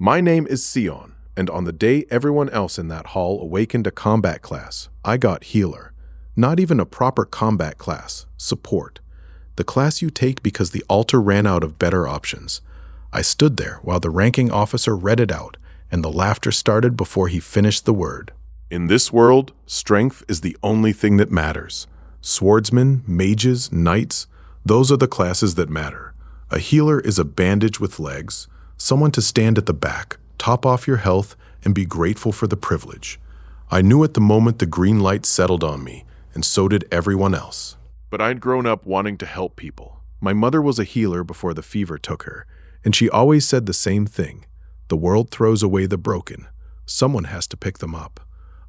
My name is Sian, and on the day everyone else in that hall awakened a combat class, I got healer. Not even a proper combat class, support. The class you take because the altar ran out of better options. I stood there while the ranking officer read it out, and the laughter started before he finished the word. In this world, strength is the only thing that matters. Swordsmen, mages, knights, those are the classes that matter. A healer is a bandage with legs, someone to stand at the back, top off your health, and be grateful for the privilege. I knew at the moment the green light settled on me, and so did everyone else. But I'd grown up wanting to help people. My mother was a healer before the fever took her, and she always said the same thing. The world throws away the broken. Someone has to pick them up.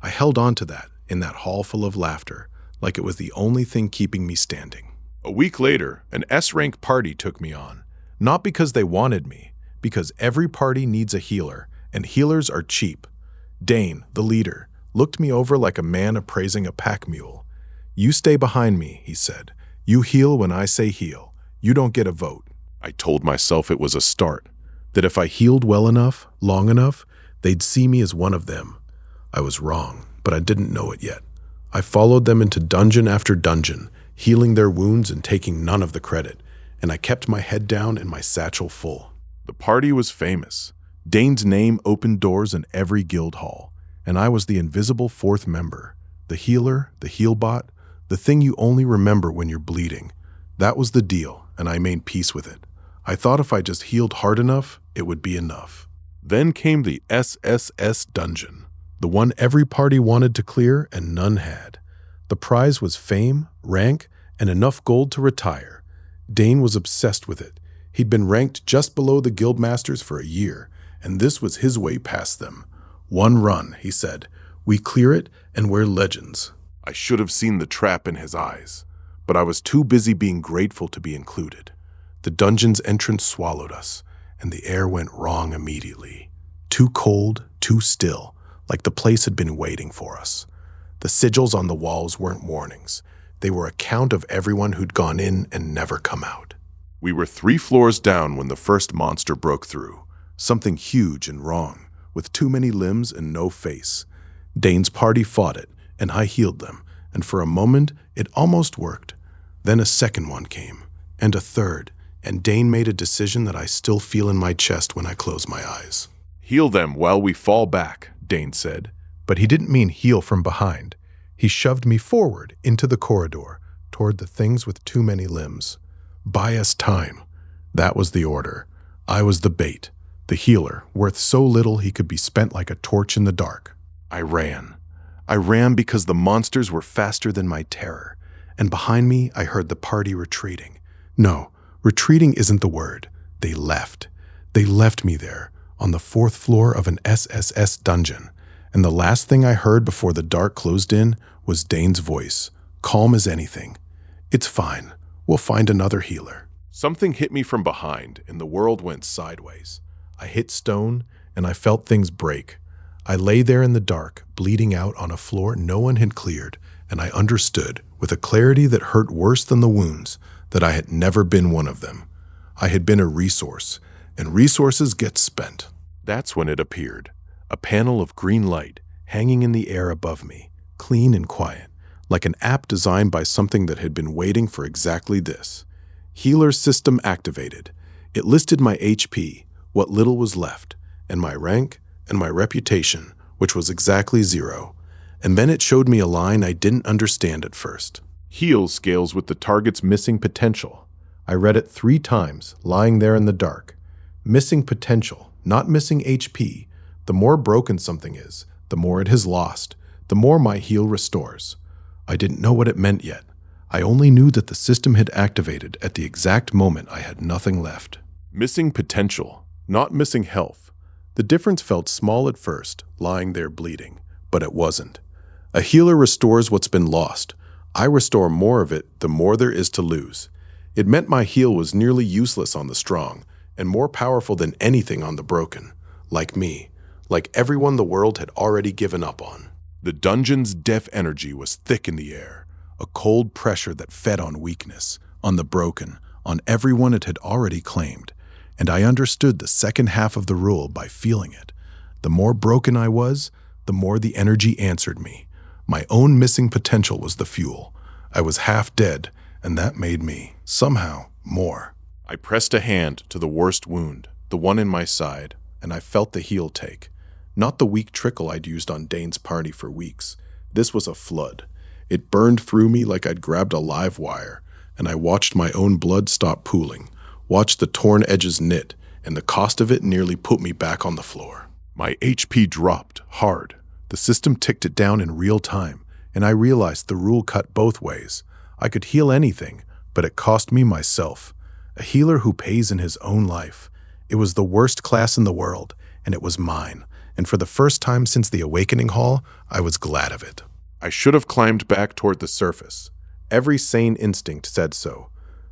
I held on to that, in that hall full of laughter, like it was the only thing keeping me standing. A week later, an S-rank party took me on. Not because they wanted me, because every party needs a healer, and healers are cheap. Dane, the leader, looked me over like a man appraising a pack mule. You stay behind me, he said. You heal when I say heal. You don't get a vote. I told myself it was a start, that if I healed well enough, long enough, they'd see me as one of them. I was wrong, but I didn't know it yet. I followed them into dungeon after dungeon, healing their wounds and taking none of the credit, and I kept my head down and my satchel full. The party was famous. Dane's name opened doors in every guild hall, and I was the invisible fourth member, the healer, the healbot, the thing you only remember when you're bleeding. That was the deal, and I made peace with it. I thought if I just healed hard enough, it would be enough. Then came the SSS dungeon, the one every party wanted to clear and none had. The prize was fame, rank, and enough gold to retire. Dane was obsessed with it. He'd been ranked just below the guildmasters for a year, and this was his way past them. One run, he said. We clear it, and we're legends. I should have seen the trap in his eyes, but I was too busy being grateful to be included. The dungeon's entrance swallowed us, and the air went wrong immediately. Too cold, too still, like the place had been waiting for us. The sigils on the walls weren't warnings. They were a count of everyone who'd gone in and never come out. We were 3 floors down when the first monster broke through. Something huge and wrong, with too many limbs and no face. Dane's party fought it, and I healed them, and for a moment it almost worked. Then a second one came, and a third, and Dane made a decision that I still feel in my chest when I close my eyes. Heal them while we fall back, Dane said. But he didn't mean heal from behind. He shoved me forward into the corridor, toward the things with too many limbs. Buy us time. That was the order. I was the bait, the healer, worth so little he could be spent like a torch in the dark. I ran. I ran because the monsters were faster than my terror, and behind me I heard the party retreating. No, retreating isn't the word. They left. They left me there, on the 4th floor of an SSS dungeon, and the last thing I heard before the dark closed in was Dane's voice, calm as anything. It's fine. We'll find another healer. Something hit me from behind, and the world went sideways. I hit stone, and I felt things break. I lay there in the dark, bleeding out on a floor no one had cleared, and I understood, with a clarity that hurt worse than the wounds, that I had never been one of them. I had been a resource, and resources get spent. That's when it appeared. A panel of green light, hanging in the air above me, clean and quiet, like an app designed by something that had been waiting for exactly this. Healer system activated. It listed my HP, what little was left, and my rank, and my reputation, which was exactly 0. And then it showed me a line I didn't understand at first. Heal scales with the target's missing potential. I read it 3 times, lying there in the dark. Missing potential, not missing HP. The more broken something is, the more it has lost, the more my heal restores. I didn't know what it meant yet. I only knew that the system had activated at the exact moment I had nothing left. Missing potential, not missing health. The difference felt small at first, lying there bleeding, but it wasn't. A healer restores what's been lost. I restore more of it the more there is to lose. It meant my heal was nearly useless on the strong, and more powerful than anything on the broken. Like me. Like everyone the world had already given up on. The dungeon's death energy was thick in the air, a cold pressure that fed on weakness, on the broken, on everyone it had already claimed. and I understood the second half of the rule by feeling it. The more broken I was, the more the energy answered me. My own missing potential was the fuel. I was half dead, and that made me, somehow, more. I pressed a hand to the worst wound, the one in my side, and I felt the heal take. Not the weak trickle I'd used on Dane's party for weeks. This was a flood. It burned through me like I'd grabbed a live wire, and I watched my own blood stop pooling, watched the torn edges knit, and the cost of it nearly put me back on the floor. My HP dropped hard. The system ticked it down in real time, and I realized the rule cut both ways. I could heal anything, but it cost me myself. A healer who pays in his own life. It was the worst class in the world, and it was mine. And for the first time since the Awakening Hall, I was glad of it. I should have climbed back toward the surface. Every sane instinct said so.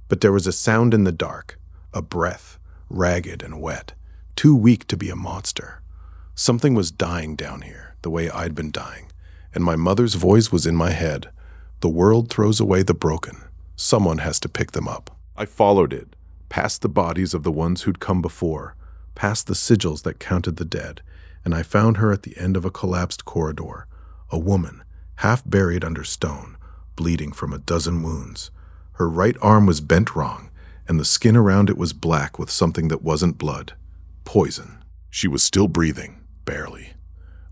But there was a sound in the dark, a breath, ragged and wet, too weak to be a monster. Something was dying down here, the way I'd been dying, and my mother's voice was in my head. The world throws away the broken. Someone has to pick them up. I followed it, past the bodies of the ones who'd come before, past the sigils that counted the dead, and I found her at the end of a collapsed corridor, a woman, half buried under stone, bleeding from a dozen wounds. Her right arm was bent wrong, and the skin around it was black with something that wasn't blood. Poison. She was still breathing, barely.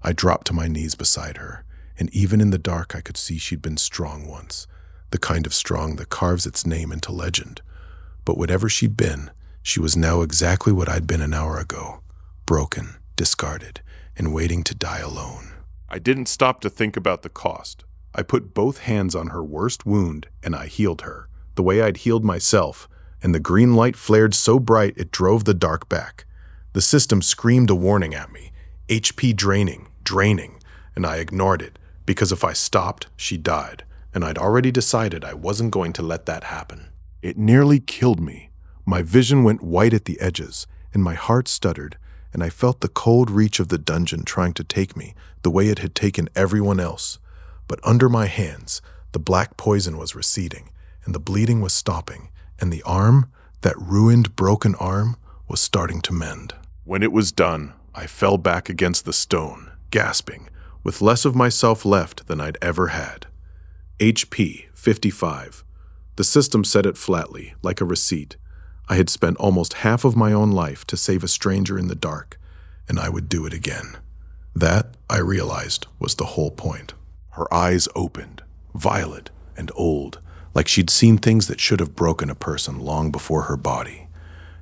I dropped to my knees beside her, and even in the dark I could see she'd been strong once, the kind of strong that carves its name into legend. But whatever she'd been, she was now exactly what I'd been an hour ago, broken, discarded, and waiting to die alone. I didn't stop to think about the cost. I put both hands on her worst wound, and I healed her, the way I'd healed myself, and the green light flared so bright it drove the dark back. The system screamed a warning at me, HP draining, and I ignored it, because if I stopped, she died, and I'd already decided I wasn't going to let that happen. It nearly killed me. My vision went white at the edges, and my heart stuttered, and I felt the cold reach of the dungeon trying to take me the way it had taken everyone else. But under my hands, the black poison was receding, and the bleeding was stopping, and the arm, that ruined, broken arm, was starting to mend. When it was done, I fell back against the stone, gasping, with less of myself left than I'd ever had. HP 55. The system said it flatly, like a receipt. I had spent almost half of my own life to save a stranger in the dark, and I would do it again. That, I realized, was the whole point. Her eyes opened, violet and old, like she'd seen things that should have broken a person long before her body.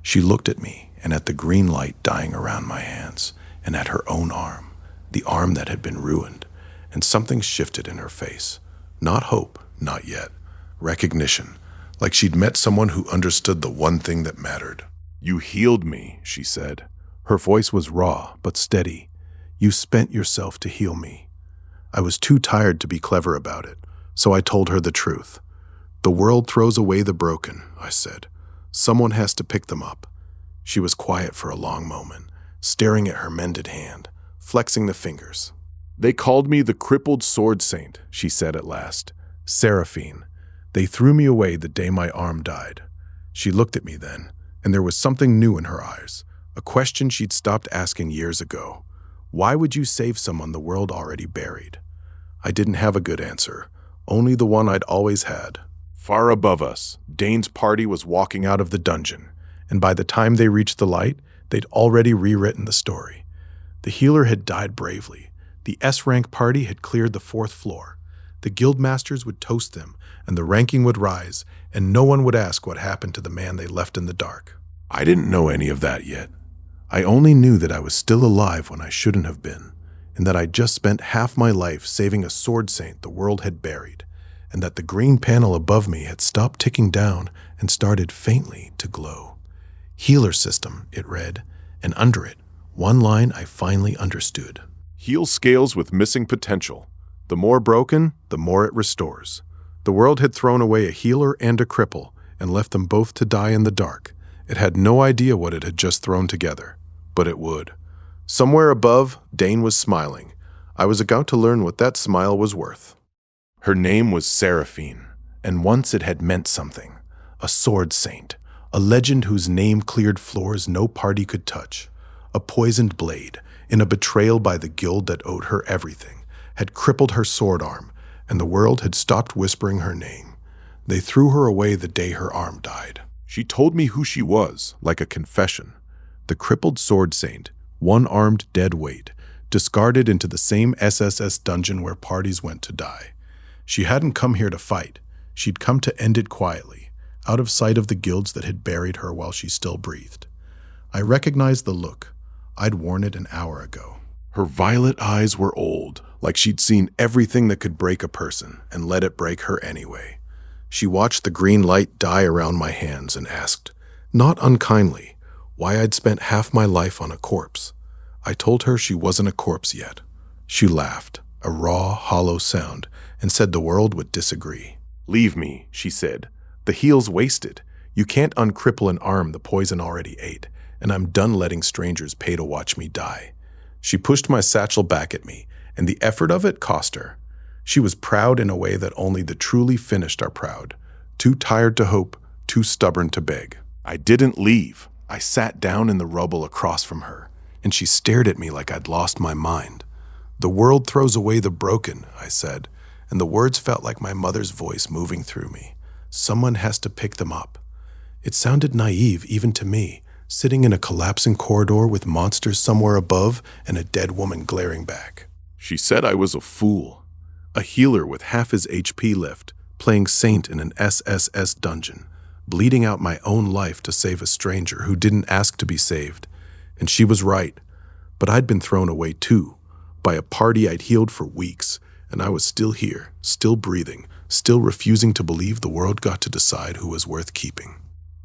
She looked at me and at the green light dying around my hands, and at her own arm, the arm that had been ruined, and something shifted in her face. Not hope, not yet. Recognition, like she'd met someone who understood the one thing that mattered. "You healed me," she said. Her voice was raw but steady. "You spent yourself to heal me." I was too tired to be clever about it, so I told her the truth. "The world throws away the broken," I said. "Someone has to pick them up." She was quiet for a long moment, staring at her mended hand, flexing the fingers. "They called me the Crippled Sword Saint," she said at last. "Seraphine. They threw me away the day my arm died." She looked at me then, and there was something new in her eyes, a question she'd stopped asking years ago. Why would you save someone the world already buried? I didn't have a good answer, only the one I'd always had. Far above us, Dane's party was walking out of the dungeon, and by the time they reached the light, they'd already rewritten the story. The healer had died bravely. The S-rank party had cleared the 4th floor. The guildmasters would toast them, and the ranking would rise, and no one would ask what happened to the man they left in the dark. I didn't know any of that yet. I only knew that I was still alive when I shouldn't have been, and that I'd just spent half my life saving a sword saint the world had buried, and that the green panel above me had stopped ticking down and started faintly to glow. "Healer system," it read, and under it, one line I finally understood. "Heal scales with missing potential. The more broken, the more it restores." The world had thrown away a healer and a cripple and left them both to die in the dark. It had no idea what it had just thrown together, but it would. Somewhere above, Dane was smiling. I was about to learn what that smile was worth. Her name was Seraphine, and once it had meant something. A sword saint, A legend whose name cleared floors no party could touch. A poisoned blade, in a betrayal by the guild that owed her everything, had crippled her sword arm, and the world had stopped whispering her name. They threw her away the day her arm died. She told me who she was, like a confession. The crippled sword saint, one-armed dead weight, discarded into the same SSS dungeon where parties went to die. She hadn't come here to fight. She'd come to end it quietly, out of sight of the guilds that had buried her while she still breathed. I recognized the look. I'd worn it an hour ago. Her violet eyes were old, like she'd seen everything that could break a person and let it break her anyway. She watched the green light die around my hands and asked, not unkindly, why I'd spent half my life on a corpse. I told her she wasn't a corpse yet. She laughed, a raw, hollow sound, and said the world would disagree. Leave me, she said. The heal's wasted. You can't uncripple an arm the poison already ate, and I'm done letting strangers pay to watch me die. She pushed my satchel back at me, and the effort of it cost her. She was proud in a way that only the truly finished are proud. Too tired to hope, too stubborn to beg. I didn't leave. I sat down in the rubble across from her, and she stared at me like I'd lost my mind. The world throws away the broken, I said, and the words felt like my mother's voice moving through me. Someone has to pick them up. It sounded naive even to me, sitting in a collapsing corridor with monsters somewhere above and a dead woman glaring back. She said I was a fool, a healer with half his HP left, playing saint in an SSS dungeon, bleeding out my own life to save a stranger who didn't ask to be saved. And she was right, but I'd been thrown away too, by a party I'd healed for weeks, and I was still here, still breathing, still refusing to believe the world got to decide who was worth keeping.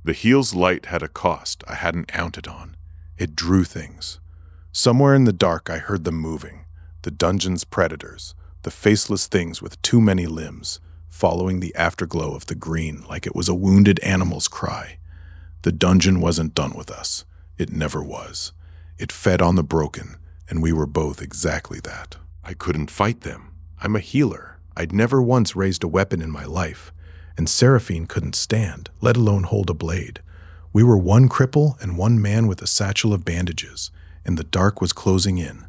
The heal's light had a cost I hadn't counted on. It drew things. Somewhere in the dark I heard them moving, the dungeon's predators, the faceless things with too many limbs, following the afterglow of the green like it was a wounded animal's cry. The dungeon wasn't done with us. It never was. It fed on the broken, and we were both exactly that. I couldn't fight them. I'm a healer. I'd never once raised a weapon in my life, and Seraphine couldn't stand, let alone hold a blade. We were one cripple and one man with a satchel of bandages, and the dark was closing in.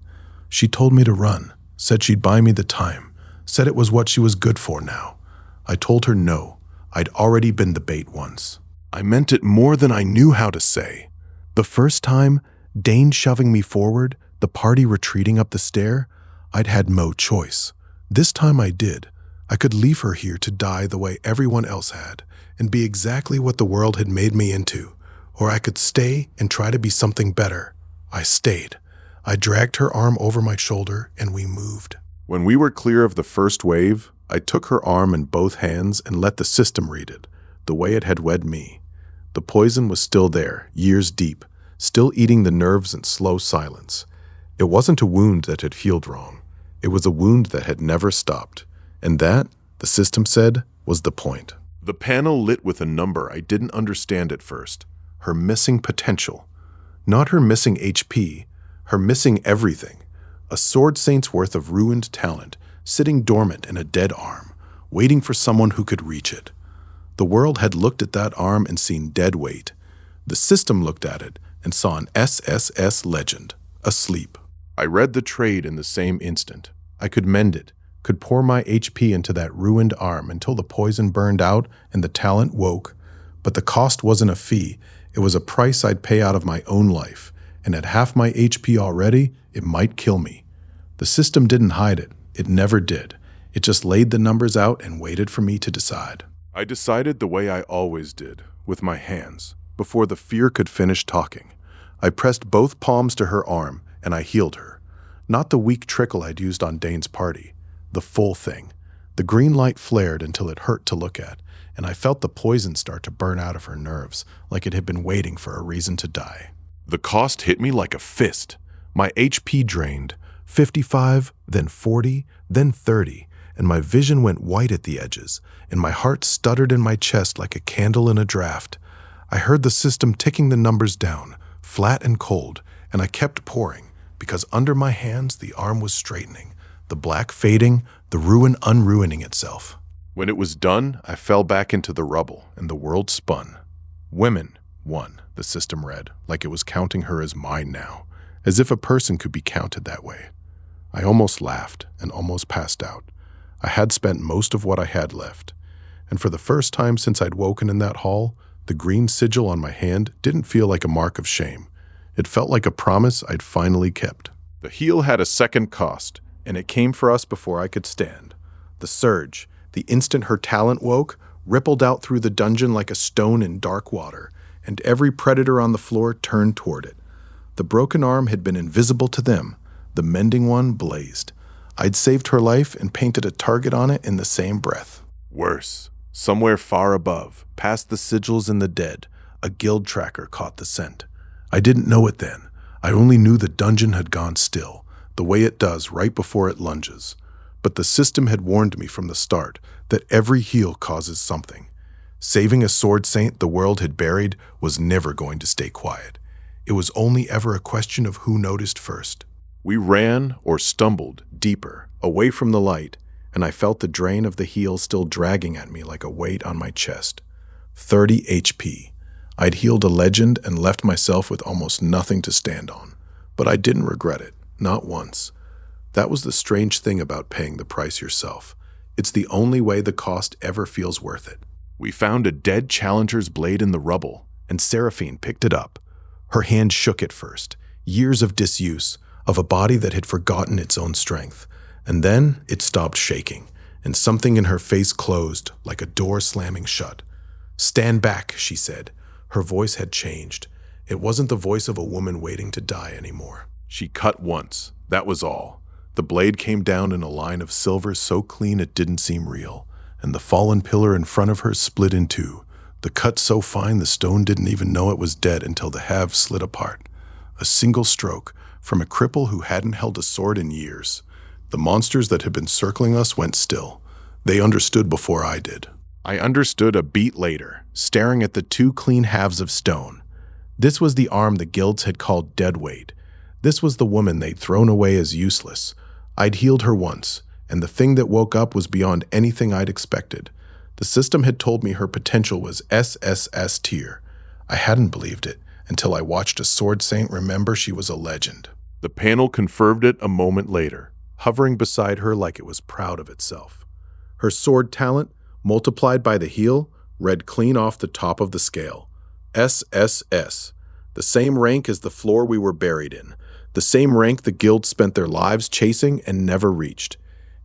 She told me to run, said she'd buy me the time, said it was what she was good for now. I told her no. I'd already been the bait once. I meant it more than I knew how to say. The first time, Dane shoving me forward, the party retreating up the stair, I'd had no choice. This time I did. I could leave her here to die the way everyone else had, and be exactly what the world had made me into, or I could stay and try to be something better. I stayed. I dragged her arm over my shoulder, and we moved. When we were clear of the first wave, I took her arm in both hands and let the system read it, the way it had wed me. The poison was still there, years deep, still eating the nerves in slow silence. It wasn't a wound that had healed wrong. It was a wound that had never stopped. And that, the system said, was the point. The panel lit with a number I didn't understand at first. Her missing potential. Not her missing HP, her missing everything. A sword saint's worth of ruined talent, sitting dormant in a dead arm, waiting for someone who could reach it. The world had looked at that arm and seen dead weight. The system looked at it and saw an SSS legend, asleep. I read the trade in the same instant. I could mend it, could pour my HP into that ruined arm until the poison burned out and the talent woke. But the cost wasn't a fee. It was a price I'd pay out of my own life. And at half my HP already, it might kill me. The system didn't hide it. It never did. It just laid the numbers out and waited for me to decide. I decided the way I always did, with my hands, before the fear could finish talking. I pressed both palms to her arm, and I healed her. Not the weak trickle I'd used on Dane's party. The full thing. The green light flared until it hurt to look at, and I felt the poison start to burn out of her nerves, like it had been waiting for a reason to die. The cost hit me like a fist. My HP drained, 55, then 40, then 30, and my vision went white at the edges, and my heart stuttered in my chest like a candle in a draft. I heard the system ticking the numbers down, flat and cold, and I kept pouring, because under my hands the arm was straightening, the black fading, the ruin unruining itself. When it was done, I fell back into the rubble, and the world spun. Women, 1, the system read, like it was counting her as mine now, as if a person could be counted that way. I almost laughed and almost passed out. I had spent most of what I had left, and for the first time since I'd woken in that hall, the green sigil on my hand didn't feel like a mark of shame. It felt like a promise I'd finally kept. The heal had a second cost, and it came for us before I could stand. The surge, the instant her talent woke, rippled out through the dungeon like a stone in dark water, and every predator on the floor turned toward it. The broken arm had been invisible to them. The mending one blazed. I'd saved her life and painted a target on it in the same breath. Worse, somewhere far above, past the sigils and the dead, a guild tracker caught the scent. I didn't know it then. I only knew the dungeon had gone still, the way it does right before it lunges. But the system had warned me from the start that every heal causes something. Saving a sword saint the world had buried was never going to stay quiet. It was only ever a question of who noticed first. We ran or stumbled deeper, away from the light, and I felt the drain of the heal still dragging at me like a weight on my chest. 30 HP. I'd healed a legend and left myself with almost nothing to stand on. But I didn't regret it, not once. That was the strange thing about paying the price yourself. It's the only way the cost ever feels worth it. We found a dead challenger's blade in the rubble, and Seraphine picked it up. Her hand shook at first, years of disuse, of a body that had forgotten its own strength. And then it stopped shaking, and something in her face closed, like a door slamming shut. "Stand back," she said. Her voice had changed. It wasn't the voice of a woman waiting to die anymore. She cut once, that was all. The blade came down in a line of silver so clean it didn't seem real, and the fallen pillar in front of her split in two. The cut so fine the stone didn't even know it was dead until the halves slid apart. A single stroke, from a cripple who hadn't held a sword in years. The monsters that had been circling us went still. They understood before I did. I understood a beat later, staring at the two clean halves of stone. This was the arm the guilds had called deadweight. This was the woman they'd thrown away as useless. I'd healed her once, and the thing that woke up was beyond anything I'd expected. The system had told me her potential was SSS tier. I hadn't believed it until I watched a sword saint remember she was a legend. The panel confirmed it a moment later, hovering beside her like it was proud of itself. Her sword talent, multiplied by the heal, read clean off the top of the scale. SSS, the same rank as the floor we were buried in, the same rank the guild spent their lives chasing and never reached.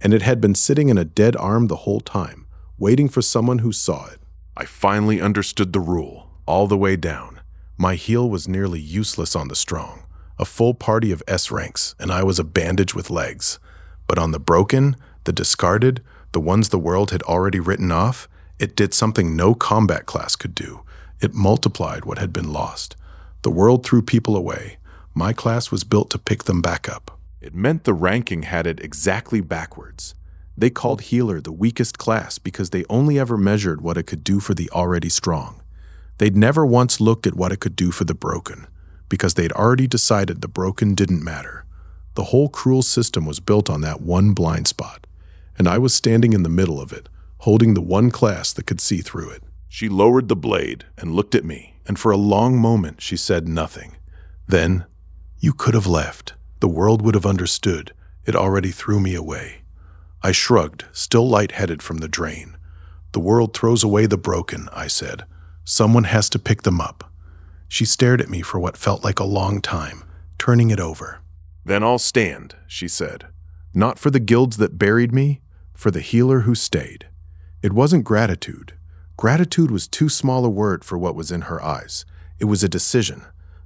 And it had been sitting in a dead arm the whole time, waiting for someone who saw it. I finally understood the rule, all the way down. My heal was nearly useless on the strong, a full party of S ranks, and I was a bandage with legs. But on the broken, the discarded, the ones the world had already written off, it did something no combat class could do. It multiplied what had been lost. The world threw people away. My class was built to pick them back up. It meant the ranking had it exactly backwards. They called healer the weakest class because they only ever measured what it could do for the already strong. They'd never once looked at what it could do for the broken, because they'd already decided the broken didn't matter. The whole cruel system was built on that one blind spot, and I was standing in the middle of it, holding the one class that could see through it. She lowered the blade and looked at me, and for a long moment she said nothing. Then, "You could have left. The world would have understood. It already threw me away." I shrugged, still lightheaded from the drain. "The world throws away the broken," I said. "Someone has to pick them up." She stared at me for what felt like a long time, turning it over. "Then I'll stand," she said. "Not for the guilds that buried me, for the healer who stayed." It wasn't gratitude. Gratitude was too small a word for what was in her eyes. It was a decision.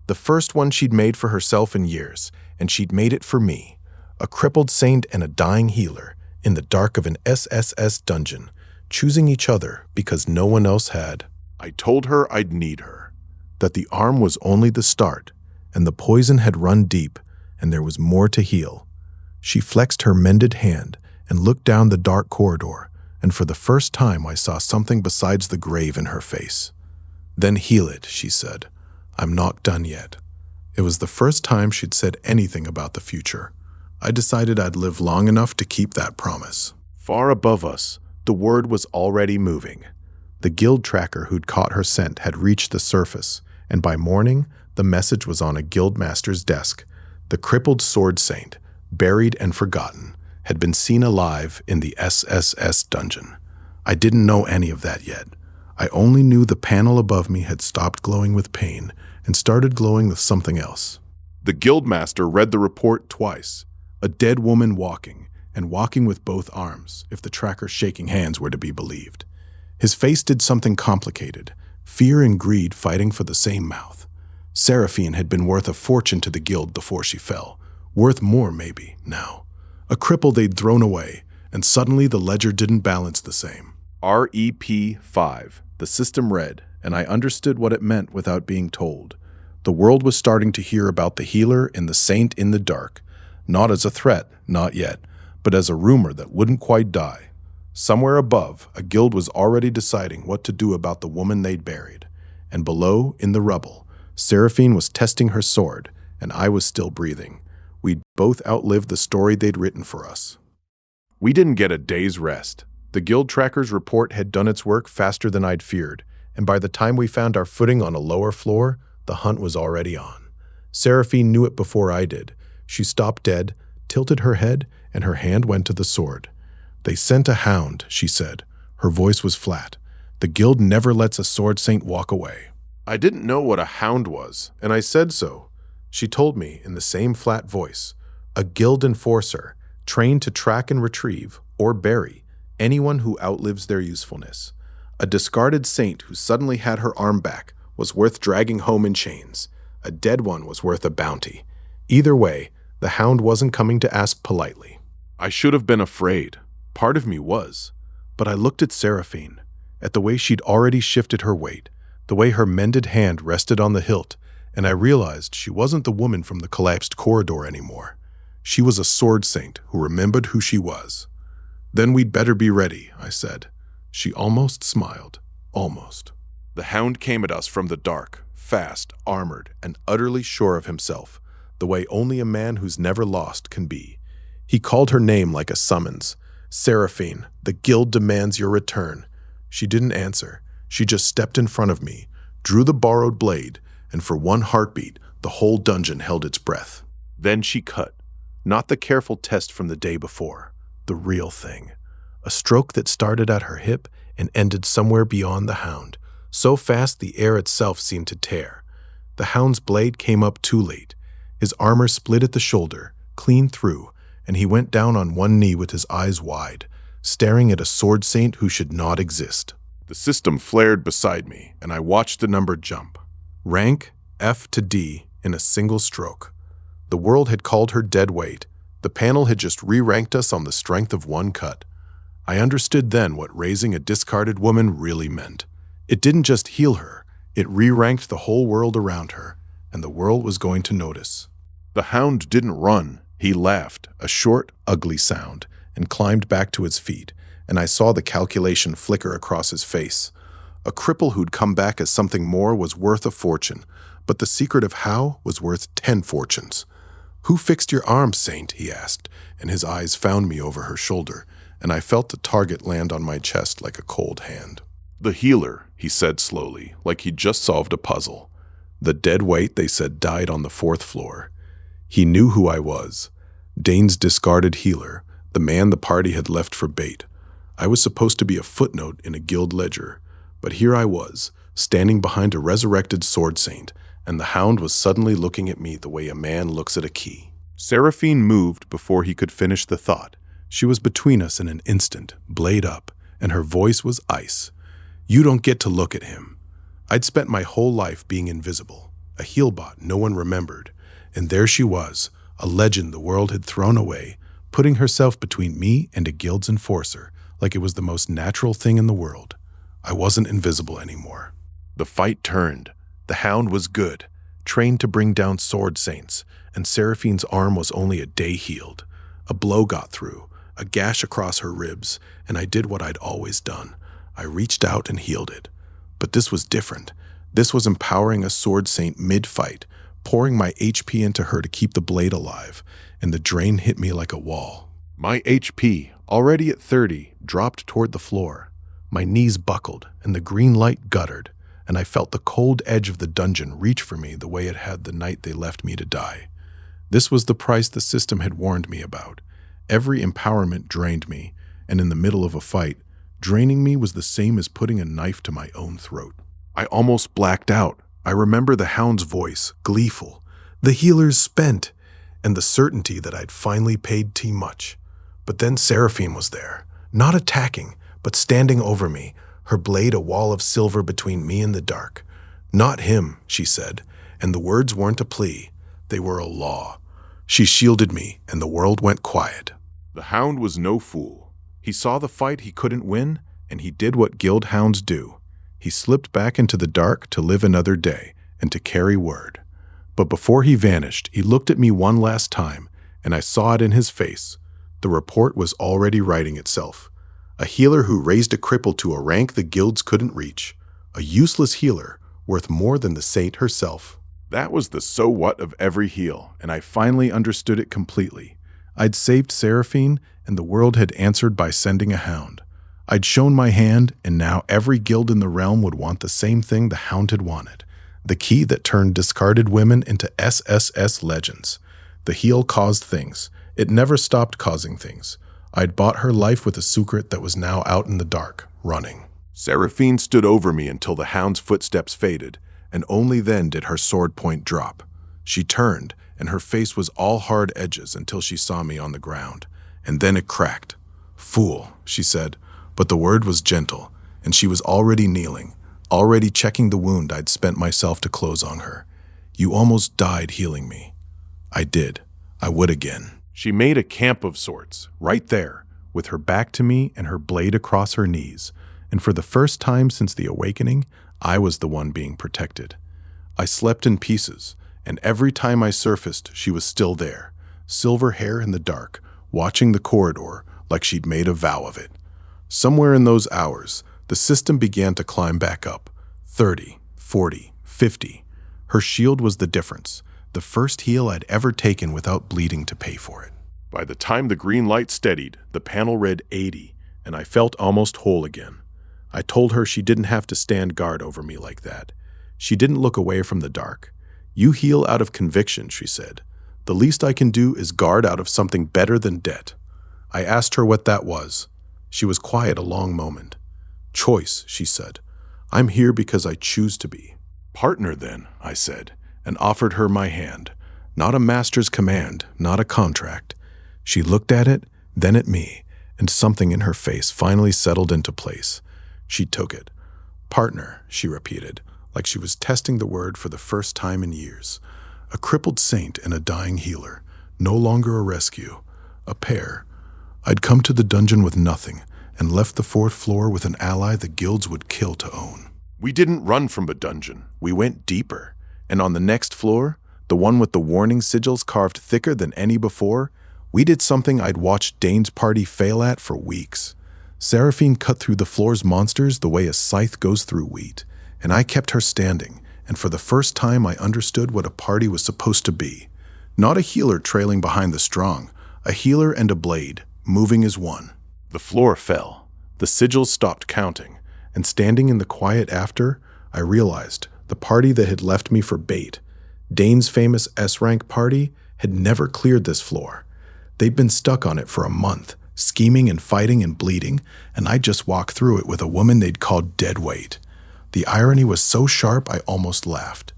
The first one she'd made for herself in years, and she'd made it for me. A crippled saint and a dying healer, in the dark of an SSS dungeon, choosing each other because no one else had. I told her I'd need her, that the arm was only the start, and the poison had run deep, and there was more to heal. She flexed her mended hand and looked down the dark corridor, and for the first time I saw something besides the grave in her face. "Then heal it," she said. "I'm not done yet." It was the first time she'd said anything about the future. I decided I'd live long enough to keep that promise. Far above us, the word was already moving. The guild tracker who'd caught her scent had reached the surface, and by morning, the message was on a guildmaster's desk. The crippled sword saint, buried and forgotten, had been seen alive in the SSS dungeon. I didn't know any of that yet. I only knew the panel above me had stopped glowing with pain and started glowing with something else. The guildmaster read the report twice. A dead woman walking, and walking with both arms, if the tracker's shaking hands were to be believed. His face did something complicated, fear and greed fighting for the same mouth. Seraphine had been worth a fortune to the guild before she fell. Worth more, maybe, now. A cripple they'd thrown away, and suddenly the ledger didn't balance the same. REP 5, the system read, and I understood what it meant without being told. The world was starting to hear about the healer and the saint in the dark, not as a threat, not yet, but as a rumor that wouldn't quite die. Somewhere above, a guild was already deciding what to do about the woman they'd buried, and below, in the rubble, Seraphine was testing her sword, and I was still breathing. We'd both outlived the story they'd written for us. We didn't get a day's rest. The guild tracker's report had done its work faster than I'd feared, and by the time we found our footing on a lower floor, the hunt was already on. Seraphine knew it before I did. She stopped dead, tilted her head, and her hand went to the sword. "They sent a hound," she said. Her voice was flat. "The guild never lets a sword saint walk away." I didn't know what a hound was, and I said so. She told me in the same flat voice, "A guild enforcer, trained to track and retrieve, or bury, anyone who outlives their usefulness. A discarded saint who suddenly had her arm back was worth dragging home in chains. A dead one was worth a bounty. Either way, the hound wasn't coming to ask politely." I should have been afraid. Part of me was. But I looked at Seraphine, at the way she'd already shifted her weight, the way her mended hand rested on the hilt, and I realized she wasn't the woman from the collapsed corridor anymore. She was a sword saint who remembered who she was. "Then we'd better be ready," I said. She almost smiled. Almost. The hound came at us from the dark, fast, armored, and utterly sure of himself, the way only a man who's never lost can be. He called her name like a summons. "Seraphine, the guild demands your return." She didn't answer. She just stepped in front of me, drew the borrowed blade, and for one heartbeat, the whole dungeon held its breath. Then she cut. Not the careful test from the day before. The real thing. A stroke that started at her hip and ended somewhere beyond the hound. So fast the air itself seemed to tear. The hound's blade came up too late. His armor split at the shoulder, clean through, and he went down on one knee with his eyes wide, staring at a sword saint who should not exist. The system flared beside me, and I watched the number jump. Rank F to D in a single stroke. The world had called her dead weight. The panel had just re-ranked us on the strength of one cut. I understood then what raising a discarded woman really meant. It didn't just heal her, it re-ranked the whole world around her, and the world was going to notice. The hound didn't run. He laughed, a short, ugly sound, and climbed back to his feet, and I saw the calculation flicker across his face. A cripple who'd come back as something more was worth a fortune, but the secret of how was worth 10 fortunes. "Who fixed your arm, Saint?" he asked, and his eyes found me over her shoulder, and I felt the target land on my chest like a cold hand. "The healer," he said slowly, like he'd just solved a puzzle. "The dead weight, they said, died on the 4th floor. He knew who I was. Dane's discarded healer, the man the party had left for bait. I was supposed to be a footnote in a guild ledger, but here I was, standing behind a resurrected sword saint, and the hound was suddenly looking at me the way a man looks at a key." Seraphine moved before he could finish the thought. She was between us in an instant, blade up, and her voice was ice. "You don't get to look at him." I'd spent my whole life being invisible, a healbot no one remembered, and there she was, a legend the world had thrown away, putting herself between me and a guild's enforcer, like it was the most natural thing in the world. I wasn't invisible anymore. The fight turned. The hound was good, trained to bring down sword saints, and Seraphine's arm was only a day healed. A blow got through, a gash across her ribs, and I did what I'd always done. I reached out and healed it. But this was different. This was empowering a sword saint mid-fight, pouring my HP into her to keep the blade alive, and the drain hit me like a wall. My HP, already at 30, dropped toward the floor. My knees buckled, and the green light guttered. and I felt the cold edge of the dungeon reach for me the way it had the night they left me to die. This was the price the system had warned me about. Every empowerment drained me, and in the middle of a fight, draining me was the same as putting a knife to my own throat. I almost blacked out. I remember the hound's voice, gleeful, "The healer's spent," and the certainty that I'd finally paid too much. But then Seraphine was there, not attacking, but standing over me, her blade a wall of silver between me and the dark. "Not him," she said, and the words weren't a plea. They were a law. She shielded me, and the world went quiet. The hound was no fool. He saw the fight he couldn't win, and he did what guild hounds do. He slipped back into the dark to live another day and to carry word. But before he vanished, he looked at me one last time, and I saw it in his face. The report was already writing itself. A healer who raised a cripple to a rank the guilds couldn't reach. A useless healer, worth more than the saint herself. That was the so what of every heal, and I finally understood it completely. I'd saved Seraphine, and the world had answered by sending a hound. I'd shown my hand, and now every guild in the realm would want the same thing the hound had wanted. The key that turned discarded women into SSS legends. The heal caused things. It never stopped causing things. I'd bought her life with a secret that was now out in the dark, running. Seraphine stood over me until the hound's footsteps faded, and only then did her sword point drop. She turned, and her face was all hard edges until she saw me on the ground. And then it cracked. "Fool," she said, but the word was gentle, and she was already kneeling, already checking the wound I'd spent myself to close on her. "You almost died healing me." I did. I would again. She made a camp of sorts, right there, with her back to me and her blade across her knees, and for the first time since the awakening, I was the one being protected. I slept in pieces, and every time I surfaced, she was still there, silver hair in the dark, watching the corridor like she'd made a vow of it. Somewhere in those hours, the system began to climb back up. 30, 40, 50. Her shield was the difference, the first heal I'd ever taken without bleeding to pay for it. By the time the green light steadied, the panel read 80, and I felt almost whole again. I told her she didn't have to stand guard over me like that. She didn't look away from the dark. "You heal out of conviction," she said. "The least I can do is guard out of something better than debt." I asked her what that was. She was quiet a long moment. "Choice," she said. "I'm here because I choose to be." "Partner, then," I said, and offered her my hand. Not a master's command, not a contract. She looked at it, then at me, and something in her face finally settled into place. She took it. "Partner," she repeated, like she was testing the word for the first time in years. A crippled saint and a dying healer, no longer a rescue, a pair. I'd come to the dungeon with nothing, and left the fourth floor with an ally the guilds would kill to own. We didn't run from a dungeon, we went deeper, and on the next floor, the one with the warning sigils carved thicker than any before, we did something I'd watched Dane's party fail at for weeks. Seraphine cut through the floor's monsters the way a scythe goes through wheat, and I kept her standing, and for the first time I understood what a party was supposed to be. Not a healer trailing behind the strong, a healer and a blade, moving as one. The floor fell. The sigils stopped counting, and standing in the quiet after, I realized the party that had left me for bait, Dane's famous S-rank party, had never cleared this floor. They'd been stuck on it for a month, scheming and fighting and bleeding, and I just walked through it with a woman they'd called deadweight. The irony was so sharp I almost laughed.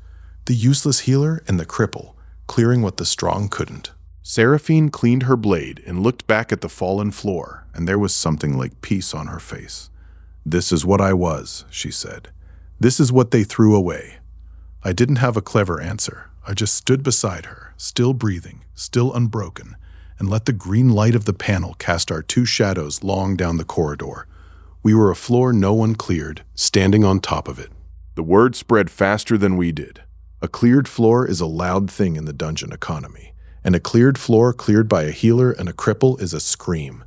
The useless healer and the cripple, clearing what the strong couldn't. Seraphine cleaned her blade and looked back at the fallen floor, and there was something like peace on her face. "This is what I was," she said. "This is what they threw away." I didn't have a clever answer. I just stood beside her, still breathing, still unbroken, and let the green light of the panel cast our two shadows long down the corridor. We were a floor no one cleared, standing on top of it. The word spread faster than we did. A cleared floor is a loud thing in the dungeon economy, and a cleared floor cleared by a healer and a cripple is a scream.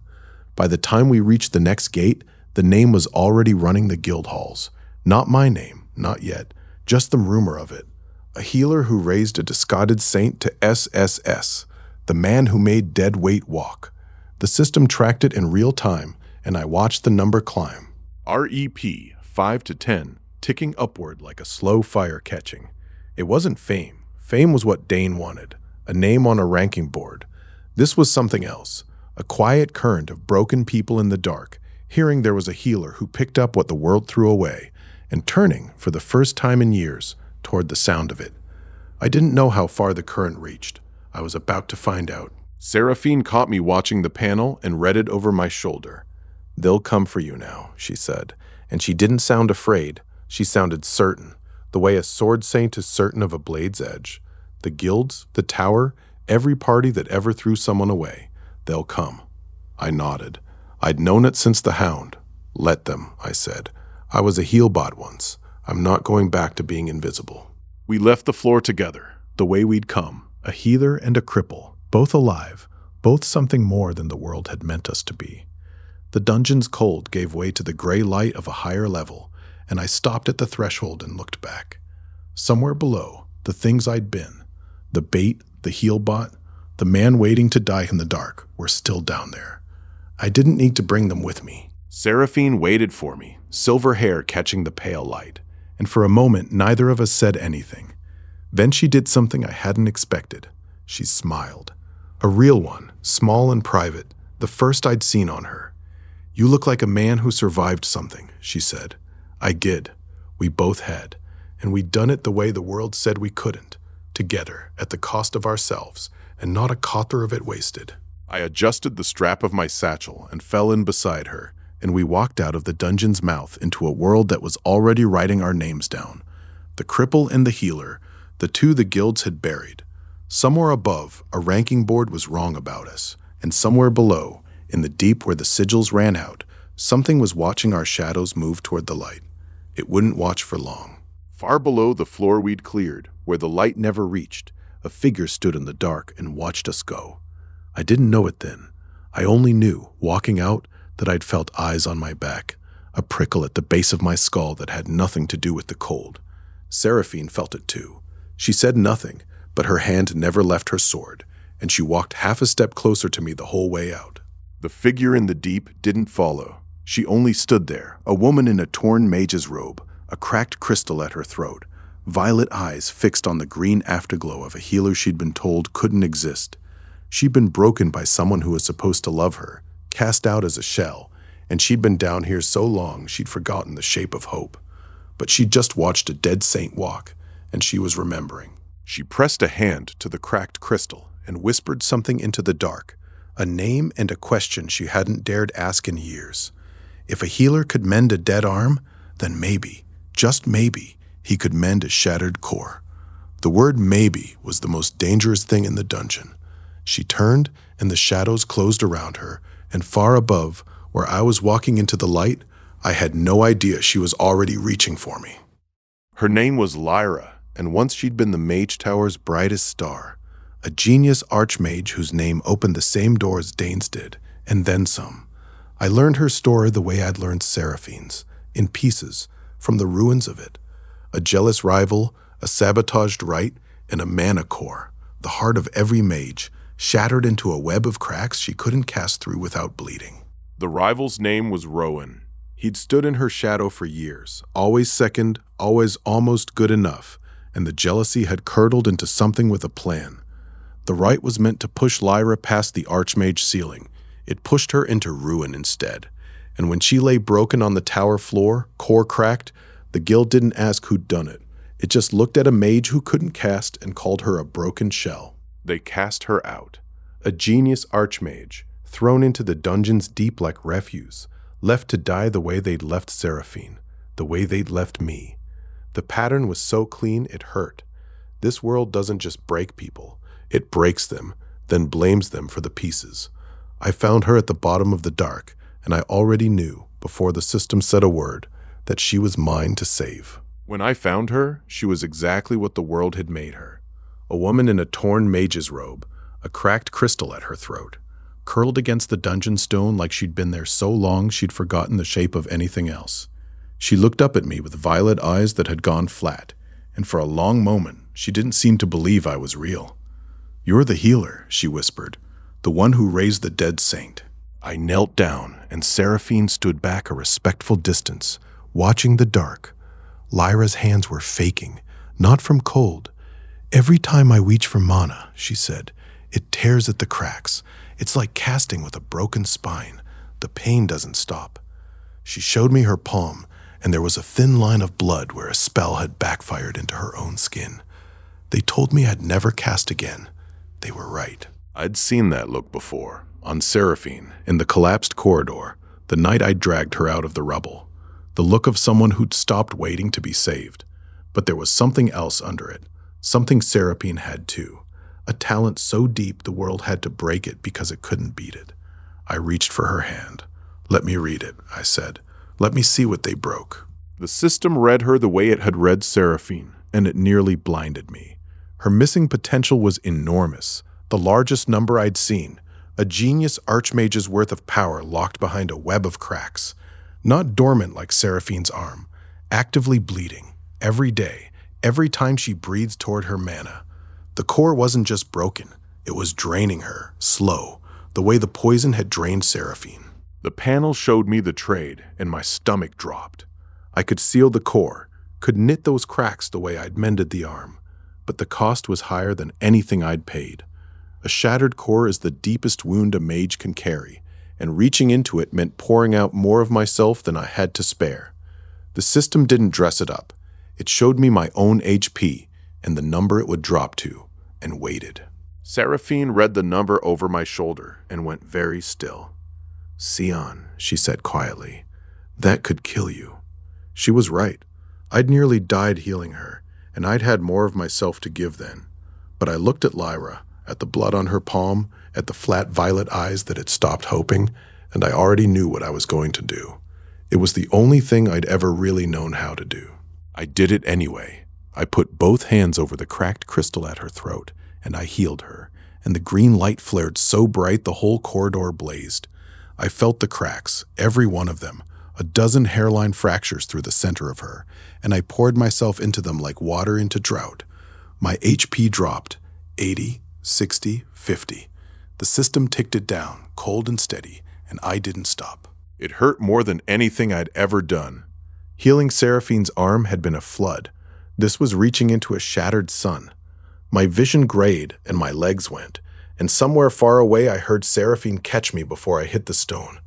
By the time we reached the next gate, the name was already running the guild halls. Not my name, not yet, just the rumor of it. A healer who raised a discarded saint to SSS, the man who made dead weight walk. The system tracked it in real time, and I watched the number climb. REP 5 to 10, ticking upward like a slow fire catching. It wasn't fame. Fame was what Dane wanted, a name on a ranking board. This was something else, a quiet current of broken people in the dark, hearing there was a healer who picked up what the world threw away, and turning, for the first time in years, toward the sound of it. I didn't know how far the current reached. I was about to find out. Seraphine caught me watching the panel and read it over my shoulder. "They'll come for you now," she said, and she didn't sound afraid. She sounded certain, the way a sword saint is certain of a blade's edge. The guilds, the tower, every party that ever threw someone away, they'll come. I nodded. I'd known it since the Hound. "Let them," I said. "I was a healbot once. I'm not going back to being invisible." We left the floor together, the way we'd come, a healer and a cripple, both alive, both something more than the world had meant us to be. The dungeon's cold gave way to the gray light of a higher level, and I stopped at the threshold and looked back. Somewhere below, the things I'd been, the bait, the healbot, the man waiting to die in the dark, were still down there. I didn't need to bring them with me. Seraphine waited for me, silver hair catching the pale light, and for a moment neither of us said anything. Then she did something I hadn't expected. She smiled. A real one, small and private, the first I'd seen on her. "You look like a man who survived something," she said. I did. We both had. And we'd done it the way the world said we couldn't, together, at the cost of ourselves, and not a cotter of it wasted. I adjusted the strap of my satchel and fell in beside her, and we walked out of the dungeon's mouth into a world that was already writing our names down. The cripple and the healer, the two the guilds had buried. Somewhere above, a ranking board was wrong about us, and somewhere below, in the deep where the sigils ran out, something was watching our shadows move toward the light. It wouldn't watch for long. Far below the floor we'd cleared, where the light never reached, a figure stood in the dark and watched us go. I didn't know it then. I only knew, walking out, that I'd felt eyes on my back, a prickle at the base of my skull that had nothing to do with the cold. Seraphine felt it too. She said nothing, but her hand never left her sword, and she walked half a step closer to me the whole way out. The figure in the deep didn't follow. She only stood there, a woman in a torn mage's robe, a cracked crystal at her throat, violet eyes fixed on the green afterglow of a healer she'd been told couldn't exist. She'd been broken by someone who was supposed to love her, cast out as a shell, and she'd been down here so long she'd forgotten the shape of hope. But she'd just watched a dead saint walk, and she was remembering. She pressed a hand to the cracked crystal and whispered something into the dark, a name and a question she hadn't dared ask in years. If a healer could mend a dead arm, then maybe, just maybe, he could mend a shattered core. The word maybe was the most dangerous thing in the dungeon. She turned, and the shadows closed around her, and far above, where I was walking into the light, I had no idea she was already reaching for me. Her name was Lyra, and once she'd been the Mage Tower's brightest star, a genius archmage whose name opened the same doors Dane's did, and then some. I learned her story the way I'd learned Seraphine's, in pieces, from the ruins of it. A jealous rival, a sabotaged right, and a mana core, the heart of every mage, shattered into a web of cracks she couldn't cast through without bleeding. The rival's name was Rowan. He'd stood in her shadow for years, always second, always almost good enough, and the jealousy had curdled into something with a plan. The right was meant to push Lyra past the archmage ceiling. It pushed her into ruin instead. And when she lay broken on the tower floor, core cracked, the guild didn't ask who'd done it. It just looked at a mage who couldn't cast and called her a broken shell. They cast her out. A genius archmage, thrown into the dungeon's deep like refuse, left to die the way they'd left Seraphine, the way they'd left me. The pattern was so clean it hurt. This world doesn't just break people. It breaks them, then blames them for the pieces. I found her at the bottom of the dark, and I already knew, before the system said a word, that she was mine to save. When I found her, she was exactly what the world had made her. A woman in a torn mage's robe, a cracked crystal at her throat, curled against the dungeon stone like she'd been there so long she'd forgotten the shape of anything else. She looked up at me with violet eyes that had gone flat, and for a long moment, she didn't seem to believe I was real. "You're the healer," she whispered, "the one who raised the dead saint." I knelt down, and Seraphine stood back a respectful distance, watching the dark, Lyra's hands were faking, not from cold. "Every time I reach for mana," she said, "it tears at the cracks. It's like casting with a broken spine. The pain doesn't stop." She showed me her palm, and there was a thin line of blood where a spell had backfired into her own skin. They told me I'd never cast again. They were right. I'd seen that look before, on Seraphine, in the collapsed corridor, the night I dragged her out of the rubble. The look of someone who'd stopped waiting to be saved. But there was something else under it, something Seraphine had too. A talent so deep the world had to break it because it couldn't beat it. I reached for her hand. "Let me read it," I said. "Let me see what they broke." The system read her the way it had read Seraphine, and it nearly blinded me. Her missing potential was enormous, the largest number I'd seen, a genius archmage's worth of power locked behind a web of cracks. Not dormant like Seraphine's arm, actively bleeding, every day, every time she breathed toward her mana. The core wasn't just broken, it was draining her, slow, the way the poison had drained Seraphine. The panel showed me the trade, and my stomach dropped. I could seal the core, could knit those cracks the way I'd mended the arm, but the cost was higher than anything I'd paid. A shattered core is the deepest wound a mage can carry, and reaching into it meant pouring out more of myself than I had to spare. The system didn't dress it up. It showed me my own HP and the number it would drop to, and waited. Seraphine read the number over my shoulder and went very still. "Sian," she said quietly, "that could kill you." She was right. I'd nearly died healing her, and I'd had more of myself to give then. But I looked at Lyra, at the blood on her palm, at the flat violet eyes that had stopped hoping, and I already knew what I was going to do. It was the only thing I'd ever really known how to do. I did it anyway. I put both hands over the cracked crystal at her throat, and I healed her, and the green light flared so bright the whole corridor blazed. I felt the cracks, every one of them, a dozen hairline fractures through the center of her, and I poured myself into them like water into drought. My HP dropped, 80, 60, 50. The system ticked it down, cold and steady, and I didn't stop. It hurt more than anything I'd ever done. Healing Seraphine's arm had been a flood. This was reaching into a shattered sun. My vision grayed and my legs went, and somewhere far away I heard Seraphine catch me before I hit the stone.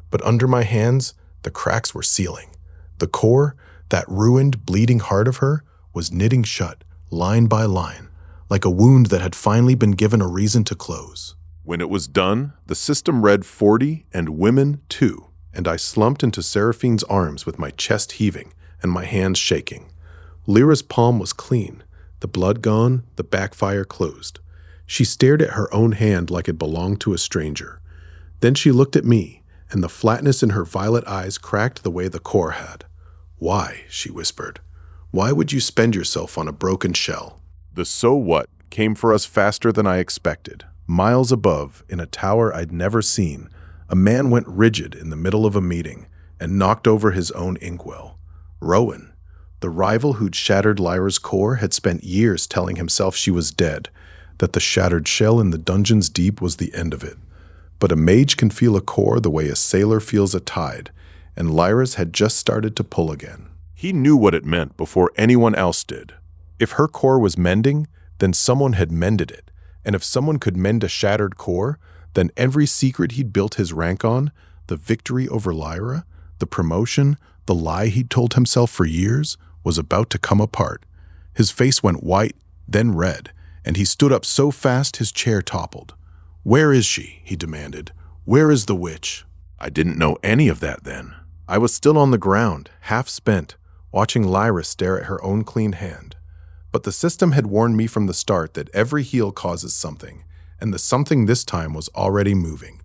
But under my hands, the cracks were sealing. The core, that ruined, bleeding heart of her, was knitting shut, line by line, like a wound that had finally been given a reason to close. When it was done, the system read 40 and women too, and I slumped into Seraphine's arms with my chest heaving and my hands shaking. Lyra's palm was clean, the blood gone, the backfire closed. She stared at her own hand like it belonged to a stranger. Then she looked at me, and the flatness in her violet eyes cracked the way the core had. "Why?" she whispered. "Why would you spend yourself on a broken shell?" The "so what" came for us faster than I expected. Miles above, in a tower I'd never seen, a man went rigid in the middle of a meeting and knocked over his own inkwell. Rowan, the rival who'd shattered Lyra's core, had spent years telling himself she was dead, that the shattered shell in the dungeons deep was the end of it. But a mage can feel a core the way a sailor feels a tide, and Lyra's had just started to pull again. He knew what it meant before anyone else did. If her core was mending, then someone had mended it, and if someone could mend a shattered core, then every secret he'd built his rank on, the victory over Lyra, the promotion, the lie he'd told himself for years, was about to come apart. His face went white, then red, and he stood up so fast his chair toppled. "Where is she?" he demanded. "Where is the witch?" I didn't know any of that then. I was still on the ground, half spent, watching Lyra stare at her own clean hand. But the system had warned me from the start that every heal causes something, and the something this time was already moving.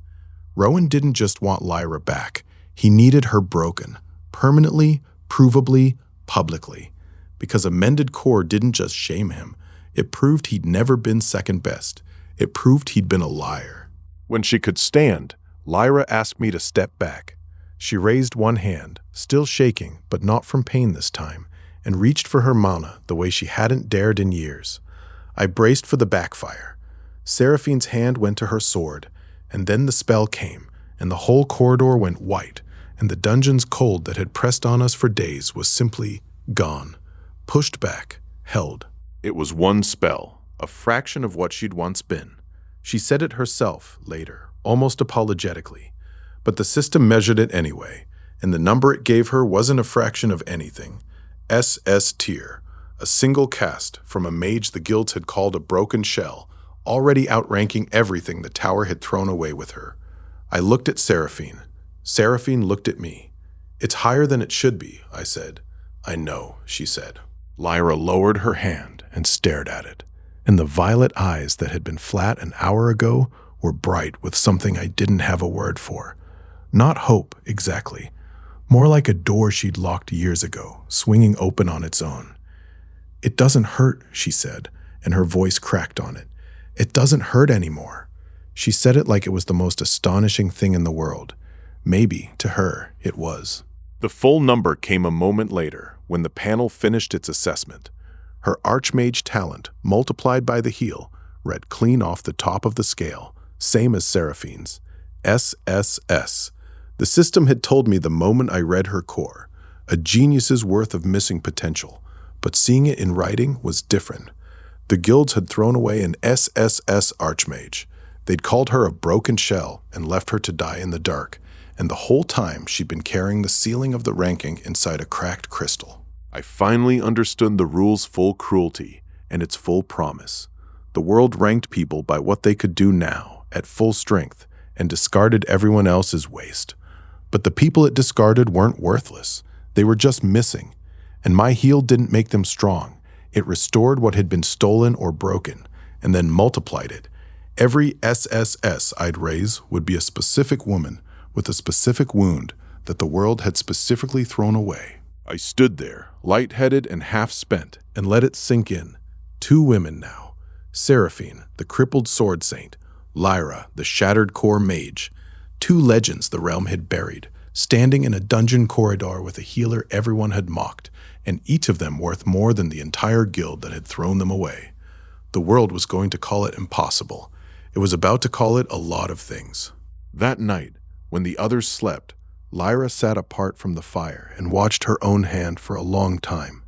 Rowan didn't just want Lyra back. He needed her broken, permanently, provably, publicly. Because a mended core didn't just shame him. It proved he'd never been second best. It proved he'd been a liar. When she could stand, Lyra asked me to step back. She raised one hand, still shaking, but not from pain this time, and reached for her mana the way she hadn't dared in years. I braced for the backfire. Seraphine's hand went to her sword, and then the spell came, and the whole corridor went white, and the dungeon's cold that had pressed on us for days was simply Gone. Pushed back. Held. It was one spell, a fraction of what she'd once been. She said it herself later, almost apologetically. But the system measured it anyway, and the number it gave her wasn't a fraction of anything. SS tier, a single cast from a mage the guilds had called a broken shell, already outranking everything the tower had thrown away with her. I looked at Seraphine. Seraphine looked at me. It's higher than it should be, I said. I know, she said. Lyra lowered her hand and stared at it, and the violet eyes that had been flat an hour ago were bright with something I didn't have a word for. Not hope, exactly. More like a door she'd locked years ago, swinging open on its own. It doesn't hurt, she said, and her voice cracked on it. It doesn't hurt anymore. She said it like it was the most astonishing thing in the world. Maybe, to her, it was. The full number came a moment later, when the panel finished its assessment. Her Archmage talent, multiplied by the heal, read clean off the top of the scale, same as Seraphine's. SSS. The system had told me the moment I read her core, a genius's worth of missing potential, but seeing it in writing was different. The guilds had thrown away an SSS Archmage. They'd called her a broken shell and left her to die in the dark, and the whole time she'd been carrying the ceiling of the ranking inside a cracked crystal. I finally understood the rule's full cruelty and its full promise. The world ranked people by what they could do now, at full strength, and discarded everyone else's waste. But the people it discarded weren't worthless. They were just missing. And my heal didn't make them strong. It restored what had been stolen or broken, and then multiplied it. Every SSS I'd raise would be a specific woman with a specific wound that the world had specifically thrown away. I stood there, lightheaded and half-spent, and let it sink in. 2 women now. Seraphine, the crippled sword saint. Lyra, the shattered core mage. 2 legends the realm had buried, standing in a dungeon corridor with a healer everyone had mocked, and each of them worth more than the entire guild that had thrown them away. The world was going to call it impossible. It was about to call it a lot of things. That night, when the others slept, Lyra sat apart from the fire and watched her own hand for a long time.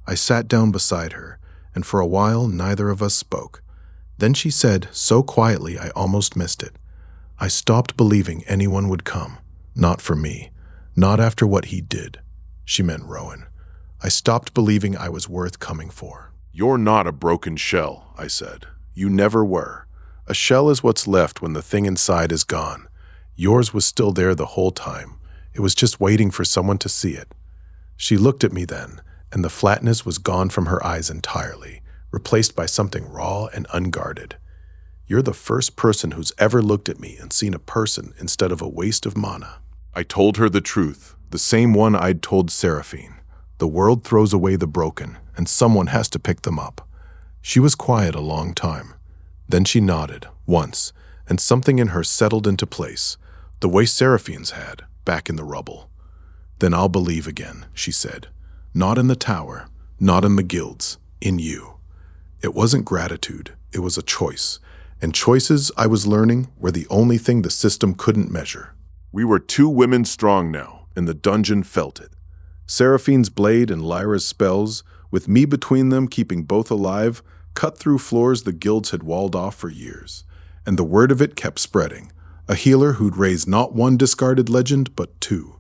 I sat down beside her, and for a while neither of us spoke. Then she said, so quietly I almost missed it, I stopped believing anyone would come. Not for me. Not after what he did. She meant Rowan. I stopped believing I was worth coming for. You're not a broken shell, I said. You never were. A shell is what's left when the thing inside is gone. Yours was still there the whole time. It was just waiting for someone to see it. She looked at me then, and the flatness was gone from her eyes entirely, replaced by something raw and unguarded. You're the first person who's ever looked at me and seen a person instead of a waste of mana. I told her the truth, the same one I'd told Seraphine. The world throws away the broken, and someone has to pick them up. She was quiet a long time. Then she nodded, once, and something in her settled into place, the way Seraphine's had, back in the rubble. Then I'll believe again, she said. Not in the tower, not in the guilds, in you. It wasn't gratitude, it was a choice. And choices, I was learning, were the only thing the system couldn't measure. We were 2 women strong now, and the dungeon felt it. Seraphine's blade and Lyra's spells, with me between them keeping both alive, cut through floors the guilds had walled off for years. And the word of it kept spreading. A healer who'd raised not 1 discarded legend, but 2.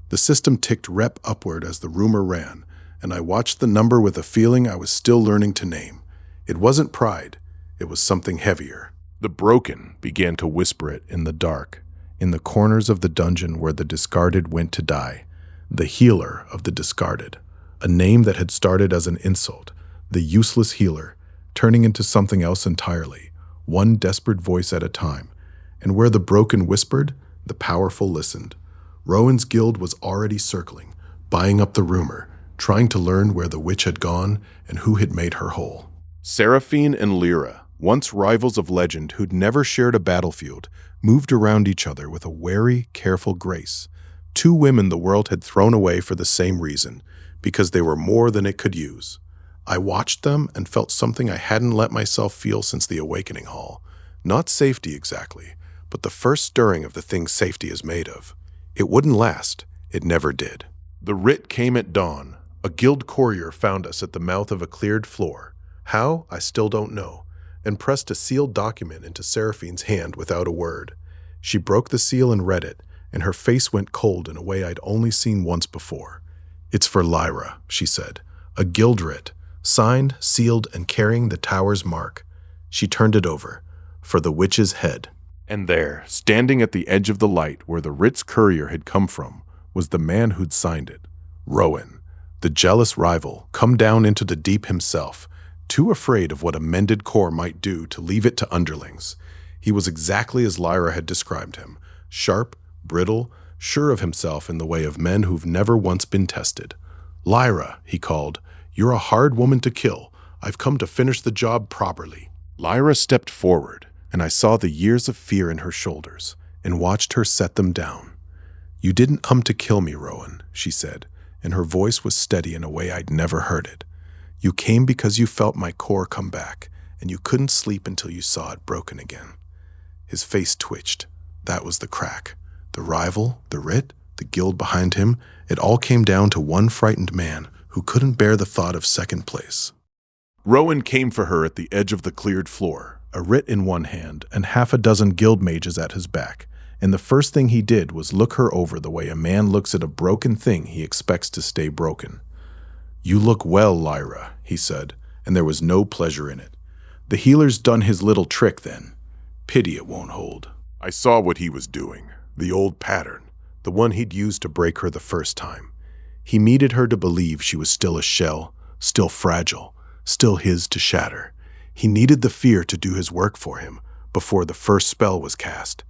The system ticked rep upward as the rumor ran, and I watched the number with a feeling I was still learning to name. It wasn't pride. It was something heavier. The broken began to whisper it in the dark, in the corners of the dungeon where the discarded went to die. The healer of the discarded, a name that had started as an insult, the useless healer, turning into something else entirely, one desperate voice at a time. And where the broken whispered, the powerful listened. Rowan's guild was already circling, buying up the rumor, trying to learn where the witch had gone and who had made her whole. Seraphine and Lyra, once rivals of legend who'd never shared a battlefield, moved around each other with a wary, careful grace. 2 women the world had thrown away for the same reason, because they were more than it could use. I watched them and felt something I hadn't let myself feel since the Awakening Hall. Not safety exactly, but the first stirring of the thing safety is made of. It wouldn't last. It never did. The writ came at dawn, A guild courier found us at the mouth of a cleared floor. How? I still don't know, and pressed a sealed document into Seraphine's hand without a word. She broke the seal and read it, and her face went cold in a way I'd only seen once before. "It's for Lyra," she said. "A guild writ, signed, sealed, and carrying the tower's mark." She turned it over. "For the witch's head." And there, standing at the edge of the light where the writ's courier had come from, was the man who'd signed it. Rowan, the jealous rival, come down into the deep himself, too afraid of what a mended core might do to leave it to underlings. He was exactly as Lyra had described him, sharp, brittle, sure of himself in the way of men who've never once been tested. "Lyra," he called, "you're a hard woman to kill. I've come to finish the job properly." Lyra stepped forward, and I saw the years of fear in her shoulders, and watched her set them down. "You didn't come to kill me, Rowan," she said, and her voice was steady in a way I'd never heard it. "You came because you felt my core come back, and you couldn't sleep until you saw it broken again." His face twitched. That was the crack. The rival, the writ, the guild behind him, it all came down to one frightened man who couldn't bear the thought of second place. Rowan came for her at the edge of the cleared floor, a writ in one hand and half a dozen guild mages at his back, and the first thing he did was look her over the way a man looks at a broken thing he expects to stay broken. "You look well, Lyra," he said, and there was no pleasure in it. "The healer's done his little trick then. Pity it won't hold." I saw what he was doing, the old pattern, the one he'd used to break her the first time. He needed her to believe she was still a shell, still fragile, still his to shatter. He needed the fear to do his work for him before the first spell was cast.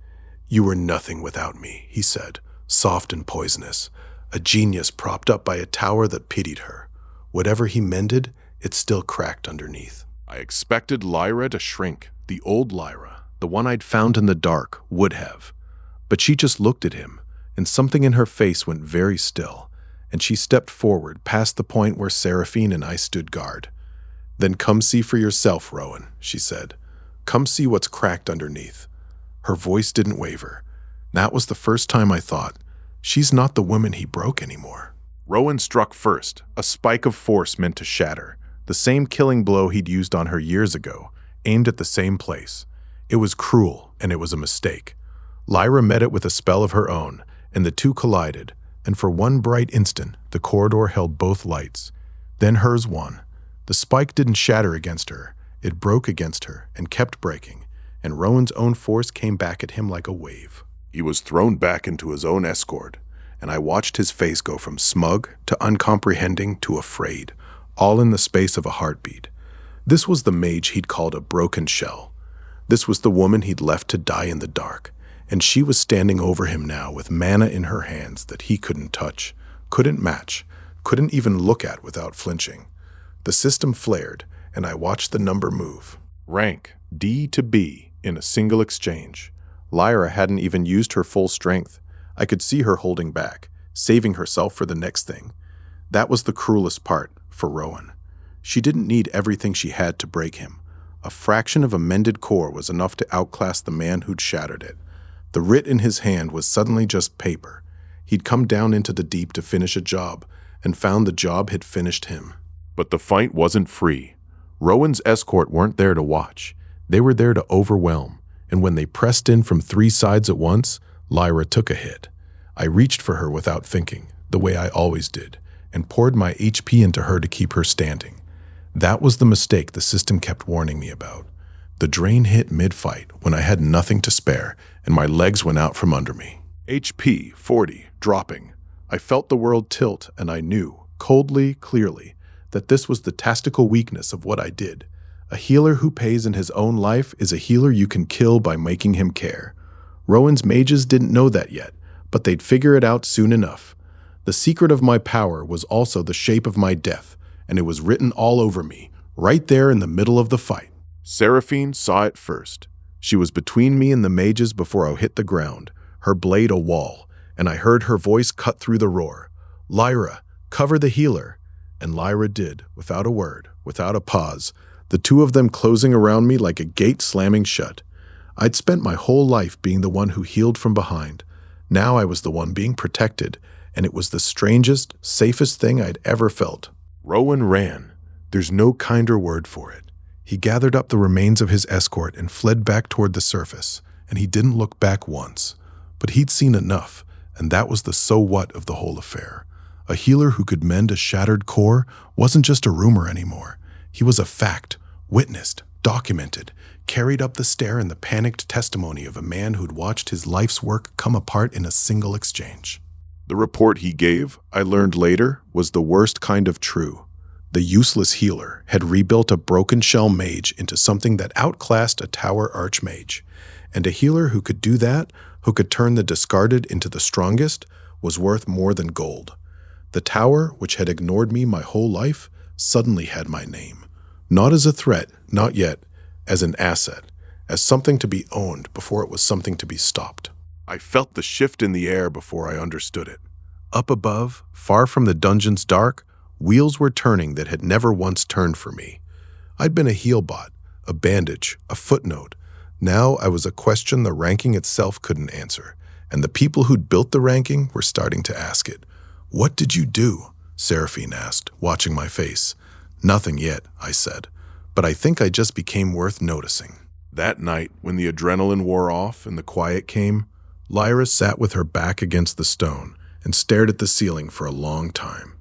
"You were nothing without me," he said, soft and poisonous, a genius propped up by a tower that pitied her. Whatever he mended, it still cracked underneath. I expected Lyra to shrink, the old Lyra, the one I'd found in the dark, would have. But she just looked at him, and something in her face went very still, and she stepped forward past the point where Seraphine and I stood guard. "Then come see for yourself, Rowan," she said. "Come see what's cracked underneath." Her voice didn't waver. That was the first time I thought, she's not the woman he broke anymore. Rowan struck first, a spike of force meant to shatter, the same killing blow he'd used on her years ago, aimed at the same place. It was cruel, and it was a mistake. Lyra met it with a spell of her own, and the two collided, and for one bright instant, the corridor held both lights. Then hers won. The spike didn't shatter against her, it broke against her and kept breaking, and Rowan's own force came back at him like a wave. He was thrown back into his own escort, and I watched his face go from smug to uncomprehending to afraid, all in the space of a heartbeat. This was the mage he'd called a broken shell. This was the woman he'd left to die in the dark, and she was standing over him now with mana in her hands that he couldn't touch, couldn't match, couldn't even look at without flinching. The system flared, and I watched the number move. Rank, D to B, in a single exchange. Lyra hadn't even used her full strength. I could see her holding back, saving herself for the next thing. That was the cruelest part, for Rowan. She didn't need everything she had to break him. A fraction of a mended core was enough to outclass the man who'd shattered it. The writ in his hand was suddenly just paper. He'd come down into the deep to finish a job, and found the job had finished him. But the fight wasn't free. Rowan's escort weren't there to watch. They were there to overwhelm, and when they pressed in from three sides at once, Lyra took a hit. I reached for her without thinking, the way I always did, and poured my HP into her to keep her standing. That was the mistake the system kept warning me about. The drain hit mid-fight when I had nothing to spare, and my legs went out from under me. HP 40, dropping. I felt the world tilt, and I knew, coldly, clearly, that this was the tactical weakness of what I did. A healer who pays in his own life is a healer you can kill by making him care. Rowan's mages didn't know that yet, but they'd figure it out soon enough. The secret of my power was also the shape of my death, and it was written all over me, right there in the middle of the fight. Seraphine saw it first. She was between me and the mages before I hit the ground, her blade a wall, and I heard her voice cut through the roar. "Lyra, cover the healer." And Lyra did, without a word, without a pause, the two of them closing around me like a gate slamming shut. I'd spent my whole life being the one who healed from behind. Now I was the one being protected, and it was the strangest, safest thing I'd ever felt. Rowan ran. There's no kinder word for it. He gathered up the remains of his escort and fled back toward the surface, and he didn't look back once. But he'd seen enough, and that was the so what of the whole affair. A healer who could mend a shattered core wasn't just a rumor anymore. He was a fact, witnessed, documented, carried up the stair in the panicked testimony of a man who'd watched his life's work come apart in a single exchange. The report he gave, I learned later, was the worst kind of true. The useless healer had rebuilt a broken shell mage into something that outclassed a tower archmage. And a healer who could do that, who could turn the discarded into the strongest, was worth more than gold. The tower, which had ignored me my whole life, suddenly had my name. Not as a threat, not yet, as an asset, as something to be owned before it was something to be stopped. I felt the shift in the air before I understood it. Up above, far from the dungeon's dark, wheels were turning that had never once turned for me. I'd been a heal bot, a bandage, a footnote. Now I was a question the ranking itself couldn't answer, and the people who'd built the ranking were starting to ask it. "What did you do?" Seraphine asked, watching my face. "Nothing yet," I said, "but I think I just became worth noticing." That night, when the adrenaline wore off and the quiet came, Lyra sat with her back against the stone and stared at the ceiling for a long time.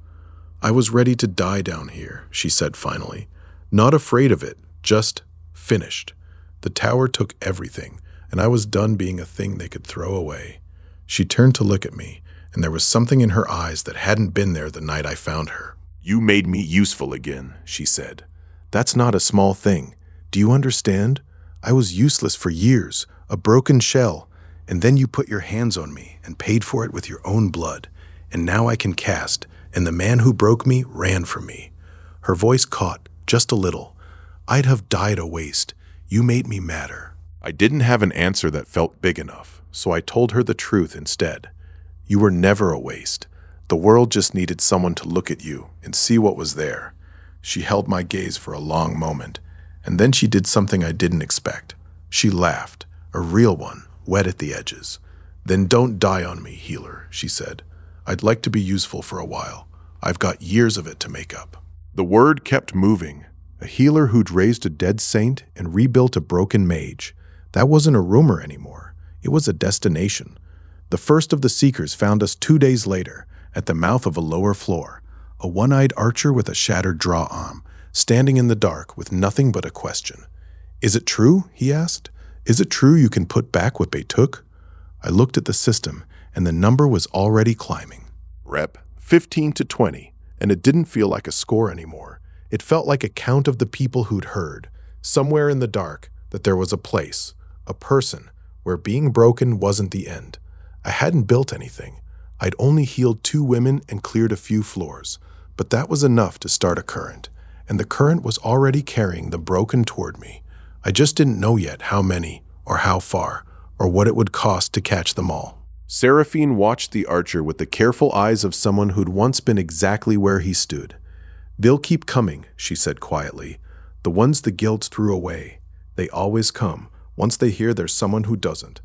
"I was ready to die down here," she said finally. "Not afraid of it, just finished. The tower took everything, and I was done being a thing they could throw away." She turned to look at me, and there was something in her eyes that hadn't been there the night I found her. "You made me useful again," she said. "That's not a small thing. Do you understand? I was useless for years, a broken shell, and then you put your hands on me and paid for it with your own blood, and now I can cast, and the man who broke me ran from me." Her voice caught, just a little. "I'd have died a waste. You made me matter." I didn't have an answer that felt big enough, so I told her the truth instead. "You were never a waste. The world just needed someone to look at you and see what was there." She held my gaze for a long moment, and then she did something I didn't expect. She laughed, a real one, wet at the edges. "Then don't die on me, healer," she said. "I'd like to be useful for a while. I've got years of it to make up." The word kept moving. A healer who'd raised a dead saint and rebuilt a broken mage. That wasn't a rumor anymore. It was a destination. The first of the Seekers found us 2 days later, at the mouth of a lower floor. A one-eyed archer with a shattered draw arm, standing in the dark with nothing but a question. "Is it true?" he asked. "Is it true you can put back what they took?" I looked at the system, and the number was already climbing. Rep 15 to 20, and it didn't feel like a score anymore. It felt like a count of the people who'd heard, somewhere in the dark, that there was a place, a person, where being broken wasn't the end. I hadn't built anything. I'd only healed 2 women and cleared a few floors, but that was enough to start a current, and the current was already carrying the broken toward me. I just didn't know yet how many, or how far, or what it would cost to catch them all. Seraphine watched the archer with the careful eyes of someone who'd once been exactly where he stood. "They'll keep coming," she said quietly. "The ones the guilds threw away. They always come, once they hear there's someone who doesn't."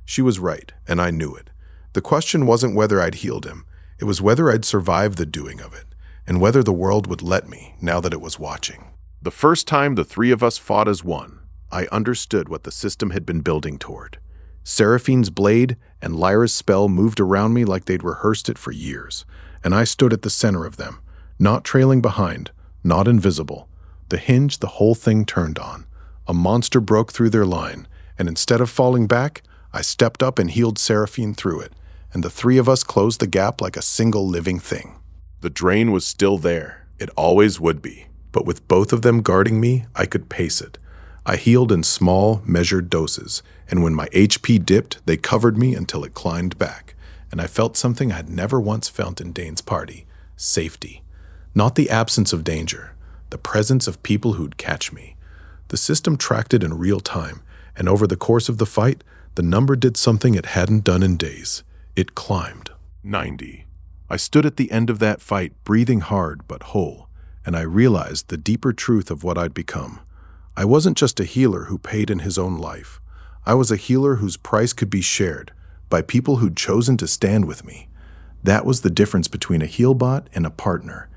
She was right, and I knew it. The question wasn't whether I'd healed him. It was whether I'd survived the doing of it, and whether the world would let me now that it was watching. The first time the 3 of us fought as one, I understood what the system had been building toward. Seraphine's blade and Lyra's spell moved around me like they'd rehearsed it for years, and I stood at the center of them, not trailing behind, not invisible. The hinge the whole thing turned on. A monster broke through their line, and instead of falling back, I stepped up and healed Seraphine through it, and the 3 of us closed the gap like a single living thing. The drain was still there. It always would be. But with both of them guarding me, I could pace it. I healed in small, measured doses, and when my HP dipped, they covered me until it climbed back, and I felt something I'd never once felt in Dane's party: safety. Not the absence of danger, the presence of people who'd catch me. The system tracked it in real time, and over the course of the fight, the number did something it hadn't done in days. It climbed. 90. I stood at the end of that fight, breathing hard but whole, and I realized the deeper truth of what I'd become. I wasn't just a healer who paid in his own life. I was a healer whose price could be shared, by people who'd chosen to stand with me. That was the difference between a heal bot and a partner.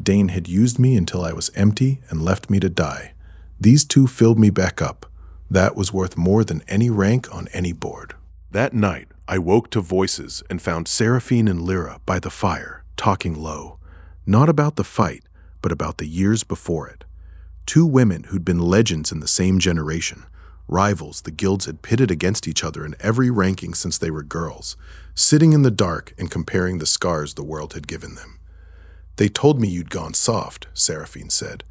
Dane had used me until I was empty and left me to die. These two filled me back up. That was worth more than any rank on any board. That night, I woke to voices and found Seraphine and Lyra by the fire, talking low. Not about the fight, but about the years before it. Two women who'd been legends in the same generation. Rivals the guilds had pitted against each other in every ranking since they were girls, sitting in the dark and comparing the scars the world had given them. "They told me you'd gone soft," Seraphine said.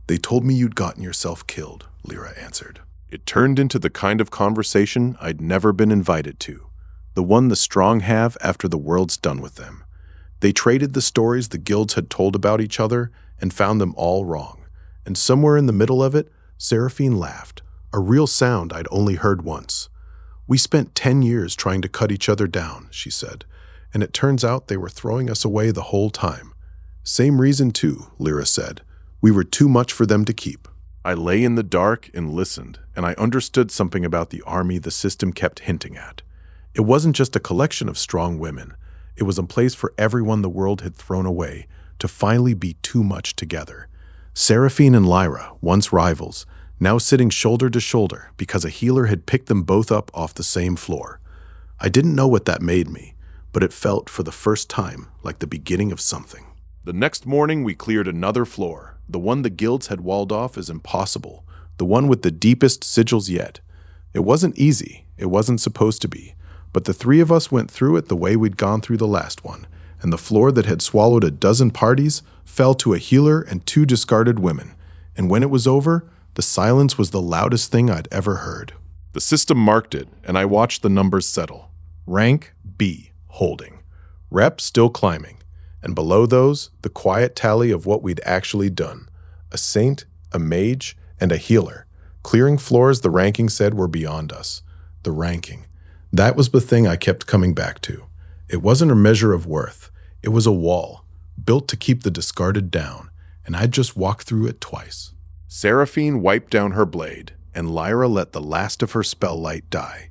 "They told me you'd gotten yourself killed," Lyra answered. It turned into the kind of conversation I'd never been invited to, the one the strong have after the world's done with them. They traded the stories the guilds had told about each other and found them all wrong. And somewhere in the middle of it, Seraphine laughed, a real sound I'd only heard once. "We spent 10 years trying to cut each other down," she said, "and it turns out they were throwing us away the whole time." "Same reason too," Lyra said. "We were too much for them to keep." I lay in the dark and listened, and I understood something about the army the system kept hinting at. It wasn't just a collection of strong women. It was a place for everyone the world had thrown away to finally be too much together. Seraphine and Lyra, once rivals, now sitting shoulder to shoulder because a healer had picked them both up off the same floor. I didn't know what that made me, but it felt for the first time like the beginning of something. The next morning we cleared another floor, the one the guilds had walled off as impossible, the one with the deepest sigils yet. It wasn't easy, it wasn't supposed to be, but the three of us went through it the way we'd gone through the last one, and the floor that had swallowed a dozen parties fell to a healer and 2 discarded women, and when it was over, the silence was the loudest thing I'd ever heard. The system marked it, and I watched the numbers settle. Rank B, holding. Rep still climbing, and below those, the quiet tally of what we'd actually done. A saint, a mage, and a healer. Clearing floors the ranking said were beyond us. The ranking. That was the thing I kept coming back to. It wasn't a measure of worth. It was a wall, built to keep the discarded down, and I'd just walked through it twice. Seraphine wiped down her blade, and Lyra let the last of her spell light die,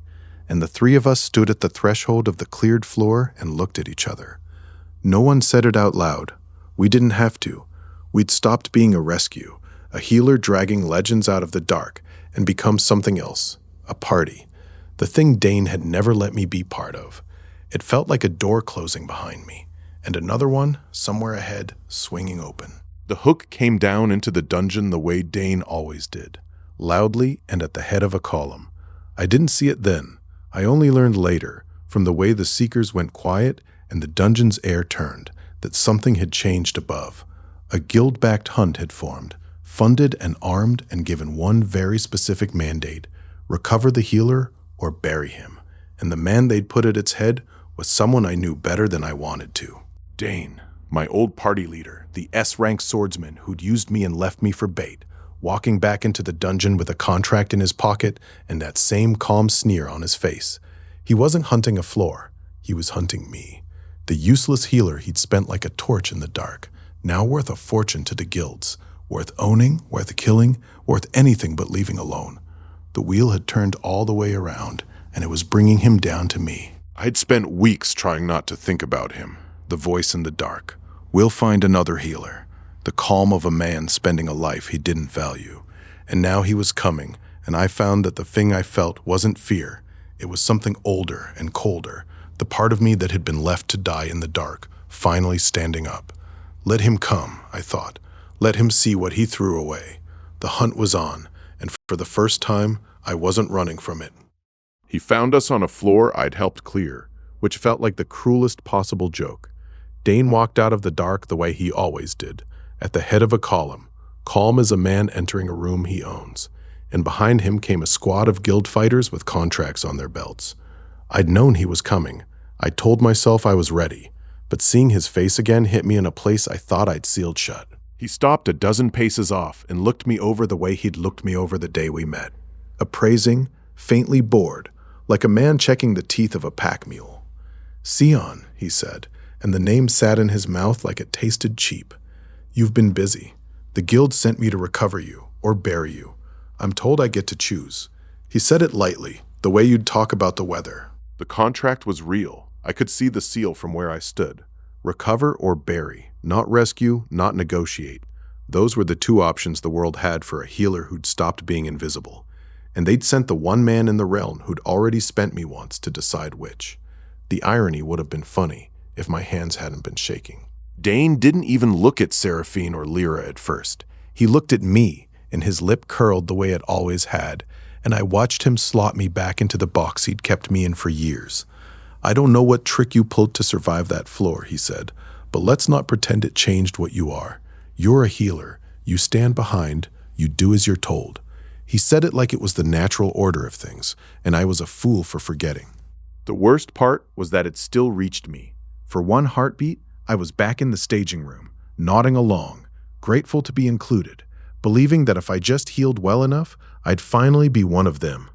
and the three of us stood at the threshold of the cleared floor and looked at each other. No one said it out loud. We didn't have to. We'd stopped being a rescue, a healer dragging legends out of the dark, and become something else, a party. The thing Dane had never let me be part of. It felt like a door closing behind me, and another one, somewhere ahead, swinging open. The hook came down into the dungeon the way Dane always did, loudly and at the head of a column. I didn't see it then. I only learned later, from the way the seekers went quiet and the dungeon's air turned, that something had changed above. A guild-backed hunt had formed, funded and armed and given one very specific mandate: recover the healer or bury him. And the man they'd put at its head was someone I knew better than I wanted to. Dane, my old party leader, the S-rank swordsman who'd used me and left me for bait, walking back into the dungeon with a contract in his pocket and that same calm sneer on his face. He wasn't hunting a floor, he was hunting me. The useless healer he'd spent like a torch in the dark, now worth a fortune to the guilds, worth owning, worth killing, worth anything but leaving alone. The wheel had turned all the way around, and it was bringing him down to me. I'd spent weeks trying not to think about him, the voice in the dark. We'll find another healer, the calm of a man spending a life he didn't value. And now he was coming, and I found that the thing I felt wasn't fear. It was something older and colder, the part of me that had been left to die in the dark, finally standing up. Let him come, I thought. Let him see what he threw away. The hunt was on, and for the first time, I wasn't running from it. He found us on a floor I'd helped clear, which felt like the cruelest possible joke. Dane walked out of the dark the way he always did, at the head of a column, calm as a man entering a room he owns, and behind him came a squad of guild fighters with contracts on their belts. I'd known he was coming. I told myself I was ready, but seeing his face again hit me in a place I thought I'd sealed shut. He stopped a dozen paces off and looked me over the way he'd looked me over the day we met. Appraising, faintly bored, like a man checking the teeth of a pack mule. "Sian," he said, and the name sat in his mouth like it tasted cheap. "You've been busy. The guild sent me to recover you, or bury you. I'm told I get to choose." He said it lightly, the way you'd talk about the weather. The contract was real. I could see the seal from where I stood. Recover or bury. Not rescue, not negotiate. Those were the two options the world had for a healer who'd stopped being invisible. And they'd sent the one man in the realm who'd already spent me once to decide which. The irony would have been funny if my hands hadn't been shaking. Dane didn't even look at Seraphine or Lyra at first. He looked at me, and his lip curled the way it always had, and I watched him slot me back into the box he'd kept me in for years. I don't know what trick you pulled to survive that floor, he said, but let's not pretend it changed what you are. You're a healer. You stand behind. You do as you're told. He said it like it was the natural order of things, and I was a fool for forgetting. The worst part was that it still reached me. For one heartbeat, I was back in the staging room, nodding along, grateful to be included, believing that if I just healed well enough, I'd finally be one of them.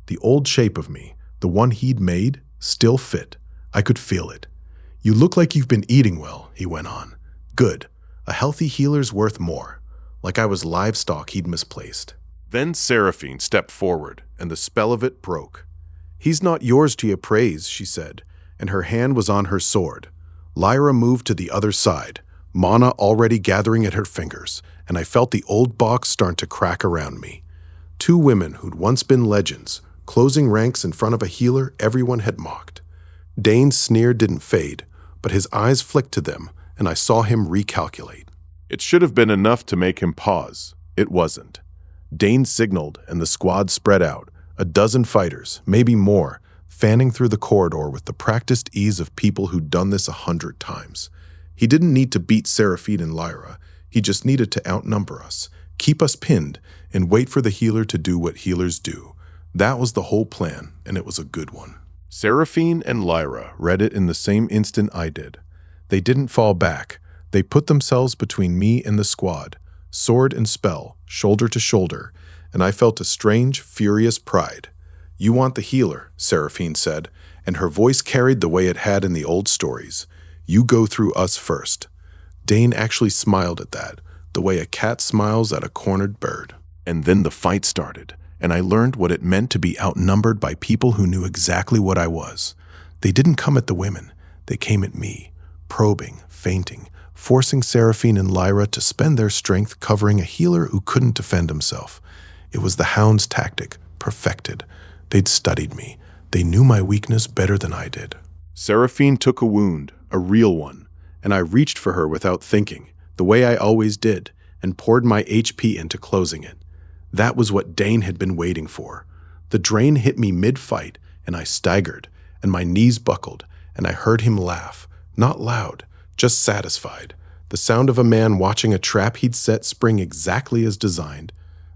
The old shape of me, the one he'd made, still fit. I could feel it. You look like you've been eating well, he went on. Good. A healthy healer's worth more. Like I was livestock he'd misplaced. Then Seraphine stepped forward, and the spell of it broke. He's not yours to appraise, she said, and her hand was on her sword. Lyra moved to the other side, mana already gathering at her fingers, and I felt the old box start to crack around me. Two women who'd once been legends, closing ranks in front of a healer everyone had mocked. Dane's sneer didn't fade, but his eyes flicked to them, and I saw him recalculate. It should have been enough to make him pause. It wasn't. Dane signaled, and the squad spread out, a dozen fighters, maybe more, fanning through the corridor with the practiced ease of people who'd done this 100 times. He didn't need to beat Seraphine and Lyra. He just needed to outnumber us, keep us pinned, and wait for the healer to do what healers do. That was the whole plan, and it was a good one. Seraphine and Lyra read it in the same instant I did. They didn't fall back. They put themselves between me and the squad, sword and spell, shoulder to shoulder, and I felt a strange, furious pride. You want the healer, Seraphine said, and her voice carried the way it had in the old stories. You go through us first. Dane actually smiled at that, the way a cat smiles at a cornered bird. And then the fight started, and I learned what it meant to be outnumbered by people who knew exactly what I was. They didn't come at the women. They came at me, probing, feinting, forcing Seraphine and Lyra to spend their strength covering a healer who couldn't defend himself. It was the hound's tactic, perfected. They'd studied me. They knew my weakness better than I did. Seraphine took a wound, a real one, and I reached for her without thinking, the way I always did, and poured my HP into closing it. That was what Dane had been waiting for. The drain hit me mid-fight, and I staggered, and my knees buckled, and I heard him laugh, not loud, just satisfied, the sound of a man watching a trap he'd set spring exactly as designed.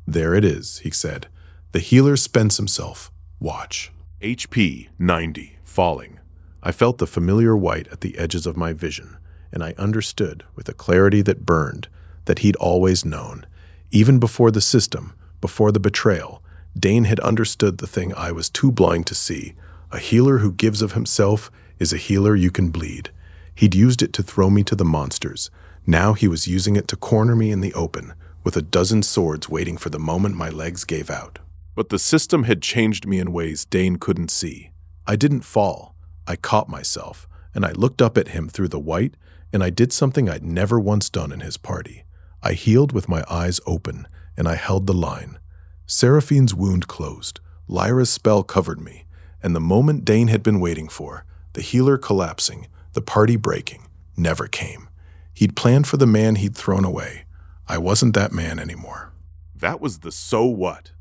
There it is, he said. The healer spends himself. Watch. HP 90, falling. I felt the familiar white at the edges of my vision, and I understood, with a clarity that burned, that he'd always known. Even before the system, before the betrayal, Dane had understood the thing I was too blind to see. A healer who gives of himself is a healer you can bleed. He'd used it to throw me to the monsters. Now he was using it to corner me in the open, with a dozen swords waiting for the moment my legs gave out. But the system had changed me in ways Dane couldn't see. I didn't fall. I caught myself, and I looked up at him through the white, and I did something I'd never once done in his party. I healed with my eyes open, and I held the line. Seraphine's wound closed. Lyra's spell covered me, and the moment Dane had been waiting for, the healer collapsing, the party breaking, never came. He'd planned for the man he'd thrown away. I wasn't that man anymore. That was the so what.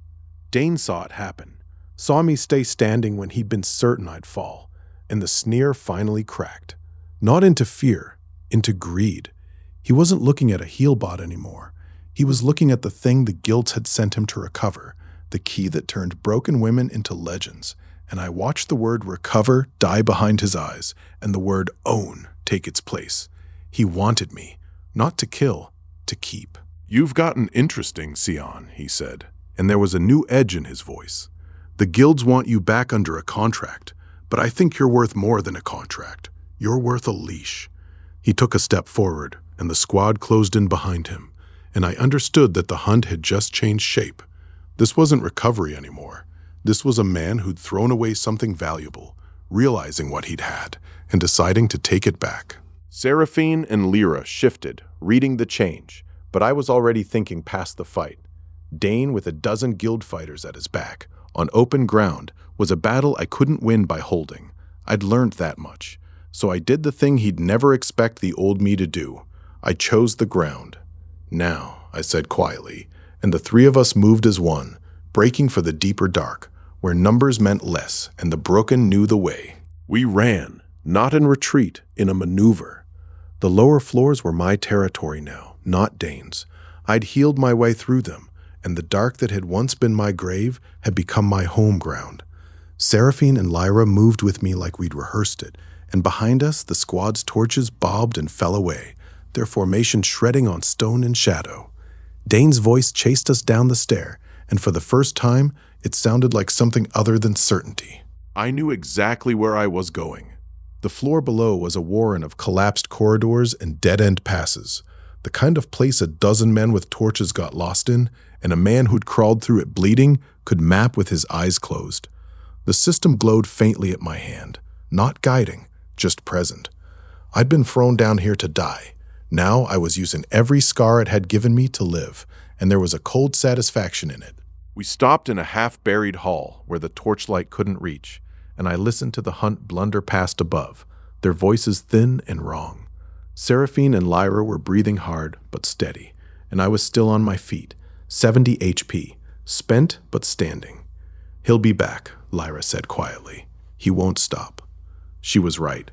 Dane saw it happen, saw me stay standing when he'd been certain I'd fall, and the sneer finally cracked. Not into fear, into greed. He wasn't looking at a heal bot anymore. He was looking at the thing the guilds had sent him to recover, the key that turned broken women into legends, and I watched the word recover die behind his eyes and the word own take its place. He wanted me, not to kill, to keep. You've gotten interesting, Sian, he said, and there was a new edge in his voice. The guilds want you back under a contract, but I think you're worth more than a contract. You're worth a leash. He took a step forward, and the squad closed in behind him, and I understood that the hunt had just changed shape. This wasn't recovery anymore. This was a man who'd thrown away something valuable, realizing what he'd had and deciding to take it back. Seraphine and Lyra shifted, reading the change, but I was already thinking past the fight. Dane, with a dozen guild fighters at his back, on open ground, was a battle I couldn't win by holding. I'd learned that much, so I did the thing he'd never expect the old me to do. I chose the ground. Now, I said quietly, and the three of us moved as one, breaking for the deeper dark, where numbers meant less and the broken knew the way. We ran, not in retreat, in a maneuver. The lower floors were my territory now, not Dane's. I'd healed my way through them, and the dark that had once been my grave had become my home ground. Seraphine and Lyra moved with me like we'd rehearsed it, and behind us the squad's torches bobbed and fell away, their formation shredding on stone and shadow. Dane's voice chased us down the stair, and for the first time, it sounded like something other than certainty. I knew exactly where I was going. The floor below was a warren of collapsed corridors and dead-end passes, the kind of place a dozen men with torches got lost in, and a man who'd crawled through it bleeding could map with his eyes closed. The system glowed faintly at my hand, not guiding, just present. I'd been thrown down here to die. Now I was using every scar it had given me to live, and there was a cold satisfaction in it. We stopped in a half-buried hall where the torchlight couldn't reach, and I listened to the hunt blunder past above, their voices thin and wrong. Seraphine and Lyra were breathing hard but steady, and I was still on my feet, 70 HP, spent but standing. He'll be back, Lyra said quietly. He won't stop. She was right.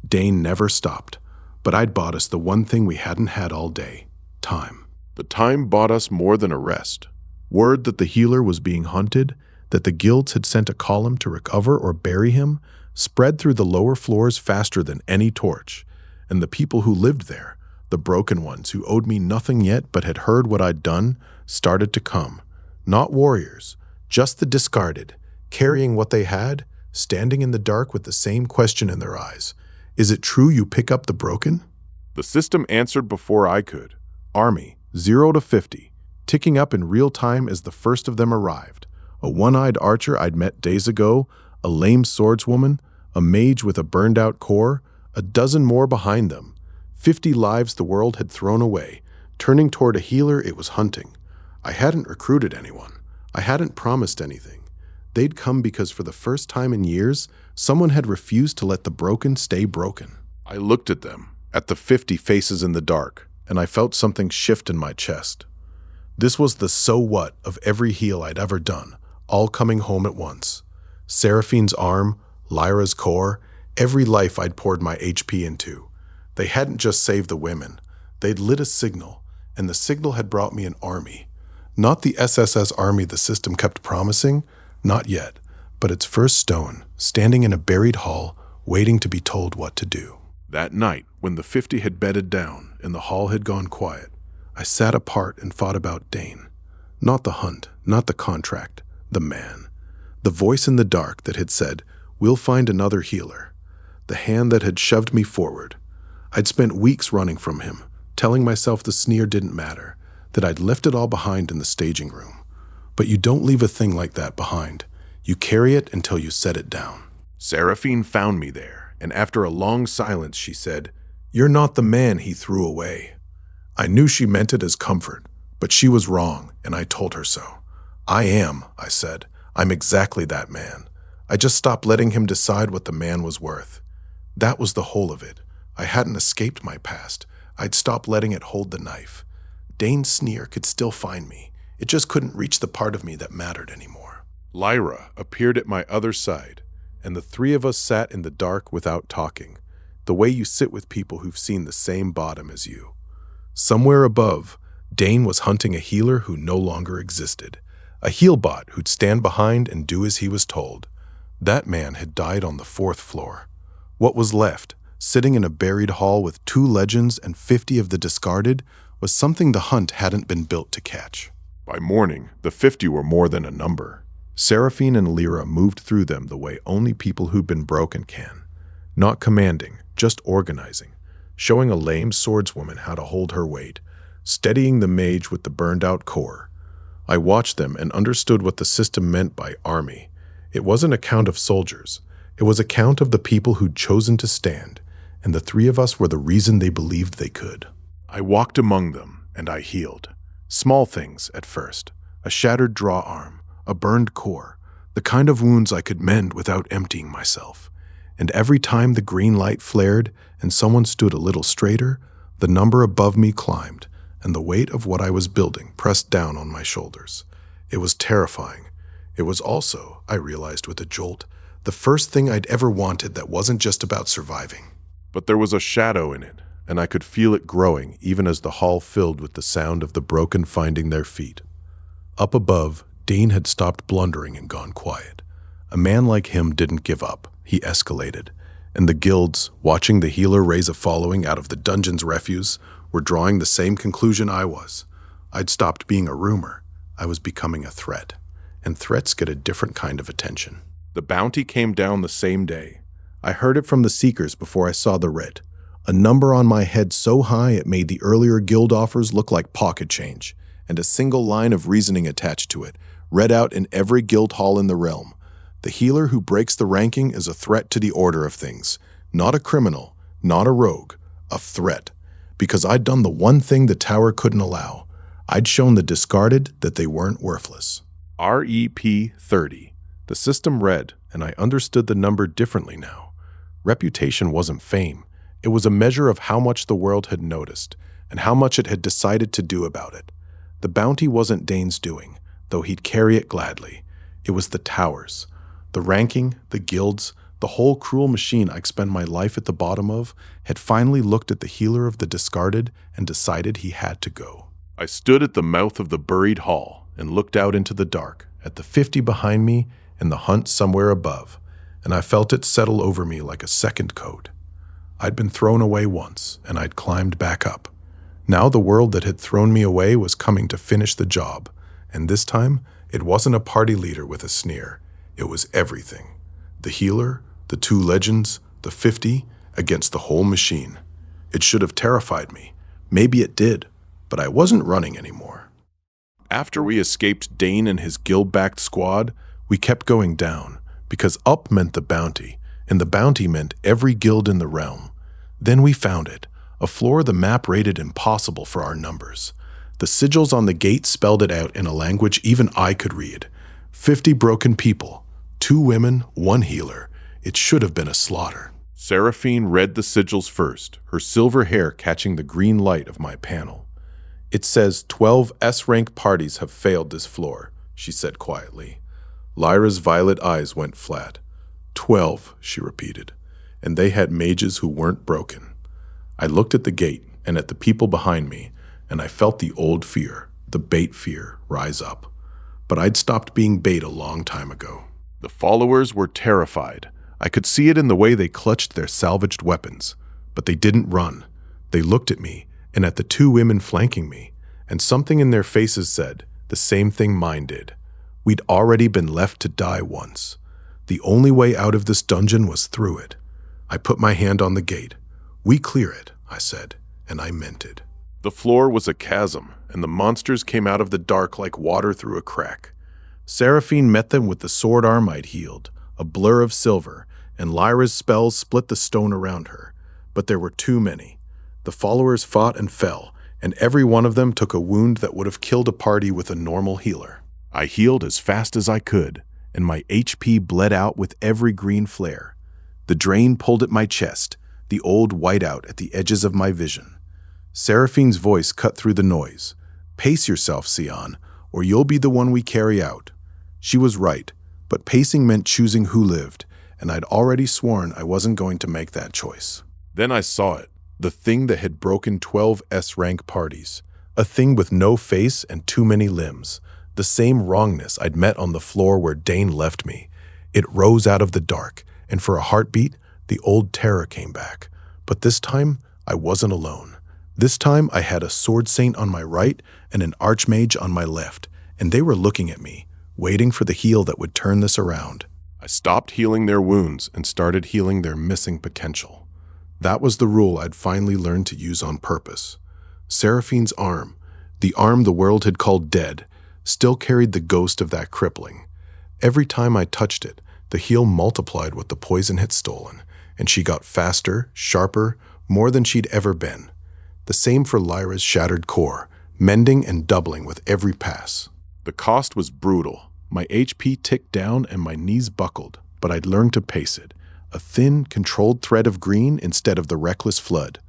Dane never stopped, but I'd bought us the one thing we hadn't had all day, time. The time bought us more than a rest. Word that the healer was being hunted, that the guilds had sent a column to recover or bury him, spread through the lower floors faster than any torch. And the people who lived there, the broken ones who owed me nothing yet but had heard what I'd done, started to come. Not warriors, just the discarded, carrying what they had, standing in the dark with the same question in their eyes. Is it true you pick up the broken? The system answered before I could. Army, 0 to 50, ticking up in real time as the first of them arrived. A one-eyed archer I'd met days ago, a lame swordswoman, a mage with a burned-out core, a dozen more behind them. 50 lives the world had thrown away, turning toward a healer it was hunting. I hadn't recruited anyone. I hadn't promised anything. They'd come because for the first time in years, someone had refused to let the broken stay broken. I looked at them, at the 50 faces in the dark, and I felt something shift in my chest. This was the so what of every heal I'd ever done, all coming home at once. Seraphine's arm, Lyra's core, every life I'd poured my HP into. They hadn't just saved the women. They'd lit a signal, and the signal had brought me an army. Not the SSS Army the system kept promising, not yet, but its first stone, standing in a buried hall, waiting to be told what to do. That night, when the 50 had bedded down and the hall had gone quiet, I sat apart and thought about Dane. Not the hunt, not the contract, the man. The voice in the dark that had said, "We'll find another healer." The hand that had shoved me forward. I'd spent weeks running from him, telling myself the sneer didn't matter, that I'd left it all behind in the staging room. But you don't leave a thing like that behind. You carry it until you set it down. Seraphine found me there, and after a long silence she said, "You're not the man he threw away." I knew she meant it as comfort, but she was wrong, and I told her so. I am, I said. I'm exactly that man. I just stopped letting him decide what the man was worth. That was the whole of it. I hadn't escaped my past. I'd stopped letting it hold the knife. Dane's sneer could still find me. It just couldn't reach the part of me that mattered anymore. Lyra appeared at my other side, and the three of us sat in the dark without talking, the way you sit with people who've seen the same bottom as you. Somewhere above, Dane was hunting a healer who no longer existed, a heal bot who'd stand behind and do as he was told. That man had died on the 4th floor. What was left, sitting in a buried hall with 2 legends and 50 of the discarded, was something the hunt hadn't been built to catch. By morning, the 50 were more than a number. Seraphine and Lyra moved through them the way only people who've been broken can. Not commanding, just organizing, showing a lame swordswoman how to hold her weight, steadying the mage with the burned-out core. I watched them and understood what the system meant by army. It wasn't a count of soldiers. It was a count of the people who'd chosen to stand, and the three of us were the reason they believed they could. I walked among them, and I healed. Small things at first. A shattered draw arm, a burned core, the kind of wounds I could mend without emptying myself. And every time the green light flared and someone stood a little straighter, the number above me climbed, and the weight of what I was building pressed down on my shoulders. It was terrifying. It was also, I realized with a jolt, the first thing I'd ever wanted that wasn't just about surviving. But there was a shadow in it, and I could feel it growing even as the hall filled with the sound of the broken finding their feet. Up above, Dane had stopped blundering and gone quiet. A man like him didn't give up. He escalated, and the guilds, watching the healer raise a following out of the dungeon's refuse, were drawing the same conclusion I was. I'd stopped being a rumor. I was becoming a threat, and threats get a different kind of attention. The bounty came down the same day. I heard it from the Seekers before I saw the writ. A number on my head so high it made the earlier guild offers look like pocket change, and a single line of reasoning attached to it, read out in every guild hall in the realm. The healer who breaks the ranking is a threat to the order of things. Not a criminal, not a rogue, a threat. Because I'd done the one thing the tower couldn't allow. I'd shown the discarded that they weren't worthless. REP 30. The system read, and I understood the number differently now. Reputation wasn't fame. It was a measure of how much the world had noticed, and how much it had decided to do about it. The bounty wasn't Dane's doing, though he'd carry it gladly. It was the tower's. The ranking, the guilds, the whole cruel machine I'd spent my life at the bottom of had finally looked at the healer of the discarded and decided he had to go. I stood at the mouth of the buried hall and looked out into the dark, at the 50 behind me and the hunt somewhere above, and I felt it settle over me like a second coat. I'd been thrown away once, and I'd climbed back up. Now the world that had thrown me away was coming to finish the job, and this time it wasn't a party leader with a sneer. It was everything. The healer, the 2 legends, the 50, against the whole machine. It should have terrified me. Maybe it did, but I wasn't running anymore. After we escaped Dane and his guild-backed squad, we kept going down, because up meant the bounty, and the bounty meant every guild in the realm. Then we found it, a floor the map rated impossible for our numbers. The sigils on the gate spelled it out in a language even I could read. 50 broken people, 2 women, 1 healer. It should have been a slaughter. Seraphine read the sigils first, her silver hair catching the green light of my panel. It says 12 S-rank parties have failed this floor, she said quietly. Lyra's violet eyes went flat. 12, she repeated, and they had mages who weren't broken. I looked at the gate and at the people behind me, and I felt the old fear, the bait fear, rise up. But I'd stopped being bait a long time ago. The followers were terrified. I could see it in the way they clutched their salvaged weapons. But they didn't run. They looked at me, and at the 2 women flanking me, and something in their faces said, the same thing mine did. We'd already been left to die once. The only way out of this dungeon was through it. I put my hand on the gate. We clear it, I said, and I meant it. The floor was a chasm, and the monsters came out of the dark like water through a crack. Seraphine met them with the sword arm I'd healed, a blur of silver, and Lyra's spells split the stone around her. But there were too many. The followers fought and fell, and every one of them took a wound that would have killed a party with a normal healer. I healed as fast as I could, and my HP bled out with every green flare. The drain pulled at my chest, the old whiteout at the edges of my vision. Seraphine's voice cut through the noise. Pace yourself, Sian, or you'll be the one we carry out. She was right, but pacing meant choosing who lived, and I'd already sworn I wasn't going to make that choice. Then I saw it, the thing that had broken 12 S-rank parties, a thing with no face and too many limbs, the same wrongness I'd met on the floor where Dane left me. It rose out of the dark, and for a heartbeat, the old terror came back. But this time, I wasn't alone. This time, I had a sword saint on my right and an archmage on my left, and they were looking at me, waiting for the heal that would turn this around. I stopped healing their wounds and started healing their missing potential. That was the rule I'd finally learned to use on purpose. Seraphine's arm, the arm the world had called dead, still carried the ghost of that crippling. Every time I touched it, The heal multiplied what the poison had stolen, and she got faster, sharper, more than she'd ever been. The same for Lyra's shattered core, mending and doubling with every pass. The cost was brutal. My HP ticked down and my knees buckled, but I'd learned to pace it. A thin, controlled thread of green instead of the reckless flood.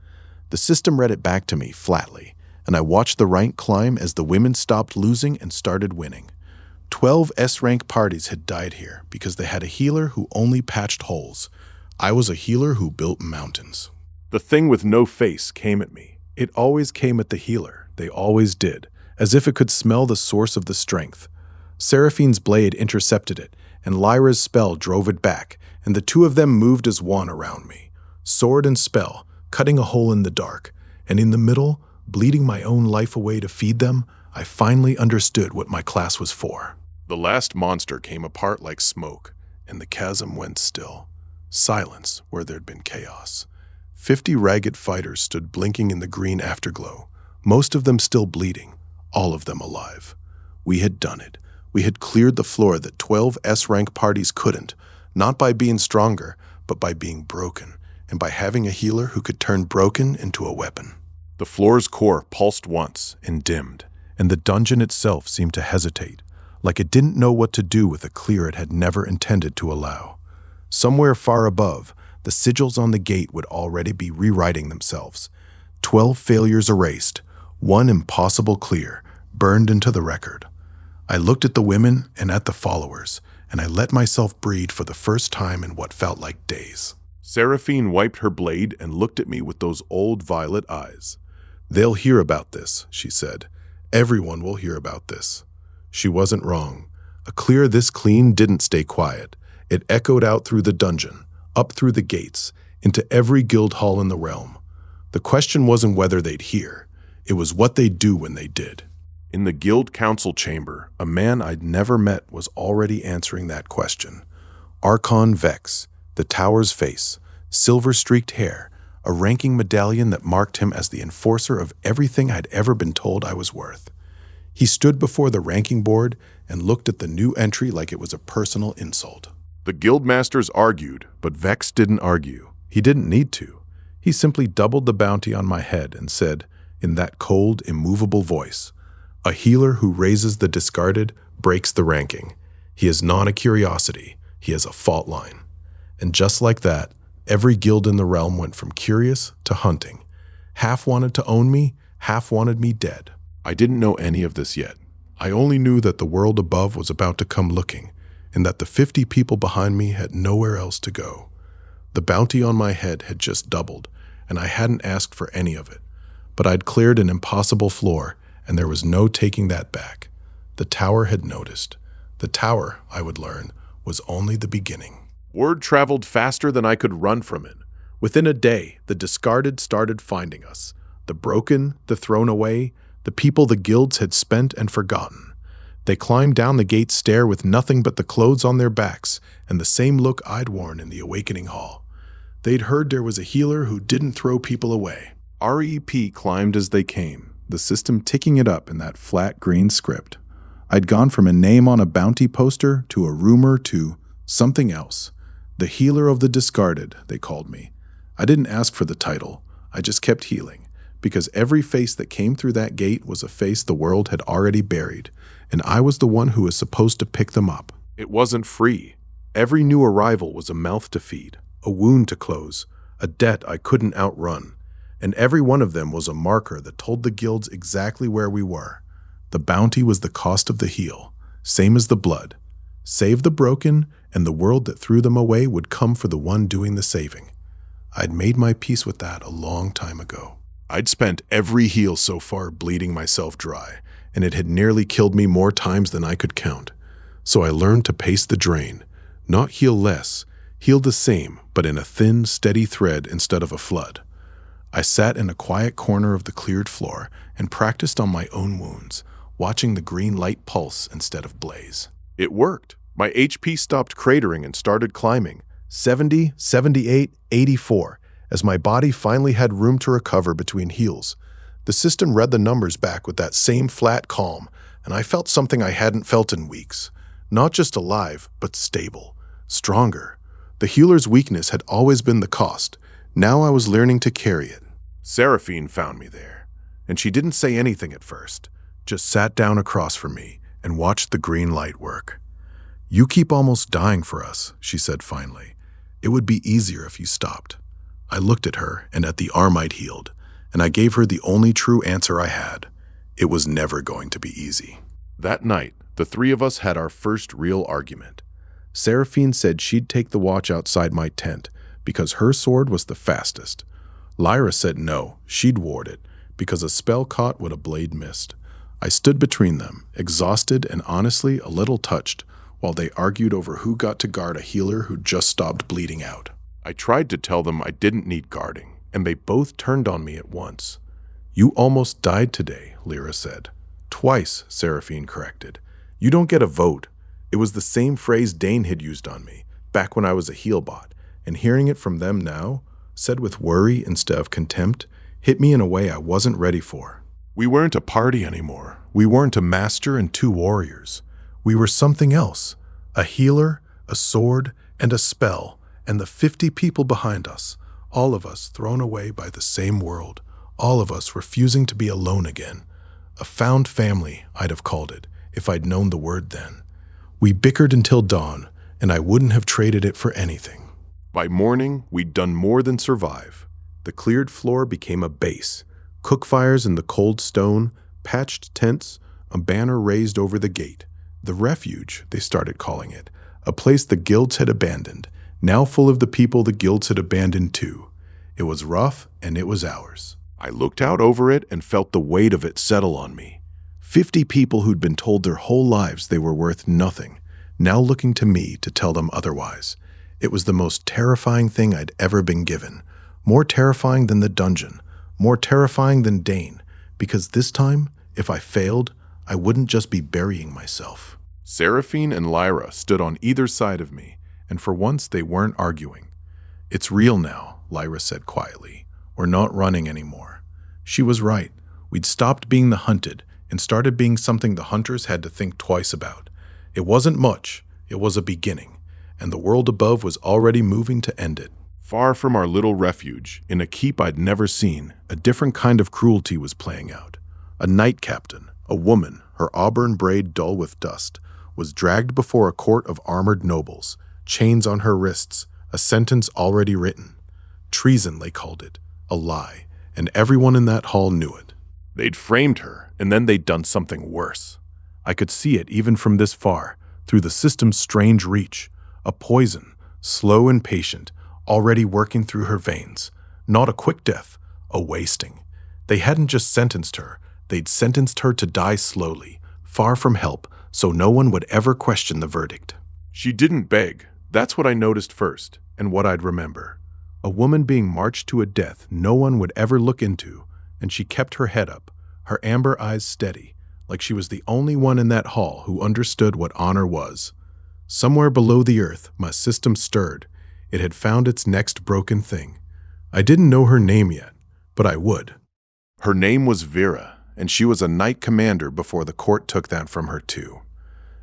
The system read it back to me flatly, and I watched the rank climb as the women stopped losing and started winning. 12 S-rank parties had died here because they had a healer who only patched holes. I was a healer who built mountains. The thing with no face came at me. It always came at the healer. They always did, as if it could smell the source of the strength. Seraphine's blade intercepted it, and Lyra's spell drove it back, and the two of them moved as one around me. Sword and spell, cutting a hole in the dark, and in the middle, bleeding my own life away to feed them, I finally understood what my class was for. The last monster came apart like smoke, and the chasm went still. Silence where there'd been chaos. 50 ragged fighters stood blinking in the green afterglow, most of them still bleeding, all of them alive. We had done it. We had cleared the floor that 12 S-rank parties couldn't, not by being stronger, but by being broken, and by having a healer who could turn broken into a weapon. The floor's core pulsed once and dimmed, and the dungeon itself seemed to hesitate, like it didn't know what to do with a clear it had never intended to allow. Somewhere far above, the sigils on the gate would already be rewriting themselves. 12 failures erased, one impossible clear, burned into the record. I looked at the women and at the followers, and I let myself breathe for the first time in what felt like days. Seraphine wiped her blade and looked at me with those old violet eyes. "They'll hear about this," she said. "Everyone will hear about this." She wasn't wrong. A clear this clean didn't stay quiet. It echoed out through the dungeon, up through the gates, into every guild hall in the realm. The question wasn't whether they'd hear. It was what they'd do when they did. In the guild council chamber, a man I'd never met was already answering that question. Archon Vex, the tower's face, silver-streaked hair, a ranking medallion that marked him as the enforcer of everything I'd ever been told I was worth. He stood before the ranking board and looked at the new entry like it was a personal insult. The guildmasters argued, but Vex didn't argue. He didn't need to. He simply doubled the bounty on my head and said, in that cold, immovable voice, "A healer who raises the discarded breaks the ranking. He is not a curiosity. He is a fault line." And just like that, every guild in the realm went from curious to hunting. Half wanted to own me, half wanted me dead. I didn't know any of this yet. I only knew that the world above was about to come looking, and that the 50 people behind me had nowhere else to go. The bounty on my head had just doubled, and I hadn't asked for any of it. But I'd cleared an impossible floor, and there was no taking that back. The tower had noticed. The tower, I would learn, was only the beginning. Word traveled faster than I could run from it. Within a day, the discarded started finding us. The broken, the thrown away, the people the guilds had spent and forgotten. They climbed down the gate stair with nothing but the clothes on their backs and the same look I'd worn in the awakening hall. They'd heard there was a healer who didn't throw people away. REP climbed as they came, the system ticking it up in that flat green script. I'd gone from a name on a bounty poster to a rumor to something else. The healer of the discarded, they called me. I didn't ask for the title. I just kept healing, because every face that came through that gate was a face the world had already buried, and I was the one who was supposed to pick them up. It wasn't free. Every new arrival was a mouth to feed, a wound to close, a debt I couldn't outrun, and every one of them was a marker that told the guilds exactly where we were. The bounty was the cost of the heal, same as the blood. Save the broken, and the world that threw them away would come for the one doing the saving. I'd made my peace with that a long time ago. I'd spent every heal so far bleeding myself dry, and it had nearly killed me more times than I could count. So I learned to pace the drain, not heal less, heal the same, but in a thin, steady thread instead of a flood. I sat in a quiet corner of the cleared floor and practiced on my own wounds, watching the green light pulse instead of blaze. It worked. My HP stopped cratering and started climbing, 70, 78, 84, as my body finally had room to recover between heals. The system read the numbers back with that same flat calm, and I felt something I hadn't felt in weeks. Not just alive, but stable. stronger. The healer's weakness had always been the cost. Now I was learning to carry it. Seraphine found me there, and she didn't say anything at first, just sat down across from me and watched the green light work. "You keep almost dying for us," she said finally. "It would be easier if you stopped." I looked at her and at the arm I'd healed, and I gave her the only true answer I had. It was never going to be easy. That night, the three of us had our first real argument. Seraphine said she'd take the watch outside my tent because her sword was the fastest. Lyra said no, she'd ward it because a spell caught what a blade missed. I stood between them, exhausted and honestly a little touched, while they argued over who got to guard a healer who just stopped bleeding out. I tried to tell them I didn't need guarding, and they both turned on me at once. "You almost died today," Lyra said. "Twice," Seraphine corrected. "You don't get a vote." It was the same phrase Dane had used on me, back when I was a heal bot, and hearing it from them now, said with worry instead of contempt, hit me in a way I wasn't ready for. We weren't a party anymore. We weren't a master and two warriors. We were something else. A healer, a sword, and a spell, and the 50 people behind us, all of us thrown away by the same world, all of us refusing to be alone again. A found family, I'd have called it, if I'd known the word then. We bickered until dawn, and I wouldn't have traded it for anything. By morning, we'd done more than survive. The cleared floor became a base, cook fires in the cold stone, patched tents, a banner raised over the gate. The refuge, they started calling it, a place the guilds had abandoned, now full of the people the guilds had abandoned too. It was rough, and it was ours. I looked out over it and felt the weight of it settle on me. 50 people who'd been told their whole lives they were worth nothing, now looking to me to tell them otherwise. It was the most terrifying thing I'd ever been given. More terrifying than the dungeon, more terrifying than Dane, because this time, if I failed, I wouldn't just be burying myself. Seraphine and Lyra stood on either side of me, and for once they weren't arguing. "It's real now," Lyra said quietly. "We're not running anymore." She was right. We'd stopped being the hunted and started being something the hunters had to think twice about. It wasn't much, it was a beginning, and the world above was already moving to end it. Far from our little refuge, in a keep I'd never seen, a different kind of cruelty was playing out. A knight captain, a woman, her auburn braid dull with dust, was dragged before a court of armored nobles, chains on her wrists, a sentence already written. Treason, they called it, a lie, and everyone in that hall knew it. They'd framed her, and then they'd done something worse. I could see it even from this far, through the system's strange reach. A poison, slow and patient, already working through her veins. Not a quick death, a wasting. They hadn't just sentenced her, they'd sentenced her to die slowly, far from help, so no one would ever question the verdict. She didn't beg. That's what I noticed first, and what I'd remember. A woman being marched to a death no one would ever look into, and she kept her head up, her amber eyes steady, like she was the only one in that hall who understood what honor was. Somewhere below the earth, my system stirred. It had found its next broken thing. I didn't know her name yet, but I would. Her name was Vera, and she was a knight commander before the court took that from her too.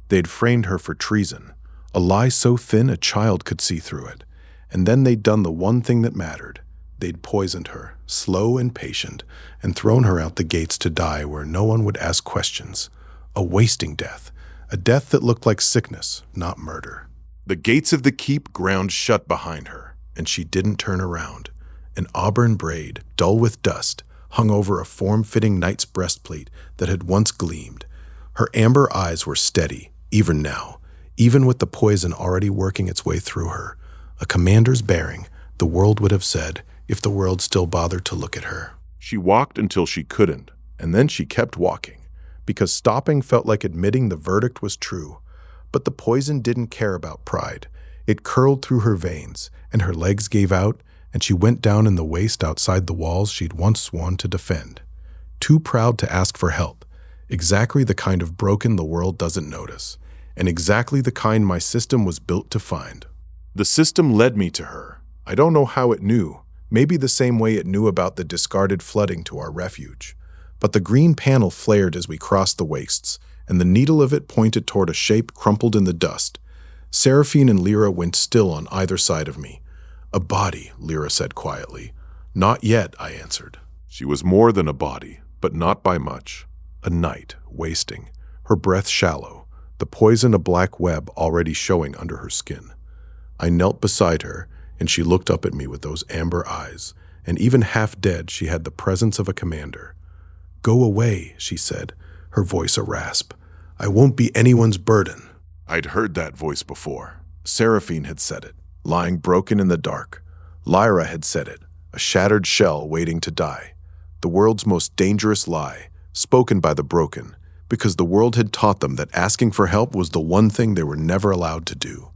They'd framed her for treason, a lie so thin a child could see through it, and then they'd done the one thing that mattered. They'd poisoned her, slow and patient, and thrown her out the gates to die where no one would ask questions. A wasting death, a death that looked like sickness, not murder. The gates of the keep ground shut behind her, and she didn't turn around. An auburn braid, dull with dust, hung over a form-fitting knight's breastplate that had once gleamed. Her amber eyes were steady, even now, even with the poison already working its way through her. A commander's bearing, the world would have said, if the world still bothered to look at her. She walked until she couldn't, and then she kept walking, because stopping felt like admitting the verdict was true. But the poison didn't care about pride. It curled through her veins, and her legs gave out, and she went down in the waist outside the walls she'd once sworn to defend. Too proud to ask for help. Exactly the kind of broken the world doesn't notice, and exactly the kind my system was built to find. The system led me to her. I don't know how it knew, maybe the same way it knew about the discarded flooding to our refuge. But the green panel flared as we crossed the wastes, and the needle of it pointed toward a shape crumpled in the dust. Seraphine and Lyra went still on either side of me. A body, Lyra said quietly. Not yet, I answered. She was more than a body, but not by much. A knight, wasting, her breath shallow, the poison a black web already showing under her skin. I knelt beside her, and she looked up at me with those amber eyes, and even half dead she had the presence of a commander. Go away, she said, her voice a rasp. I won't be anyone's burden. I'd heard that voice before. Seraphine had said it, lying broken in the dark. Lyra had said it, a shattered shell waiting to die. The world's most dangerous lie, spoken by the broken, because the world had taught them that asking for help was the one thing they were never allowed to do.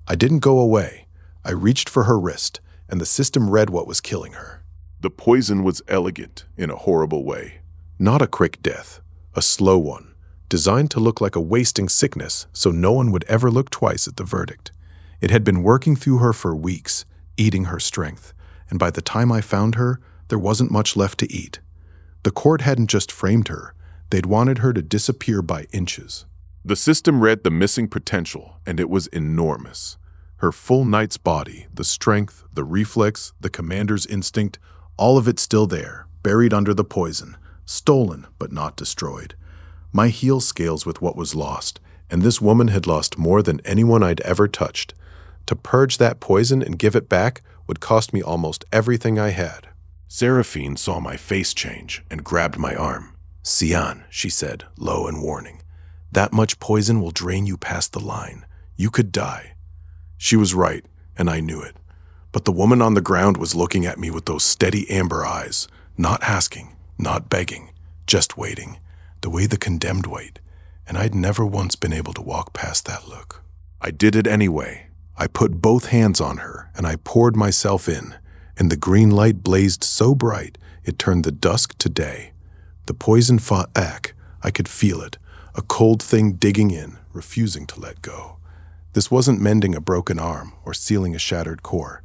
I didn't go away. I reached for her wrist, and the system read what was killing her. The poison was elegant in a horrible way. Not a quick death, a slow one, designed to look like a wasting sickness so no one would ever look twice at the verdict. It had been working through her for weeks, eating her strength, and by the time I found her, there wasn't much left to eat. The court hadn't just framed her, they'd wanted her to disappear by inches. The system read the missing potential, and it was enormous. Her full knight's body, the strength, the reflex, the commander's instinct, all of it still there, buried under the poison, stolen but not destroyed. My heel scales with what was lost, and this woman had lost more than anyone I'd ever touched. To purge that poison and give it back would cost me almost everything I had. Seraphine saw my face change and grabbed my arm. Sian, she said, low and warning. That much poison will drain you past the line. You could die. She was right, and I knew it. But the woman on the ground was looking at me with those steady amber eyes, not asking, not begging, just waiting, the way the condemned wait, and I'd never once been able to walk past that look. I did it anyway. I put both hands on her, and I poured myself in, and the green light blazed so bright it turned the dusk to day. The poison fought back. I could feel it, a cold thing digging in, refusing to let go. This wasn't mending a broken arm or sealing a shattered core.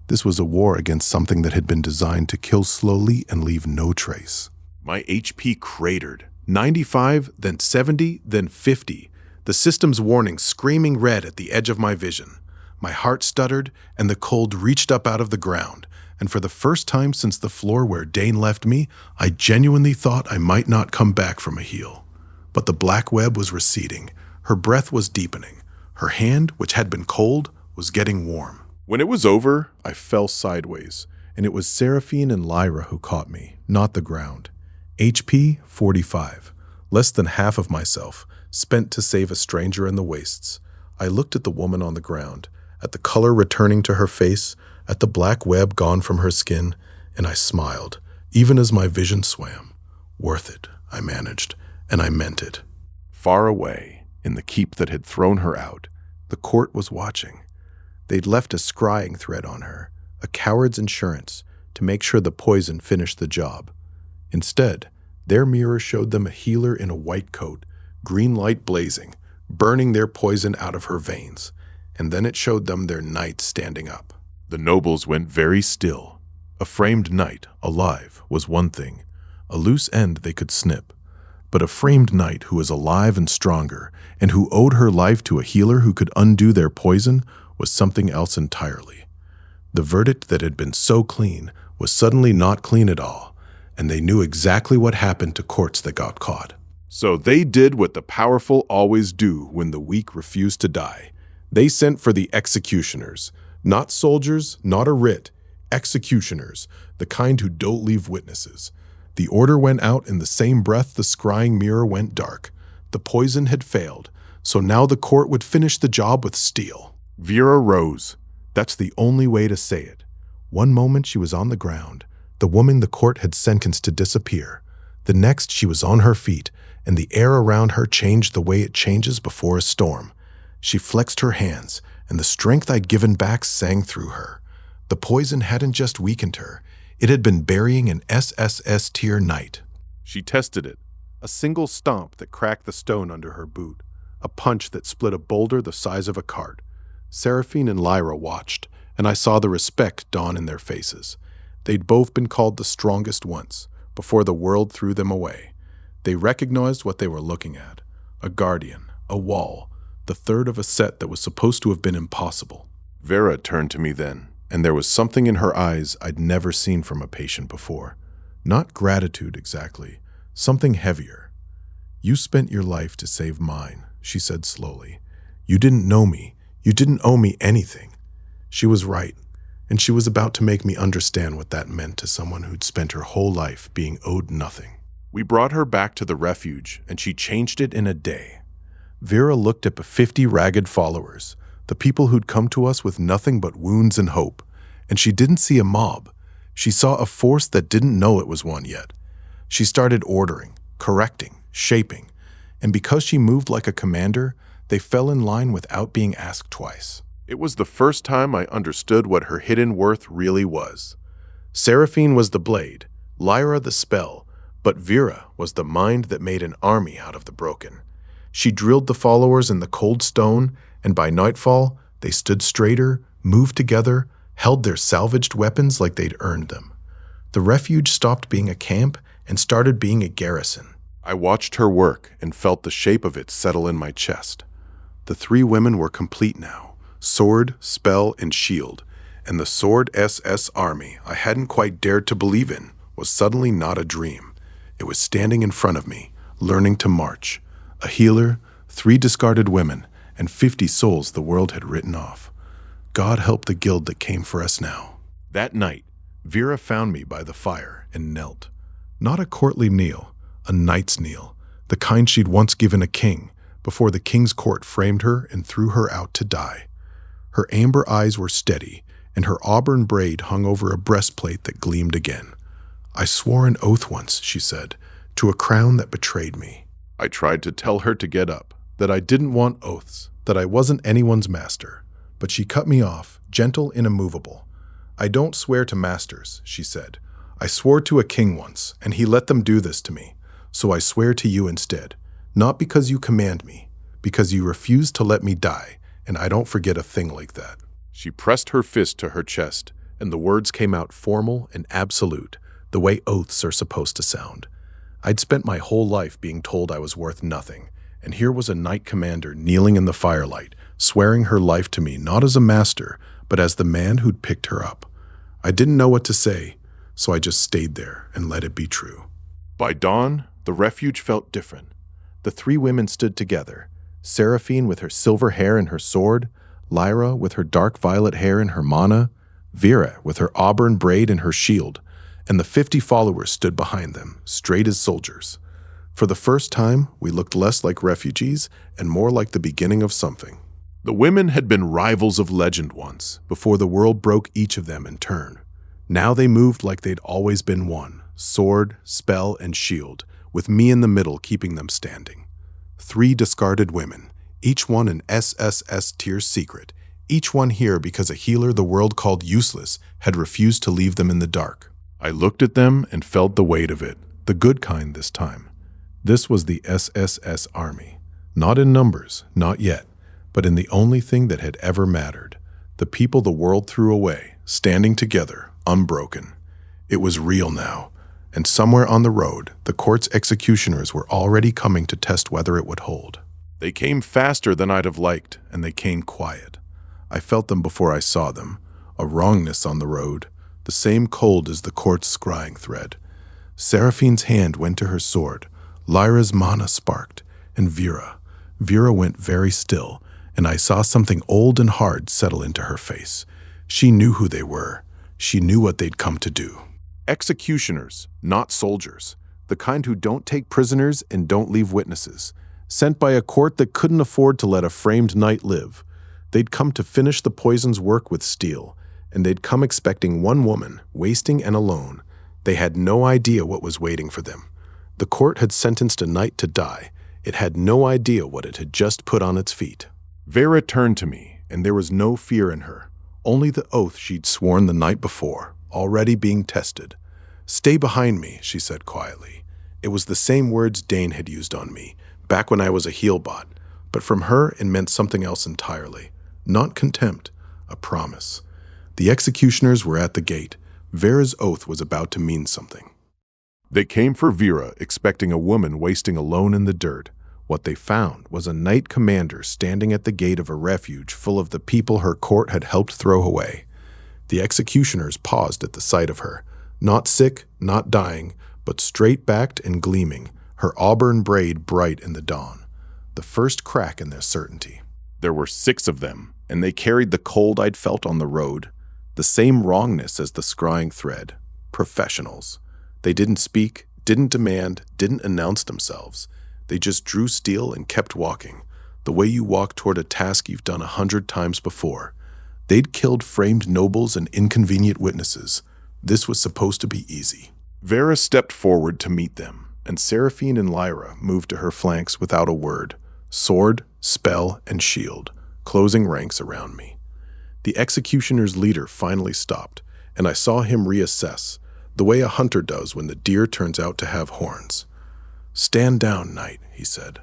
This was a war against something that had been designed to kill slowly and leave no trace. My HP cratered. 95, then 70, then 50. The system's warning screaming red at the edge of my vision. My heart stuttered, and the cold reached up out of the ground. And for the first time since the floor where Dane left me, I genuinely thought I might not come back from a heal. But the black web was receding. Her breath was deepening. Her hand, which had been cold, was getting warm. When it was over, I fell sideways, and it was Seraphine and Lyra who caught me, not the ground. HP 45, less than half of myself, spent to save a stranger in the wastes. I looked at the woman on the ground, at the color returning to her face, at the black web gone from her skin, and I smiled, even as my vision swam. Worth it, I managed, and I meant it. Far away, in the keep that had thrown her out, the court was watching. They'd left a scrying thread on her, a coward's insurance, to make sure the poison finished the job. Instead, their mirror showed them a healer in a white coat, green light blazing, burning their poison out of her veins, and then it showed them their knight standing up. The nobles went very still. A framed knight, alive, was one thing. A loose end they could snip. But a framed knight who was alive and stronger, and who owed her life to a healer who could undo their poison, was something else entirely. The verdict that had been so clean was suddenly not clean at all, and they knew exactly what happened to courts that got caught. So they did what the powerful always do when the weak refuse to die. They sent for the executioners. Not soldiers, not a writ. Executioners, the kind who don't leave witnesses. The order went out in the same breath the scrying mirror went dark. The poison had failed, so now the court would finish the job with steel. Vera rose. That's the only way to say it. One moment she was on the ground, the woman the court had sentenced to disappear. The next she was on her feet, and the air around her changed the way it changes before a storm. She flexed her hands, and the strength I'd given back sang through her. The poison hadn't just weakened her. It had been burying an SSS tier knight. She tested it. A single stomp that cracked the stone under her boot. A punch that split a boulder the size of a cart. Seraphine and Lyra watched, and I saw the respect dawn in their faces. They'd both been called the strongest once, before the world threw them away. They recognized what they were looking at. A guardian, a wall, the third of a set that was supposed to have been impossible. Vera turned to me then, and there was something in her eyes I'd never seen from a patient before. Not gratitude exactly, something heavier. "You spent your life to save mine," she said slowly. "You didn't know me. You didn't owe me anything." She was right, and she was about to make me understand what that meant to someone who'd spent her whole life being owed nothing. We brought her back to the refuge, and she changed it in a day. Vera looked at the 50 ragged followers, the people who'd come to us with nothing but wounds and hope, and she didn't see a mob. She saw a force that didn't know it was one yet. She started ordering, correcting, shaping, and because she moved like a commander, they fell in line without being asked twice. It was the first time I understood what her hidden worth really was. Seraphine was the blade, Lyra the spell, but Vera was the mind that made an army out of the broken. She drilled the followers in the cold stone, and by nightfall, they stood straighter, moved together, held their salvaged weapons like they'd earned them. The refuge stopped being a camp and started being a garrison. I watched her work and felt the shape of it settle in my chest. The 3 women were complete now, sword, spell, and shield, and the sword SS Army I hadn't quite dared to believe in was suddenly not a dream. It was standing in front of me, learning to march. A healer, 3 discarded women, and 50 souls the world had written off. God help the guild that came for us now. That night, Vera found me by the fire and knelt. Not a courtly kneel, a knight's kneel, the kind she'd once given a king, before the king's court framed her and threw her out to die. Her amber eyes were steady, and her auburn braid hung over a breastplate that gleamed again. "I swore an oath once," she said, "to a crown that betrayed me." I tried to tell her to get up, that I didn't want oaths, that I wasn't anyone's master. But she cut me off, gentle and immovable. "I don't swear to masters," she said. "I swore to a king once, and he let them do this to me. So I swear to you instead, not because you command me, because you refuse to let me die, and I don't forget a thing like that." She pressed her fist to her chest, and the words came out formal and absolute, the way oaths are supposed to sound. I'd spent my whole life being told I was worth nothing, and here was a knight commander kneeling in the firelight, swearing her life to me not as a master, but as the man who'd picked her up. I didn't know what to say, so I just stayed there and let it be true. By dawn, the refuge felt different. The 3 women stood together, Seraphine with her silver hair and her sword, Lyra with her dark violet hair and her mana, Vera with her auburn braid and her shield, and the 50 followers stood behind them, straight as soldiers. For the first time, we looked less like refugees and more like the beginning of something. The women had been rivals of legend once, before the world broke each of them in turn. Now they moved like they'd always been one, sword, spell, and shield, with me in the middle keeping them standing. 3 discarded women, each one an SSS tier secret, each one here because a healer the world called useless had refused to leave them in the dark. I looked at them and felt the weight of it, the good kind this time. This was the SSS Army. Not in numbers, not yet, but in the only thing that had ever mattered. The people the world threw away, standing together, unbroken. It was real now, and somewhere on the road, the court's executioners were already coming to test whether it would hold. They came faster than I'd have liked, and they came quiet. I felt them before I saw them, a wrongness on the road, the same cold as the court's scrying thread. Seraphine's hand went to her sword, Lyra's mana sparked, and Vera went very still, and I saw something old and hard settle into her face. She knew who they were. She knew what they'd come to do. Executioners, not soldiers, the kind who don't take prisoners and don't leave witnesses, sent by a court that couldn't afford to let a framed knight live. They'd come to finish the poison's work with steel, and they'd come expecting one woman, wasting and alone. They had no idea what was waiting for them. The court had sentenced a knight to die. It had no idea what it had just put on its feet. Vera turned to me, and there was no fear in her, only the oath she'd sworn the night before, already being tested. "Stay behind me," she said quietly. It was the same words Dane had used on me, back when I was a heal bot, but from her it meant something else entirely. Not contempt, a promise. The executioners were at the gate. Vera's oath was about to mean something. They came for Vera, expecting a woman wasting alone in the dirt, What they found was a knight commander standing at the gate of a refuge full of the people her court had helped throw away. The executioners paused at the sight of her, not sick, not dying, but straight-backed and gleaming, her auburn braid bright in the dawn. The first crack in their certainty. There were 6 of them, and they carried the cold I'd felt on the road, the same wrongness as the scrying thread. Professionals. They didn't speak, didn't demand, didn't announce themselves. They just drew steel and kept walking, the way you walk toward a task you've done 100 times before. They'd killed framed nobles and inconvenient witnesses. This was supposed to be easy. Vera stepped forward to meet them, and Seraphine and Lyra moved to her flanks without a word, sword, spell, and shield, closing ranks around me. The executioner's leader finally stopped, and I saw him reassess, the way a hunter does when the deer turns out to have horns. "Stand down, knight," he said.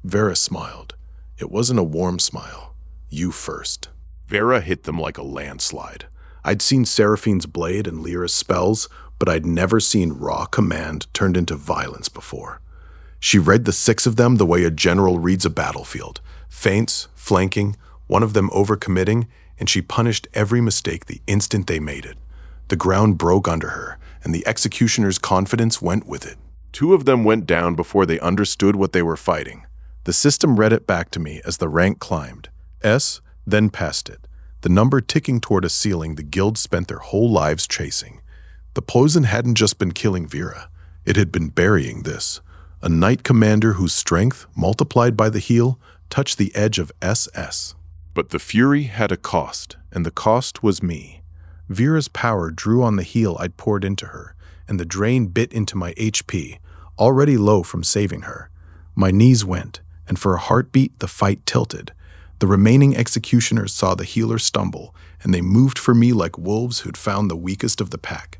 Vera smiled. It wasn't a warm smile. "You first." Vera hit them like a landslide. I'd seen Seraphine's blade and Lyra's spells, but I'd never seen raw command turned into violence before. She read the 6 of them the way a general reads a battlefield. Feints, flanking, one of them overcommitting, and she punished every mistake the instant they made it. The ground broke under her, and the executioner's confidence went with it. 2 of them went down before they understood what they were fighting. The system read it back to me as the rank climbed. S, then past it. The number ticking toward a ceiling the guild spent their whole lives chasing. The poison hadn't just been killing Vera. It had been burying this. A knight commander whose strength, multiplied by the heal, touched the edge of SS. But the fury had a cost, and the cost was me. Vera's power drew on the heal I'd poured into her, and the drain bit into my HP, already low from saving her. My knees went, and for a heartbeat the fight tilted. The remaining executioners saw the healer stumble, and they moved for me like wolves who'd found the weakest of the pack.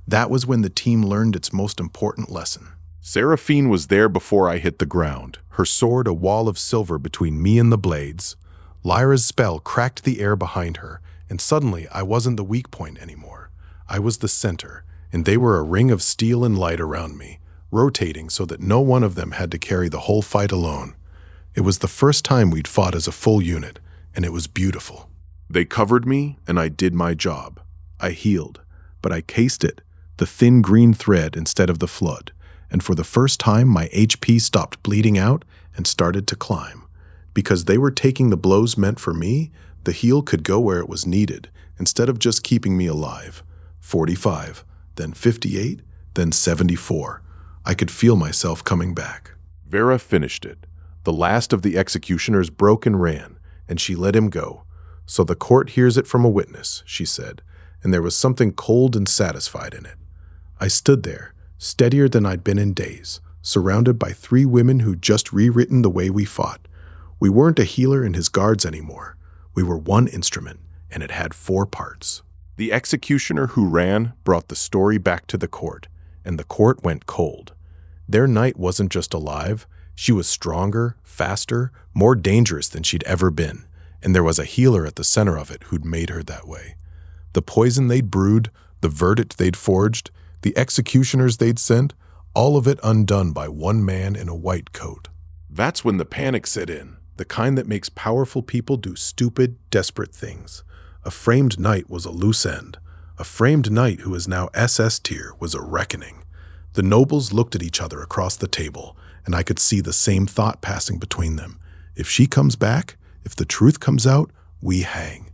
That was when the team learned its most important lesson. Seraphine was there before I hit the ground, her sword a wall of silver between me and the blades. Lyra's spell cracked the air behind her, and suddenly I wasn't the weak point anymore. I was the center, and they were a ring of steel and light around me, rotating so that no one of them had to carry the whole fight alone. It was the first time we'd fought as a full unit, and it was beautiful. They covered me, and I did my job. I healed, but I cased it, the thin green thread instead of the flood, and for the first time my HP stopped bleeding out and started to climb. Because they were taking the blows meant for me, the heal could go where it was needed, instead of just keeping me alive. 45, then 58, then 74. I could feel myself coming back. Vera finished it. The last of the executioners broke and ran, and she let him go. "So the court hears it from a witness," she said, and there was something cold and satisfied in it. I stood there, steadier than I'd been in days, surrounded by 3 women who'd just rewritten the way we fought. We weren't a healer and his guards anymore. We were one instrument, and it had 4 parts. The executioner who ran brought the story back to the court, and the court went cold. Their knight wasn't just alive. She was stronger, faster, more dangerous than she'd ever been, and there was a healer at the center of it who'd made her that way. The poison they'd brewed, the verdict they'd forged, the executioners they'd sent, all of it undone by one man in a white coat. That's when the panic set in, the kind that makes powerful people do stupid, desperate things. A framed knight was a loose end. A framed knight who is now SS tier was a reckoning. The nobles looked at each other across the table, and I could see the same thought passing between them. If she comes back, if the truth comes out, we hang.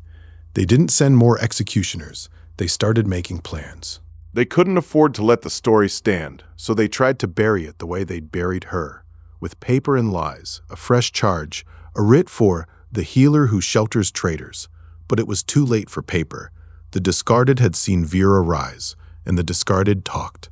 They didn't send more executioners. They started making plans. They couldn't afford to let the story stand, so they tried to bury it the way they'd buried her, with paper and lies, a fresh charge, a writ for the healer who shelters traitors. But it was too late for paper. The discarded had seen Vera rise, and the discarded talked.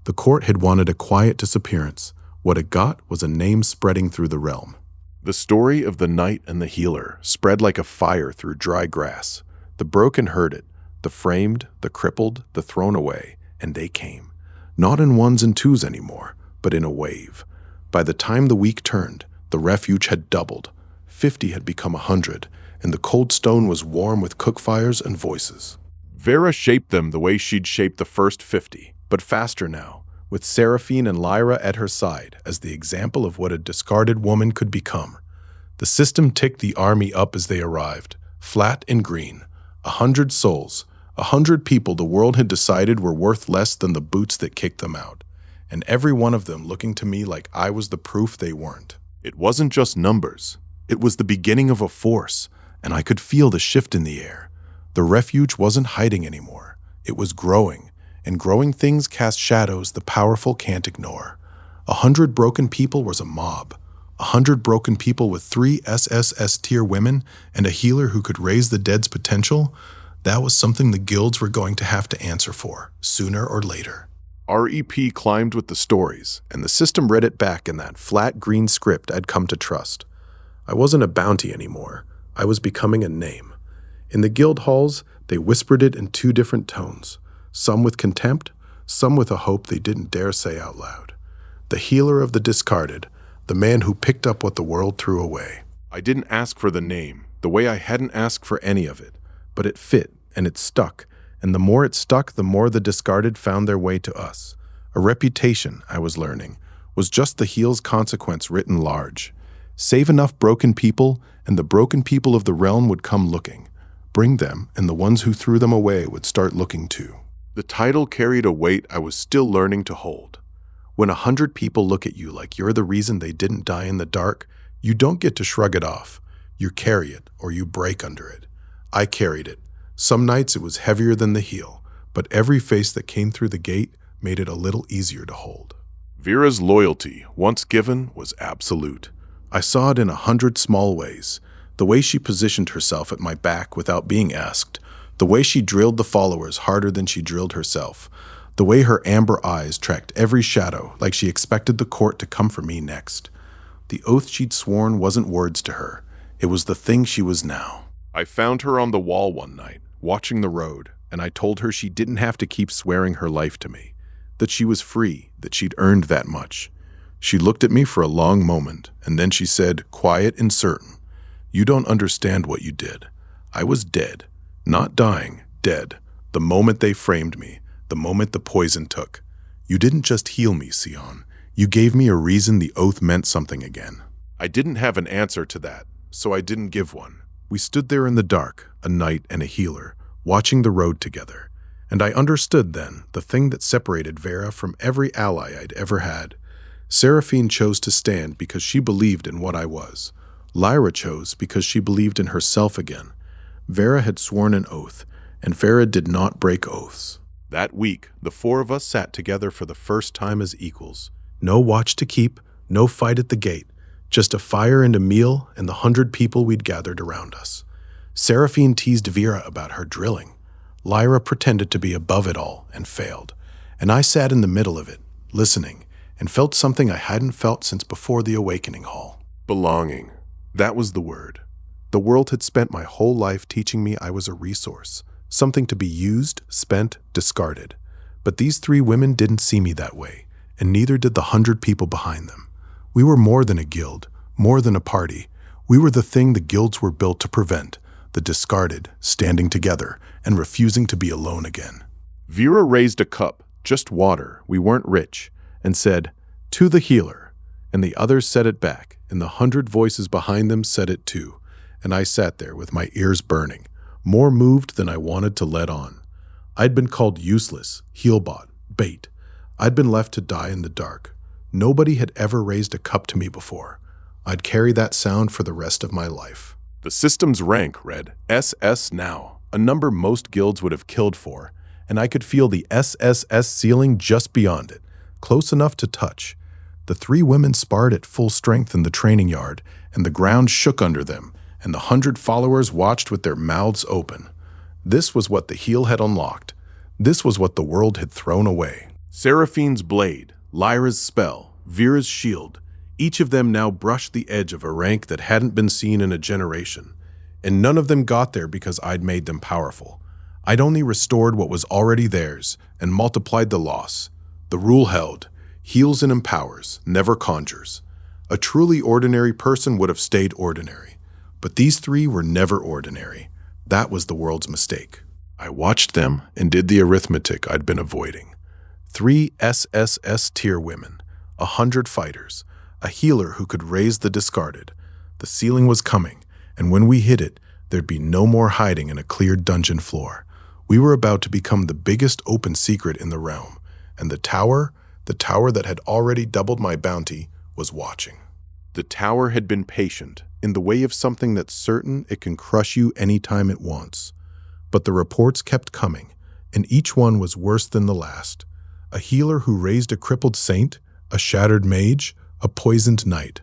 The court had wanted a quiet disappearance. What it got was a name spreading through the realm. The story of the knight and the healer spread like a fire through dry grass. The broken heard it, the framed, the crippled, the thrown away, and they came. Not in 1s and 2s anymore, but in a wave. By the time the week turned, the refuge had doubled. 50 had become 100, and the cold stone was warm with cookfires and voices. Vera shaped them the way she'd shaped the first 50, but faster now, with Seraphine and Lyra at her side as the example of what a discarded woman could become. The system ticked the army up as they arrived, flat and green. 100 souls, 100 people the world had decided were worth less than the boots that kicked them out, and every one of them looking to me like I was the proof they weren't. It wasn't just numbers. It was the beginning of a force, and I could feel the shift in the air. The refuge wasn't hiding anymore. It was growing, and growing things cast shadows the powerful can't ignore. 100 broken people was a mob. 100 broken people with 3 SSS tier women and a healer who could raise the dead's potential. That was something the guilds were going to have to answer for, sooner or later. REP climbed with the stories, and the system read it back in that flat green script I'd come to trust. I wasn't a bounty anymore. I was becoming a name. In the guild halls, they whispered it in 2 different tones, some with contempt, some with a hope they didn't dare say out loud. The healer of the discarded, the man who picked up what the world threw away. I didn't ask for the name, the way I hadn't asked for any of it, but it fit, and it stuck, and the more it stuck, the more the discarded found their way to us. A reputation, I was learning, was just the heal's consequence written large. Save enough broken people, and the broken people of the realm would come looking. Bring them, and the ones who threw them away would start looking too. The title carried a weight I was still learning to hold. When 100 people look at you like you're the reason they didn't die in the dark, you don't get to shrug it off. You carry it, or you break under it. I carried it. Some nights it was heavier than the heel, but every face that came through the gate made it a little easier to hold. Vera's loyalty, once given, was absolute. I saw it in 100 small ways. The way she positioned herself at my back without being asked. The way she drilled the followers harder than she drilled herself. The way her amber eyes tracked every shadow like she expected the court to come for me next. The oath she'd sworn wasn't words to her. It was the thing she was now. I found her on the wall one night, watching the road, and I told her she didn't have to keep swearing her life to me. That she was free, that she'd earned that much. She looked at me for a long moment, and then she said, quiet and certain, "You don't understand what you did. I was dead. Not dying, dead. The moment they framed me, the moment the poison took. You didn't just heal me, Sian. You gave me a reason the oath meant something again." I didn't have an answer to that, so I didn't give one. We stood there in the dark, a knight and a healer, watching the road together. And I understood then the thing that separated Vera from every ally I'd ever had. Seraphine chose to stand because she believed in what I was. Lyra chose because she believed in herself again. Vera had sworn an oath, and Vera did not break oaths. That week, the 4 of us sat together for the first time as equals. No watch to keep, no fight at the gate, just a fire and a meal and the 100 people we'd gathered around us. Seraphine teased Vera about her drilling. Lyra pretended to be above it all and failed. And I sat in the middle of it, listening, and felt something I hadn't felt since before the awakening hall. Belonging. That was the word. The world had spent my whole life teaching me I was a resource, something to be used, spent, discarded. But these 3 women didn't see me that way, and neither did the 100 people behind them. We were more than a guild, more than a party. We were the thing the guilds were built to prevent, the discarded, standing together, and refusing to be alone again. Vera raised a cup, just water, we weren't rich, and said, "To the healer," and the others said it back, and the 100 voices behind them said it too, and I sat there with my ears burning, more moved than I wanted to let on. I'd been called useless, healbot, bait. I'd been left to die in the dark. Nobody had ever raised a cup to me before. I'd carry that sound for the rest of my life. The system's rank read SS now, a number most guilds would have killed for, and I could feel the SSS ceiling just beyond it, close enough to touch. The 3 women sparred at full strength in the training yard, and the ground shook under them, and the 100 followers watched with their mouths open. This was what the heel had unlocked. This was what the world had thrown away. Seraphine's blade, Lyra's spell, Vera's shield, each of them now brushed the edge of a rank that hadn't been seen in a generation. And none of them got there because I'd made them powerful. I'd only restored what was already theirs and multiplied the loss. The rule held, heals and empowers, never conjures. A truly ordinary person would have stayed ordinary. But these 3 were never ordinary. That was the world's mistake. I watched them and did the arithmetic I'd been avoiding. 3 SSS tier women, 100 fighters, a healer who could raise the discarded. The ceiling was coming, and when we hit it, there'd be no more hiding in a cleared dungeon floor. We were about to become the biggest open secret in the realm, and the tower that had already doubled my bounty, was watching. The tower had been patient, in the way of something that's certain it can crush you anytime it wants. But the reports kept coming, and each one was worse than the last. A healer who raised a crippled saint, a shattered mage, a poisoned knight.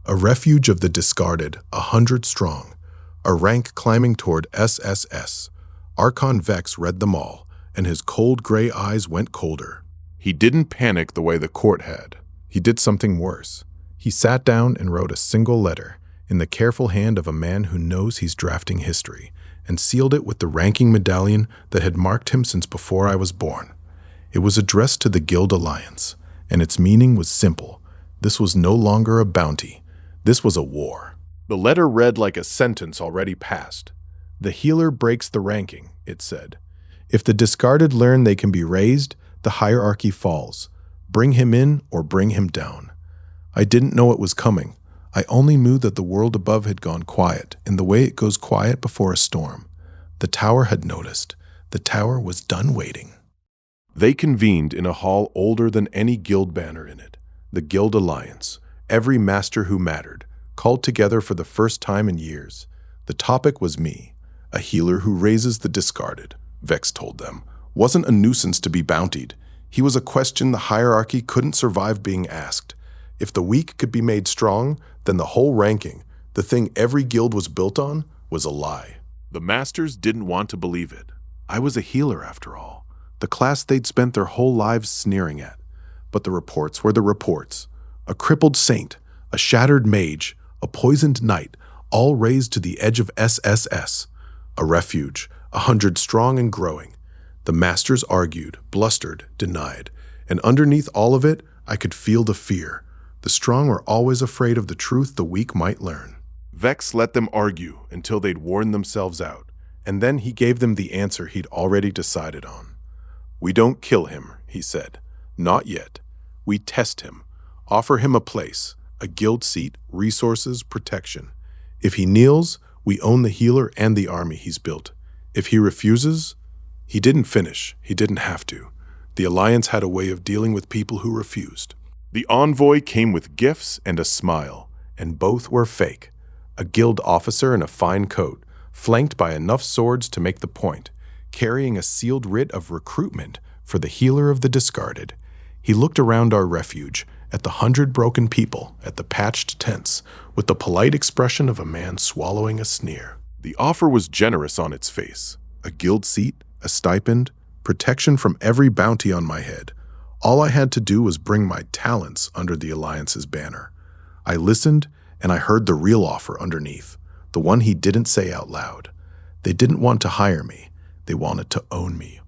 A refuge of the discarded, 100 strong. A rank climbing toward SSS. Archon Vex read them all, and his cold gray eyes went colder. He didn't panic the way the court had. He did something worse. He sat down and wrote a single letter, in the careful hand of a man who knows he's drafting history, and sealed it with the ranking medallion that had marked him since before I was born. It was addressed to the Guild Alliance, and its meaning was simple. This was no longer a bounty. This was a war. The letter read like a sentence already passed. The healer breaks the ranking, it said. If the discarded learn they can be raised, the hierarchy falls. Bring him in or bring him down. I didn't know it was coming. I only knew that the world above had gone quiet, in the way it goes quiet before a storm. The tower had noticed. The tower was done waiting. They convened in a hall older than any guild banner in it. The Guild Alliance, every master who mattered, called together for the first time in years. The topic was me, a healer who raises the discarded, Vex told them. Wasn't a nuisance to be bountied. He was a question the hierarchy couldn't survive being asked. If the weak could be made strong, then the whole ranking, the thing every guild was built on, was a lie. The masters didn't want to believe it. I was a healer after all, the class they'd spent their whole lives sneering at. But the reports were the reports. A crippled saint, a shattered mage, a poisoned knight, all raised to the edge of SSS. A refuge, 100 strong and growing. The masters argued, blustered, denied, and underneath all of it, I could feel the fear. The strong were always afraid of the truth the weak might learn. Vex let them argue until they'd worn themselves out, and then he gave them the answer he'd already decided on. We don't kill him, he said. Not yet. We test him, offer him a place, a guild seat, resources, protection. If he kneels, we own the healer and the army he's built. If he refuses, he didn't finish. He didn't have to. The Alliance had a way of dealing with people who refused. The envoy came with gifts and a smile, and both were fake. A guild officer in a fine coat, flanked by enough swords to make the point, carrying a sealed writ of recruitment for the healer of the discarded. He looked around our refuge, at the 100 broken people, at the patched tents, with the polite expression of a man swallowing a sneer. The offer was generous on its face. A guild seat, a stipend, protection from every bounty on my head. All I had to do was bring my talents under the Alliance's banner. I listened, and I heard the real offer underneath, the one he didn't say out loud. They didn't want to hire me. They wanted to own me.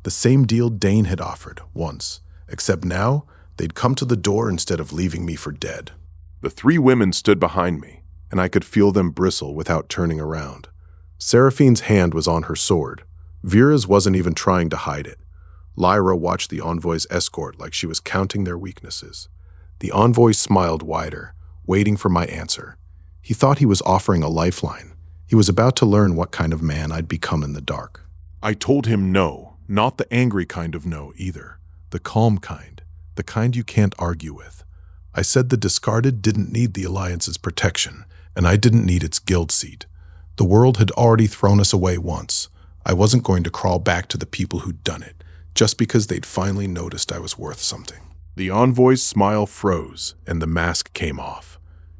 The same deal Dane had offered once, except now they'd come to the door instead of leaving me for dead. The 3 women stood behind me, and I could feel them bristle without turning around. Seraphine's hand was on her sword. Vera's wasn't even trying to hide it. Lyra watched the envoy's escort like she was counting their weaknesses. The envoy smiled wider, waiting for my answer. He thought he was offering a lifeline. He was about to learn what kind of man I'd become in the dark. I told him no, not the angry kind of no either. The calm kind, the kind you can't argue with. I said the discarded didn't need the Alliance's protection, and I didn't need its guild seat. The world had already thrown us away once. I wasn't going to crawl back to the people who'd done it, just because they'd finally noticed I was worth something. The envoy's smile froze, and the mask came off.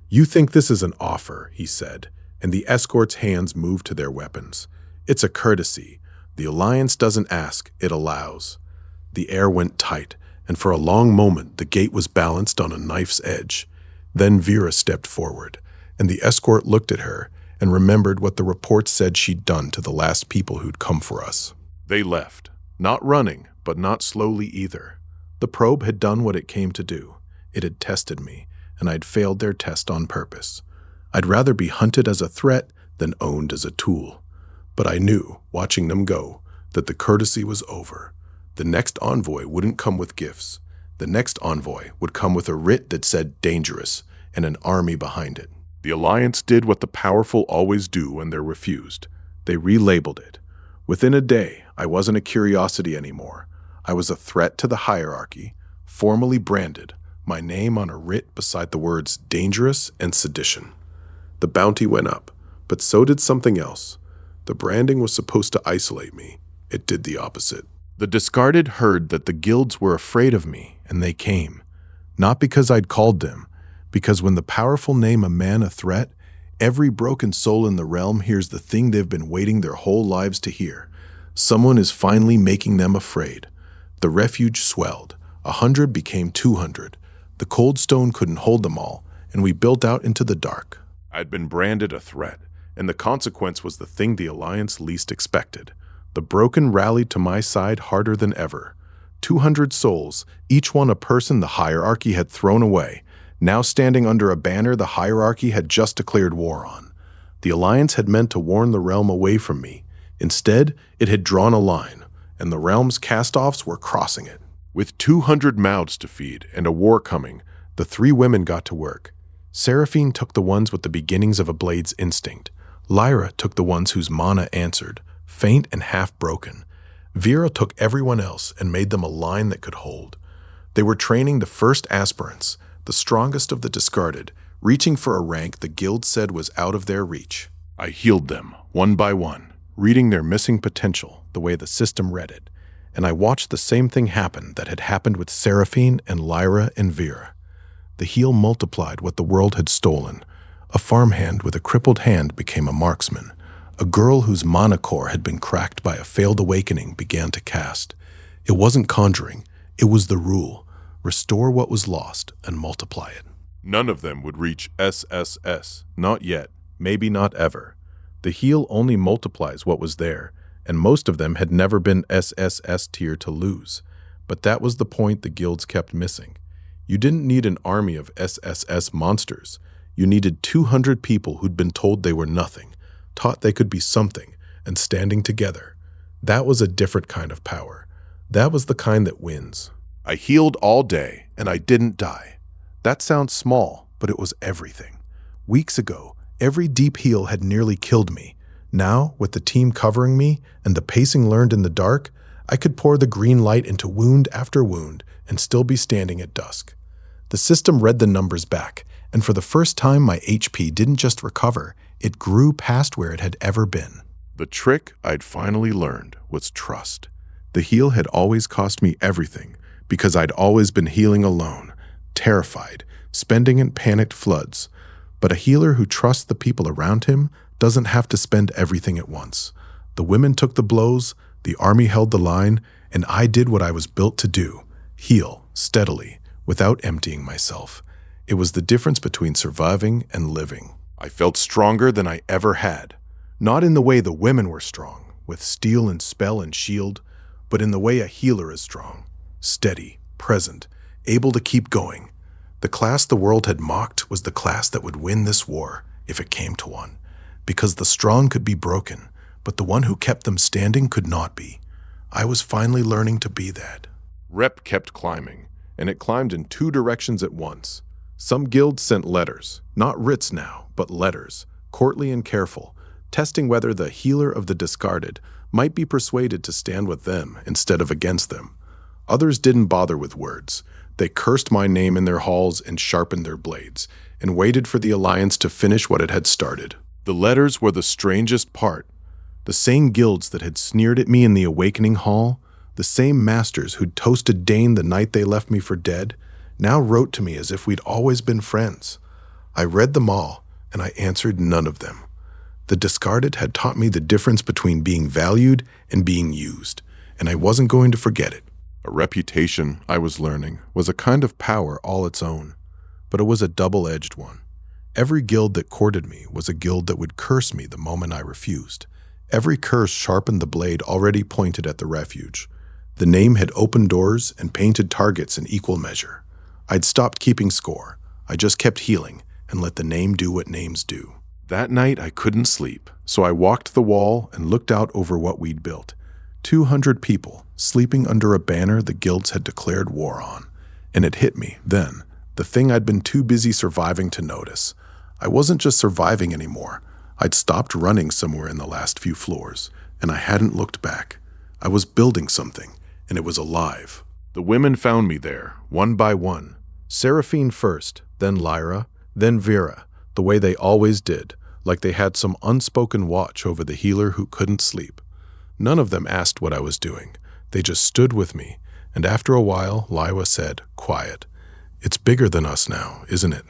You think this is an offer, he said, and the escort's hands moved to their weapons. It's a courtesy. The Alliance doesn't ask, it allows. The air went tight, and for a long moment the gate was balanced on a knife's edge. Then Vera stepped forward, and the escort looked at her and remembered what the report said she'd done to the last people who'd come for us. They left. Not running, but not slowly either. The probe had done what it came to do. It had tested me, and I'd failed their test on purpose. I'd rather be hunted as a threat than owned as a tool. But I knew, watching them go, that the courtesy was over. The next envoy wouldn't come with gifts. The next envoy would come with a writ that said dangerous and an army behind it. The Alliance did what the powerful always do when they're refused. They relabeled it. Within a day, I wasn't a curiosity anymore. I was a threat to the hierarchy, formally branded, my name on a writ beside the words dangerous and sedition. The bounty went up, but so did something else. The branding was supposed to isolate me. It did the opposite. The discarded heard that the guilds were afraid of me, and they came. Not because I'd called them, because when the powerful name a man a threat, every broken soul in the realm hears the thing they've been waiting their whole lives to hear. Someone is finally making them afraid. The refuge swelled. 100 became 200. The cold stone couldn't hold them all, and we built out into the dark. I'd been branded a threat, and the consequence was the thing the Alliance least expected. The broken rallied to my side harder than ever. 200 souls, each one a person the hierarchy had thrown away, now standing under a banner the hierarchy had just declared war on. The Alliance had meant to warn the realm away from me. Instead, it had drawn a line, and the realm's cast-offs were crossing it. With 200 mouths to feed and a war coming, the 3 women got to work. Seraphine took the ones with the beginnings of a blade's instinct. Lyra took the ones whose mana answered, faint and half-broken. Vera took everyone else and made them a line that could hold. They were training the first aspirants, the strongest of the discarded, reaching for a rank the guild said was out of their reach. I healed them, one by one, reading their missing potential the way the system read it, and I watched the same thing happen that had happened with Seraphine and Lyra and Vera. The heal multiplied what the world had stolen. A farmhand with a crippled hand became a marksman. A girl whose mana core had been cracked by a failed awakening began to cast. It wasn't conjuring, it was the rule. Restore what was lost and multiply it. None of them would reach SSS, not yet, maybe not ever. The heal only multiplies what was there, and most of them had never been SSS tier to lose. But that was the point the guilds kept missing. You didn't need an army of SSS monsters. You needed 200 people who'd been told they were nothing, taught they could be something, and standing together. That was a different kind of power. That was the kind that wins. I healed all day, and I didn't die. That sounds small, but it was everything. Weeks ago, every deep heal had nearly killed me. Now, with the team covering me and the pacing learned in the dark, I could pour the green light into wound after wound and still be standing at dusk. The system read the numbers back, and for the first time my HP didn't just recover, it grew past where it had ever been. The trick I'd finally learned was trust. The heal had always cost me everything because I'd always been healing alone, terrified, spending in panicked floods. But a healer who trusts the people around him doesn't have to spend everything at once. The women took the blows, the army held the line, and I did what I was built to do, heal steadily, without emptying myself. It was the difference between surviving and living. I felt stronger than I ever had. Not in the way the women were strong, with steel and spell and shield, but in the way a healer is strong, steady, present, able to keep going. The class the world had mocked was the class that would win this war, if it came to one. Because the strong could be broken, but the one who kept them standing could not be. I was finally learning to be that. Rep kept climbing, and it climbed in 2 directions at once. Some guilds sent letters, not writs now, but letters, courtly and careful, testing whether the healer of the discarded might be persuaded to stand with them instead of against them. Others didn't bother with words. They cursed my name in their halls and sharpened their blades, and waited for the Alliance to finish what it had started. The letters were the strangest part. The same guilds that had sneered at me in the Awakening Hall, the same masters who'd toasted Dane the night they left me for dead, now wrote to me as if we'd always been friends. I read them all, and I answered none of them. The discarded had taught me the difference between being valued and being used, and I wasn't going to forget it. A reputation, I was learning, was a kind of power all its own, but it was a double-edged one. Every guild that courted me was a guild that would curse me the moment I refused. Every curse sharpened the blade already pointed at the refuge. The name had opened doors and painted targets in equal measure. I'd stopped keeping score. I just kept healing and let the name do what names do. That night I couldn't sleep, so I walked the wall and looked out over what we'd built. 200 people sleeping under a banner the guilds had declared war on. And it hit me then, the thing I'd been too busy surviving to notice. I wasn't just surviving anymore. I'd stopped running somewhere in the last few floors, and I hadn't looked back. I was building something, and it was alive. The women found me there, one by one. Seraphine first, then Lyra, then Vera, the way they always did, like they had some unspoken watch over the healer who couldn't sleep. None of them asked what I was doing. They just stood with me, and after a while, Lyra said, quiet, "It's bigger than us now, isn't it?"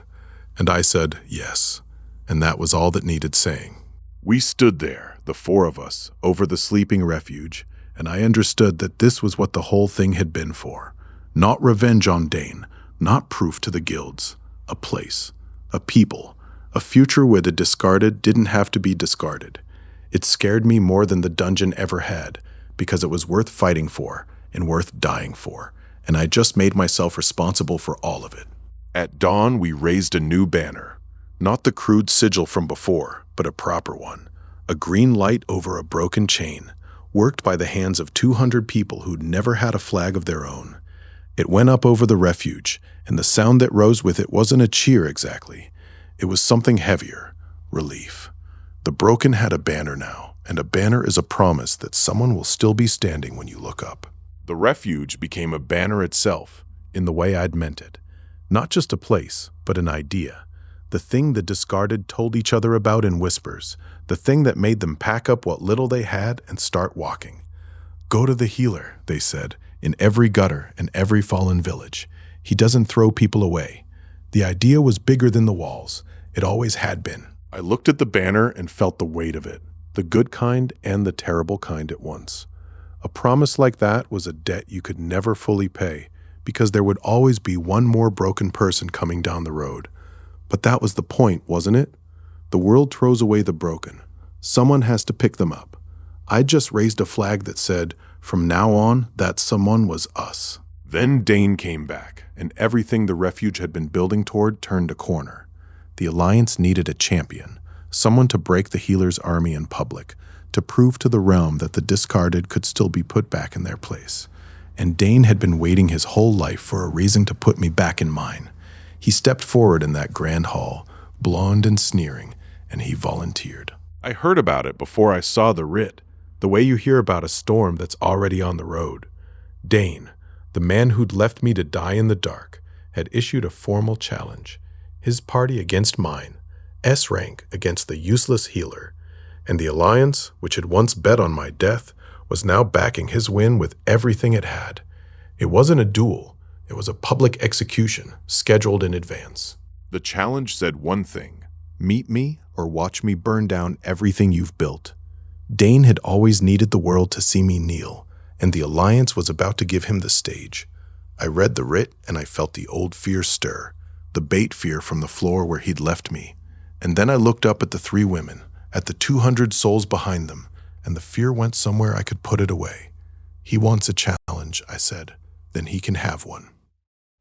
And I said, yes. And that was all that needed saying. We stood there, the four of us, over the sleeping refuge, and I understood that this was what the whole thing had been for. Not revenge on Dane, not proof to the guilds. A place, a people, a future where the discarded didn't have to be discarded. It scared me more than the dungeon ever had, because it was worth fighting for and worth dying for, and I just made myself responsible for all of it. At dawn, we raised a new banner. Not the crude sigil from before, but a proper one. A green light over a broken chain, worked by the hands of 200 people who'd never had a flag of their own. It went up over the refuge, and the sound that rose with it wasn't a cheer exactly. It was something heavier, relief. The broken had a banner now, and a banner is a promise that someone will still be standing when you look up. The refuge became a banner itself, in the way I'd meant it. Not just a place, but an idea. The thing the discarded told each other about in whispers. The thing that made them pack up what little they had and start walking. Go to the healer, they said, in every gutter and every fallen village. He doesn't throw people away. The idea was bigger than the walls. It always had been. I looked at the banner and felt the weight of it. The good kind and the terrible kind at once. A promise like that was a debt you could never fully pay, because there would always be one more broken person coming down the road. But that was the point, wasn't it? The world throws away the broken. Someone has to pick them up. I just raised a flag that said, from now on, that someone was us. Then Dane came back, and everything the refuge had been building toward turned a corner. The Alliance needed a champion, someone to break the healer's army in public, to prove to the realm that the discarded could still be put back in their place. And Dane had been waiting his whole life for a reason to put me back in mine. He stepped forward in that grand hall, blond and sneering, and he volunteered. I heard about it before I saw the writ, the way you hear about a storm that's already on the road. Dane, the man who'd left me to die in the dark, had issued a formal challenge. His party against mine, S-rank against the useless healer, and the Alliance, which had once bet on my death, was now backing his win with everything it had. It wasn't a duel, it was a public execution, scheduled in advance. The challenge said one thing: meet me or watch me burn down everything you've built. Dane had always needed the world to see me kneel, and the Alliance was about to give him the stage. I read the writ and I felt the old fear stir, the bait fear from the floor where he'd left me. And then I looked up at the three women, at the 200 souls behind them, and the fear went somewhere I could put it away. He wants a challenge, I said. Then he can have one.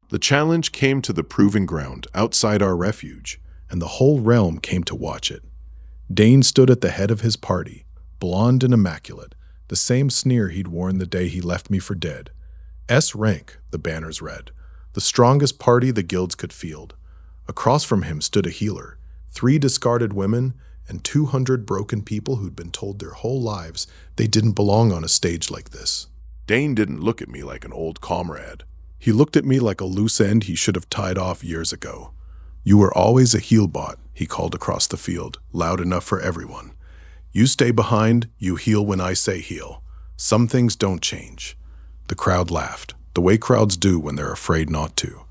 The challenge came to the proving ground outside our refuge, and the whole realm came to watch it. Dane stood at the head of his party, blonde and immaculate, the same sneer he'd worn the day he left me for dead. S-rank, the banners read, the strongest party the guilds could field. Across from him stood a healer, 3 discarded women, and 200 broken people who'd been told their whole lives they didn't belong on a stage like this. Dane didn't look at me like an old comrade. He looked at me like a loose end he should have tied off years ago. You were always a heal bot, he called across the field, loud enough for everyone. You stay behind, you heal when I say heal. Some things don't change. The crowd laughed, the way crowds do when they're afraid not to.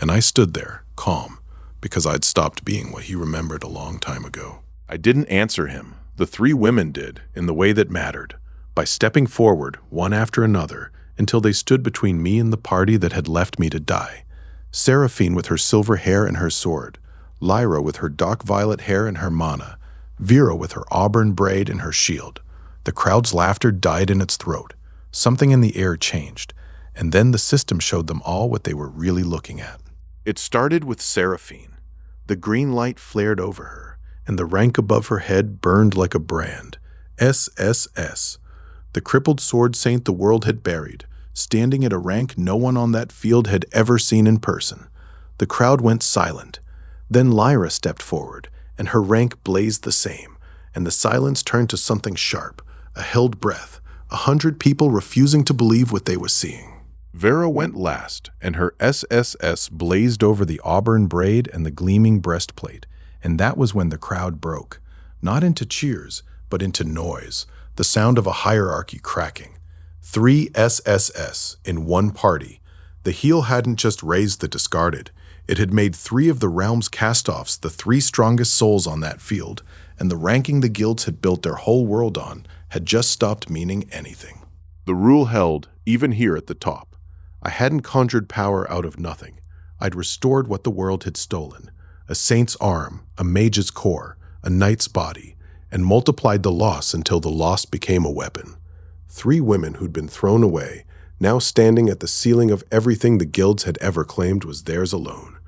And I stood there, calm, because I'd stopped being what he remembered a long time ago. I didn't answer him. The 3 women did, in the way that mattered, by stepping forward, one after another, until they stood between me and the party that had left me to die. Seraphine with her silver hair and her sword, Lyra with her dark violet hair and her mana, Vera with her auburn braid and her shield. The crowd's laughter died in its throat. Something in the air changed, and then the system showed them all what they were really looking at. It started with Seraphine. The green light flared over her, and the rank above her head burned like a brand. SSS. The crippled sword saint the world had buried, standing at a rank no one on that field had ever seen in person. The crowd went silent. Then Lyra stepped forward, and her rank blazed the same, and the silence turned to something sharp, a held breath, 100 people refusing to believe what they were seeing. Vera went last, and her SSS blazed over the auburn braid and the gleaming breastplate, and that was when the crowd broke, not into cheers, but into noise, the sound of a hierarchy cracking. 3 SSS in one party. The heel hadn't just raised the discarded, it had made 3 of the realm's cast-offs the 3 strongest souls on that field, and the ranking the guilds had built their whole world on had just stopped meaning anything. The rule held, even here at the top. I hadn't conjured power out of nothing. I'd restored what the world had stolen, a saint's arm, a mage's core, a knight's body, and multiplied the loss until the loss became a weapon. 3 women who'd been thrown away, now standing at the ceiling of everything the guilds had ever claimed was theirs alone.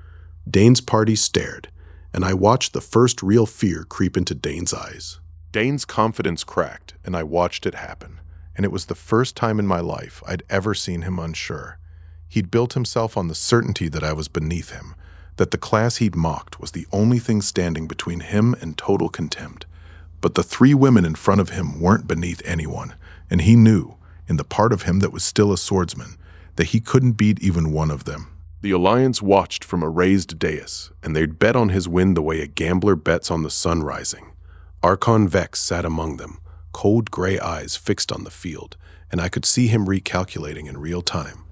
Dane's party stared, and I watched the first real fear creep into Dane's eyes. Dane's confidence cracked, and I watched it happen, and it was the first time in my life I'd ever seen him unsure. He'd built himself on the certainty that I was beneath him, that the class he'd mocked was the only thing standing between him and total contempt. But the 3 women in front of him weren't beneath anyone, and he knew, in the part of him that was still a swordsman, that he couldn't beat even one of them. The Alliance watched from a raised dais, and they'd bet on his win the way a gambler bets on the sun rising. Archon Vex sat among them, cold gray eyes fixed on the field, and I could see him recalculating in real time.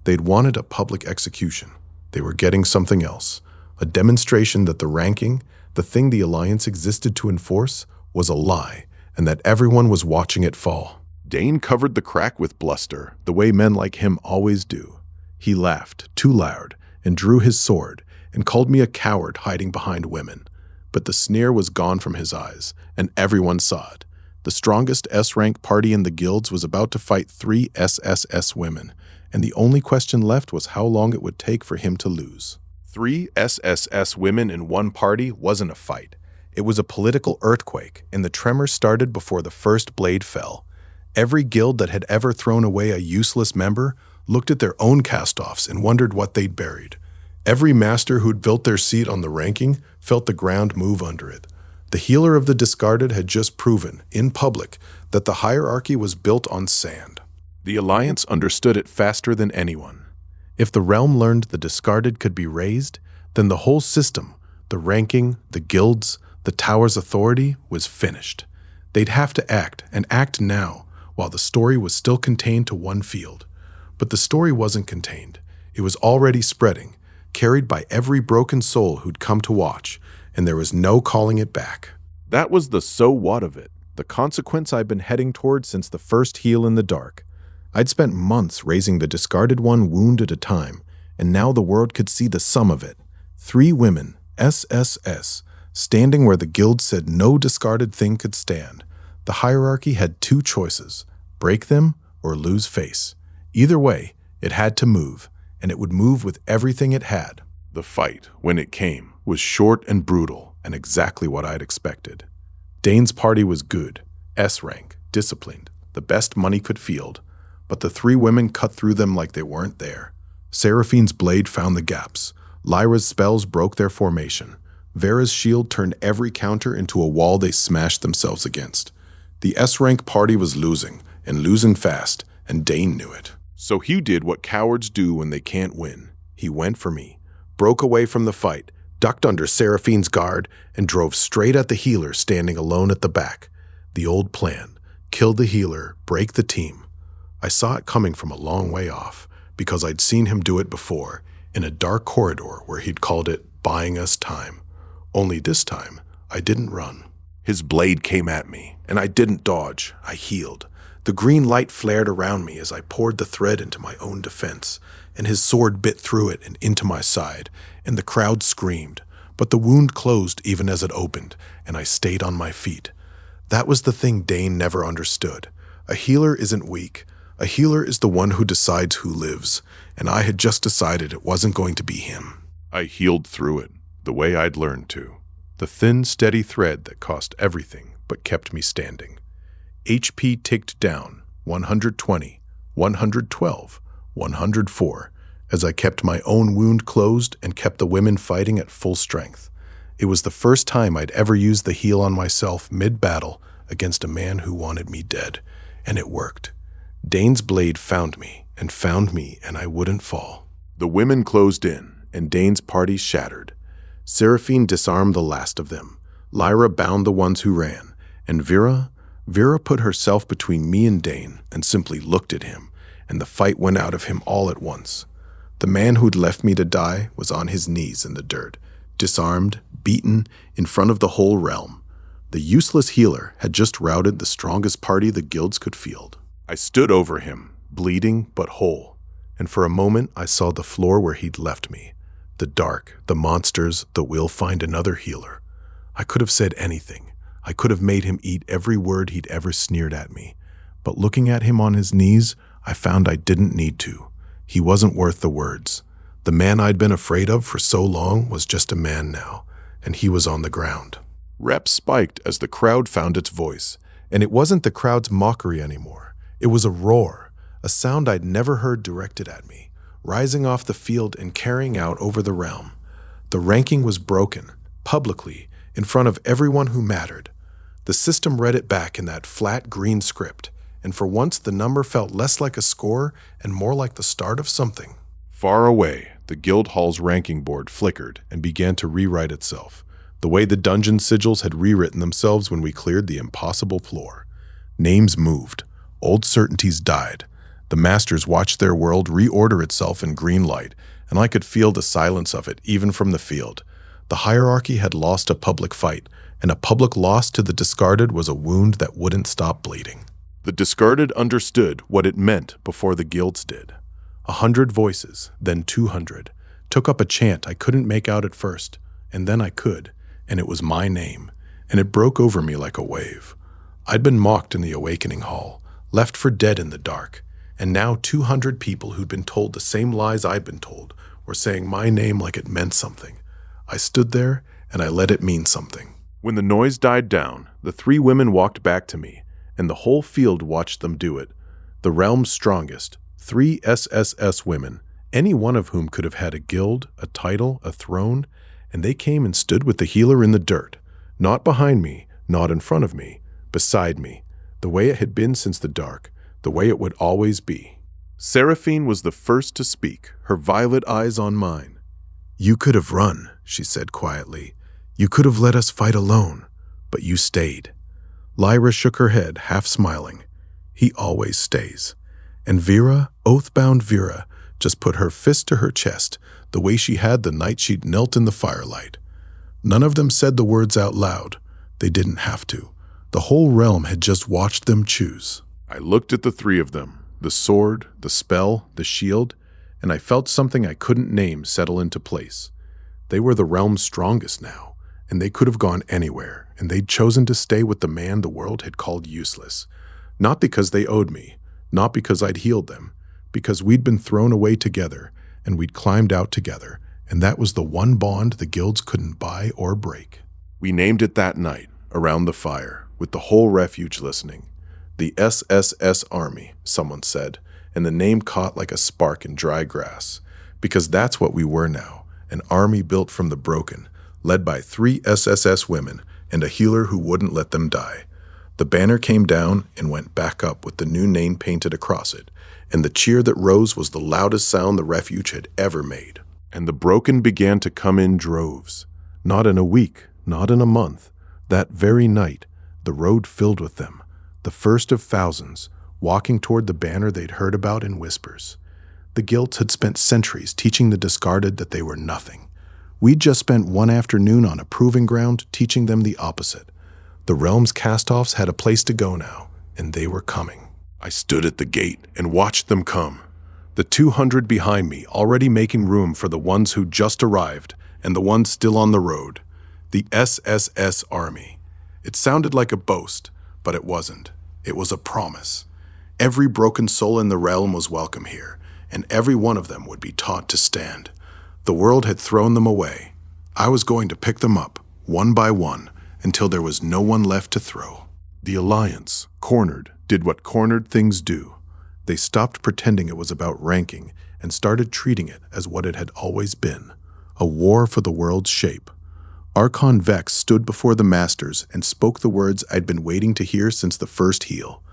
They'd wanted a public execution. They were getting something else, a demonstration that the ranking, the thing the Alliance existed to enforce, was a lie, and that everyone was watching it fall. Dane covered the crack with bluster, the way men like him always do. He laughed, too loud, and drew his sword, and called me a coward hiding behind women. But the sneer was gone from his eyes, and everyone saw it. The strongest S-rank party in the guilds was about to fight 3 SSS women, and the only question left was how long it would take for him to lose. 3 SSS women in one party wasn't a fight. It was a political earthquake, and the tremor started before the first blade fell. Every guild that had ever thrown away a useless member looked at their own cast-offs and wondered what they'd buried. Every master who'd built their seat on the ranking felt the ground move under it. The healer of the discarded had just proven, in public, that the hierarchy was built on sand. The Alliance understood it faster than anyone. If the realm learned the discarded could be raised, then the whole system, the ranking, the guilds, the tower's authority, was finished. They'd have to act, and act now, while the story was still contained to one field. But the story wasn't contained. It was already spreading, carried by every broken soul who'd come to watch, and there was no calling it back. That was the so what of it, the consequence I'd been heading toward since the first heal in the dark. I'd spent months raising the discarded one wound at a time, and now the world could see the sum of it. 3 women, SSS, standing where the guild said no discarded thing could stand. The hierarchy had 2 choices, break them or lose face. Either way, it had to move, and it would move with everything it had. The fight, when it came, was short and brutal, and exactly what I'd expected. Dane's party was good, S-rank, disciplined, the best money could field, but the 3 women cut through them like they weren't there. Seraphine's blade found the gaps. Lyra's spells broke their formation. Vera's shield turned every counter into a wall they smashed themselves against. The S-rank party was losing, and losing fast, and Dane knew it. So he did what cowards do when they can't win. He went for me, broke away from the fight, ducked under Seraphine's guard, and drove straight at the healer standing alone at the back. The old plan: kill the healer, break the team. I saw it coming from a long way off, because I'd seen him do it before, in a dark corridor where he'd called it buying us time. Only this time, I didn't run. His blade came at me, and I didn't dodge. I healed. The green light flared around me as I poured the thread into my own defense, and his sword bit through it and into my side, and the crowd screamed. But the wound closed even as it opened, and I stayed on my feet. That was the thing Dane never understood. A healer isn't weak. A healer is the one who decides who lives, and I had just decided it wasn't going to be him. I healed through it, the way I'd learned to. The thin, steady thread that cost everything but kept me standing. HP ticked down, 120, 112, 104, as I kept my own wound closed and kept the women fighting at full strength. It was the first time I'd ever used the heal on myself mid-battle against a man who wanted me dead, and it worked. Dane's blade found me, and I wouldn't fall. The women closed in, and Dane's party shattered. Seraphine disarmed the last of them. Lyra bound the ones who ran, and Vera put herself between me and Dane and simply looked at him, and the fight went out of him all at once. The man who'd left me to die was on his knees in the dirt, disarmed, beaten, in front of the whole realm. The useless healer had just routed the strongest party the guilds could field. I stood over him, bleeding but whole, and for a moment I saw the floor where he'd left me. The dark, the monsters, the "we'll find another healer." I could have said anything. I could have made him eat every word he'd ever sneered at me. But looking at him on his knees, I found I didn't need to. He wasn't worth the words. The man I'd been afraid of for so long was just a man now, and he was on the ground. Reps spiked as the crowd found its voice, and it wasn't the crowd's mockery anymore. It was a roar, a sound I'd never heard directed at me, rising off the field and carrying out over the realm. The ranking was broken, publicly, in front of everyone who mattered. The system read it back in that flat green script, and for once the number felt less like a score and more like the start of something. Far away, the guild hall's ranking board flickered and began to rewrite itself, the way the dungeon sigils had rewritten themselves when we cleared the impossible floor. Names moved. Old certainties died. The masters watched their world reorder itself in green light, and I could feel the silence of it even from the field. The hierarchy had lost a public fight, and a public loss to the discarded was a wound that wouldn't stop bleeding. The discarded understood what it meant before the guilds did. 100 voices, then 200, took up a chant I couldn't make out at first, and then I could, and it was my name, and it broke over me like a wave. I'd been mocked in the awakening hall, left for dead in the dark, and now 200 people who'd been told the same lies I'd been told were saying my name like it meant something. I stood there, and I let it mean something. When the noise died down, the 3 women walked back to me, and the whole field watched them do it. The realm's strongest, 3 SSS women, any one of whom could have had a guild, a title, a throne, and they came and stood with the healer in the dirt, not behind me, not in front of me, beside me, the way it had been since the dark, the way it would always be. Seraphine was the first to speak, her violet eyes on mine. "You could have run," she said quietly. "You could have let us fight alone, but you stayed." Lyra shook her head, half smiling. "He always stays." And Vera, oath-bound Vera, just put her fist to her chest, the way she had the night she'd knelt in the firelight. None of them said the words out loud. They didn't have to. The whole realm had just watched them choose. I looked at the 3 of them, the sword, the spell, the shield, and I felt something I couldn't name settle into place. They were the realm's strongest now, and they could have gone anywhere, and they'd chosen to stay with the man the world had called useless. Not because they owed me, not because I'd healed them, because we'd been thrown away together, and we'd climbed out together, and that was the one bond the guilds couldn't buy or break. We named it that night, around the fire, with the whole refuge listening. The SSS Army, someone said, and the name caught like a spark in dry grass, because that's what we were now, an army built from the broken, led by 3 SSS women and a healer who wouldn't let them die. The banner came down and went back up with the new name painted across it, and the cheer that rose was the loudest sound the refuge had ever made. And the broken began to come in droves. Not in a week, not in a month. That very night, the road filled with them, the first of thousands, walking toward the banner they'd heard about in whispers. The guilds had spent centuries teaching the discarded that they were nothing. We'd just spent one afternoon on a proving ground teaching them the opposite. The realm's cast-offs had a place to go now, and they were coming. I stood at the gate and watched them come. The 200 behind me already making room for the ones who just arrived and the ones still on the road. The SSS Army. It sounded like a boast, but it wasn't. It was a promise. Every broken soul in the realm was welcome here, and every one of them would be taught to stand. The world had thrown them away. I was going to pick them up, one by one, until there was no one left to throw. The Alliance, cornered, did what cornered things do. They stopped pretending it was about ranking and started treating it as what it had always been, a war for the world's shape. Archon Vex stood before the masters and spoke the words I'd been waiting to hear since the first heal.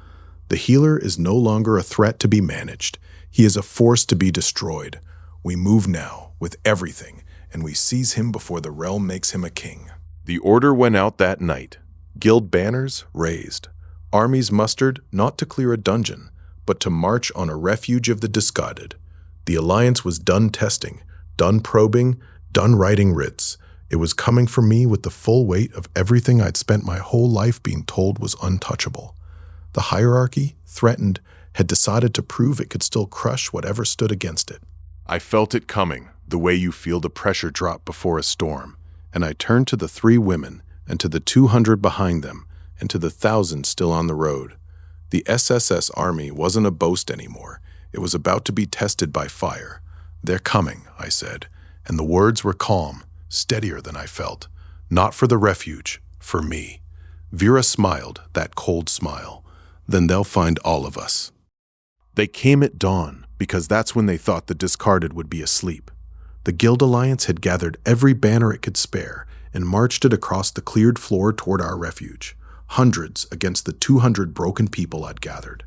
The healer is no longer a threat to be managed. He is a force to be destroyed. We move now, with everything, and we seize him before the realm makes him a king. The order went out that night. Guild banners raised. Armies mustered not to clear a dungeon, but to march on a refuge of the discarded. The Alliance was done testing, done probing, done writing writs. It was coming for me with the full weight of everything I'd spent my whole life being told was untouchable. The hierarchy, threatened, had decided to prove it could still crush whatever stood against it. I felt it coming, the way you feel the pressure drop before a storm, and I turned to the 3 women, and to the 200 behind them, and to the 1,000 still on the road. The SSS Army wasn't a boast anymore. It was about to be tested by fire. They're coming, I said, and the words were calm, steadier than I felt. Not for the refuge, for me. Vera smiled, that cold smile. Then they'll find all of us. They came at dawn, because that's when they thought the discarded would be asleep. The Guild Alliance had gathered every banner it could spare and marched it across the cleared floor toward our refuge, hundreds against the 200 broken people I'd gathered.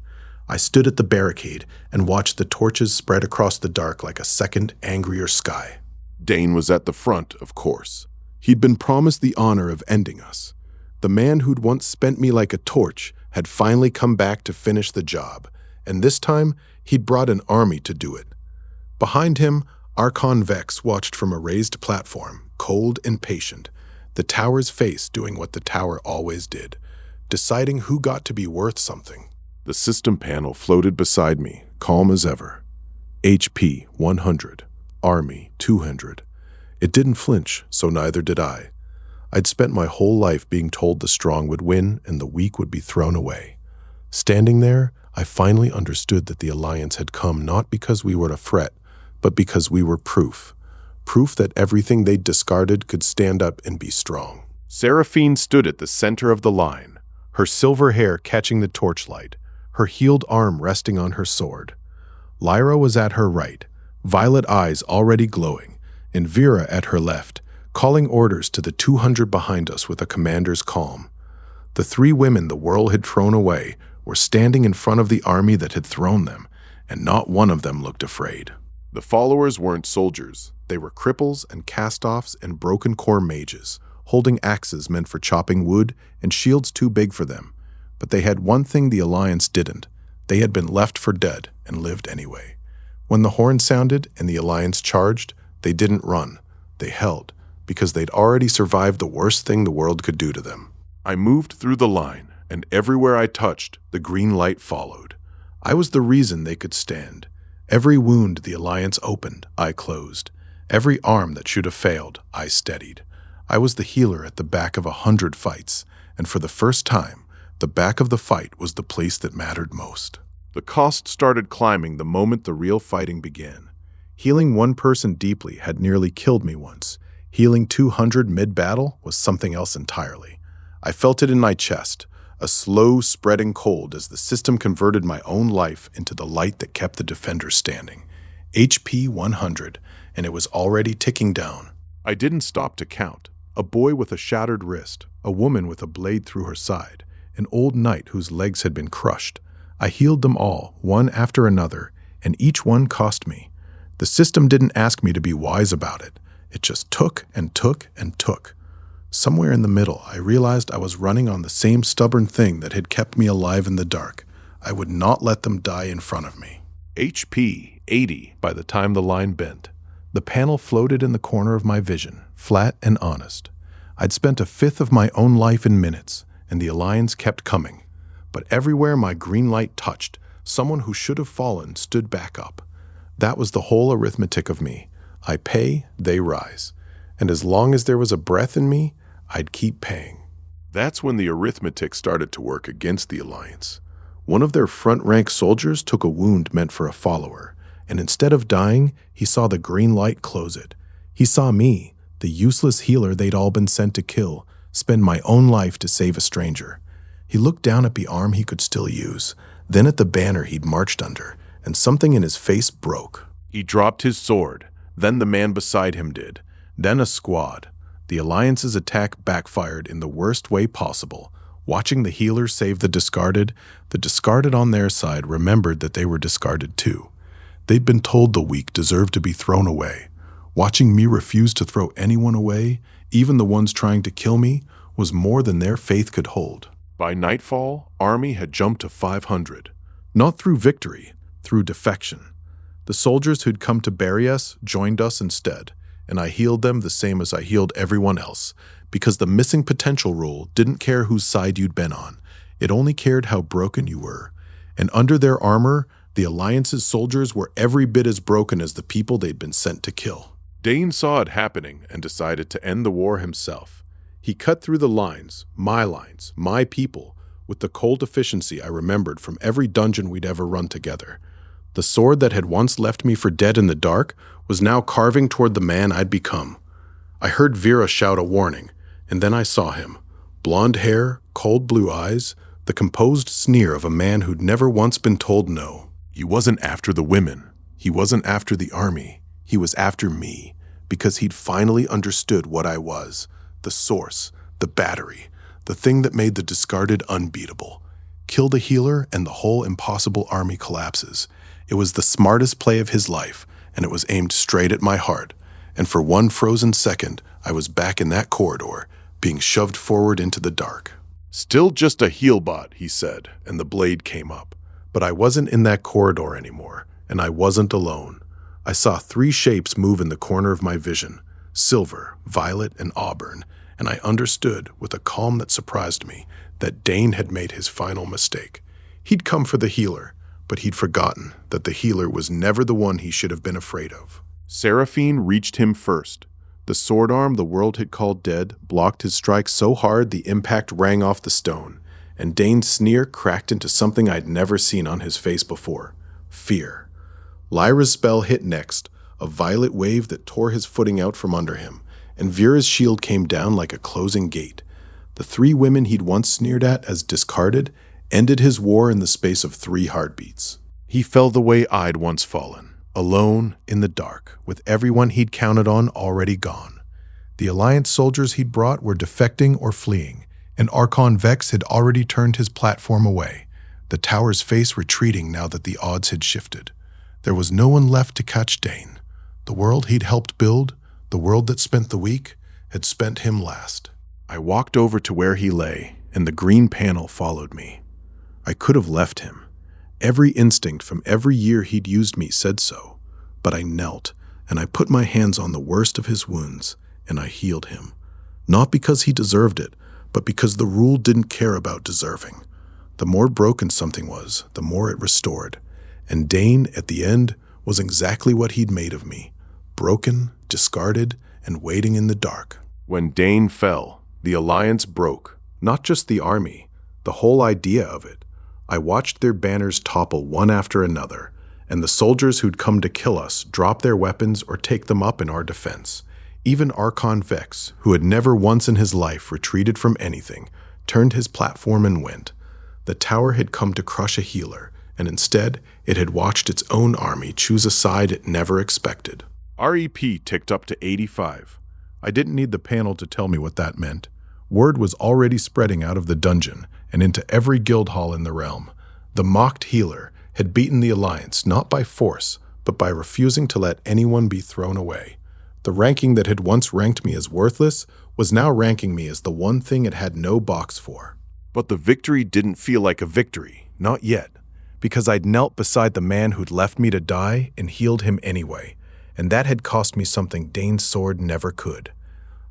I stood at the barricade and watched the torches spread across the dark like a second, angrier sky. Dane was at the front, of course. He'd been promised the honor of ending us. The man who'd once spent me like a torch had finally come back to finish the job, and this time he'd brought an army to do it. Behind him, Archon Vex watched from a raised platform, cold and patient, the tower's face doing what the tower always did, deciding who got to be worth something. The system panel floated beside me, calm as ever. HP 100, Army 200. It didn't flinch, so neither did I. I'd spent my whole life being told the strong would win and the weak would be thrown away. Standing there, I finally understood that the Alliance had come not because we were a threat, but because we were proof. Proof that everything they'd discarded could stand up and be strong. Seraphine stood at the center of the line, her silver hair catching the torchlight, her healed arm resting on her sword. Lyra was at her right, violet eyes already glowing, and Vera at her left, calling orders to the 200 behind us with a commander's calm. The 3 women the world had thrown away were standing in front of the army that had thrown them, and not one of them looked afraid. The followers weren't soldiers. They were cripples and cast-offs and broken-core mages, holding axes meant for chopping wood and shields too big for them. But they had one thing the Alliance didn't. They had been left for dead and lived anyway. When the horn sounded and the Alliance charged, they didn't run. They held, because they'd already survived the worst thing the world could do to them. I moved through the line, and everywhere I touched, the green light followed. I was the reason they could stand. Every wound the Alliance opened, I closed. Every arm that should have failed, I steadied. I was the healer at the back of 100 fights, and for the first time, the back of the fight was the place that mattered most. The cost started climbing the moment the real fighting began. Healing one person deeply had nearly killed me once. Healing 200 mid-battle was something else entirely. I felt it in my chest, a slow, spreading cold as the system converted my own life into the light that kept the defenders standing. HP 100, and it was already ticking down. I didn't stop to count. A boy with a shattered wrist, a woman with a blade through her side, an old knight whose legs had been crushed. I healed them all, one after another, and each one cost me. The system didn't ask me to be wise about it. It just took and took and took. Somewhere in the middle, I realized I was running on the same stubborn thing that had kept me alive in the dark. I would not let them die in front of me. HP 80 by the time the line bent. The panel floated in the corner of my vision, flat and honest. I'd spent 1/5 of my own life in minutes, and the Alliance kept coming. But everywhere my green light touched, someone who should have fallen stood back up. That was the whole arithmetic of me. I pay, they rise. And as long as there was a breath in me, I'd keep paying. That's when the arithmetic started to work against the Alliance. One of their front-rank soldiers took a wound meant for a follower, and instead of dying, he saw the green light close it. He saw me, the useless healer they'd all been sent to kill, spend my own life to save a stranger. He looked down at the arm he could still use, then at the banner he'd marched under, and something in his face broke. He dropped his sword, then the man beside him did, then a squad. The Alliance's attack backfired in the worst way possible. Watching the healer save the discarded on their side remembered that they were discarded too. They'd been told the weak deserved to be thrown away. Watching me refuse to throw anyone away, even the ones trying to kill me, was more than their faith could hold. By nightfall, Army had jumped to 500. Not through victory, through defection. The soldiers who'd come to bury us joined us instead, and I healed them the same as I healed everyone else, because the missing potential rule didn't care whose side you'd been on. It only cared how broken you were. And under their armor, the Alliance's soldiers were every bit as broken as the people they'd been sent to kill. Dane saw it happening and decided to end the war himself. He cut through the lines, my people, with the cold efficiency I remembered from every dungeon we'd ever run together. The sword that had once left me for dead in the dark was now carving toward the man I'd become. I heard Vera shout a warning, and then I saw him. Blonde hair, cold blue eyes, the composed sneer of a man who'd never once been told no. He wasn't after the women. He wasn't after the army. He was after me, because he'd finally understood what I was. The source, the battery, the thing that made the discarded unbeatable. Kill the healer and the whole impossible army collapses. It was the smartest play of his life, and it was aimed straight at my heart. And for one frozen second, I was back in that corridor, being shoved forward into the dark. Still just a heal bot, he said, and the blade came up. But I wasn't in that corridor anymore, and I wasn't alone. I saw 3 shapes move in the corner of my vision, silver, violet, and auburn, and I understood, with a calm that surprised me, that Dane had made his final mistake. He'd come for the healer, but he'd forgotten that the healer was never the one he should have been afraid of. Seraphine reached him first. The sword arm the world had called dead blocked his strike so hard the impact rang off the stone, and Dane's sneer cracked into something I'd never seen on his face before: fear. Lyra's spell hit next, a violet wave that tore his footing out from under him, and Vera's shield came down like a closing gate. The 3 women he'd once sneered at as discarded ended his war in the space of 3 heartbeats. He fell the way I'd once fallen, alone in the dark, with everyone he'd counted on already gone. The Alliance soldiers he'd brought were defecting or fleeing, and Archon Vex had already turned his platform away, the tower's face retreating now that the odds had shifted. There was no one left to catch Dane. The world he'd helped build, the world that spent the weak, had spent him last. I walked over to where he lay, and the green panel followed me. I could have left him. Every instinct from every year he'd used me said so. But I knelt, and I put my hands on the worst of his wounds, and I healed him. Not because he deserved it, but because the rule didn't care about deserving. The more broken something was, the more it restored. And Dane, at the end, was exactly what he'd made of me: broken, discarded, and waiting in the dark. When Dane fell, the Alliance broke. Not just the army, the whole idea of it. I watched their banners topple one after another, and the soldiers who'd come to kill us drop their weapons or take them up in our defense. Even Archon Vex, who had never once in his life retreated from anything, turned his platform and went. The tower had come to crush a healer, and instead, it had watched its own army choose a side it never expected. REP ticked up to 85. I didn't need the panel to tell me what that meant. Word was already spreading out of the dungeon and into every guild hall in the realm. The mocked healer had beaten the Alliance not by force, but by refusing to let anyone be thrown away. The ranking that had once ranked me as worthless was now ranking me as the one thing it had no box for. But the victory didn't feel like a victory, not yet, because I'd knelt beside the man who'd left me to die and healed him anyway, and that had cost me something Dane's sword never could.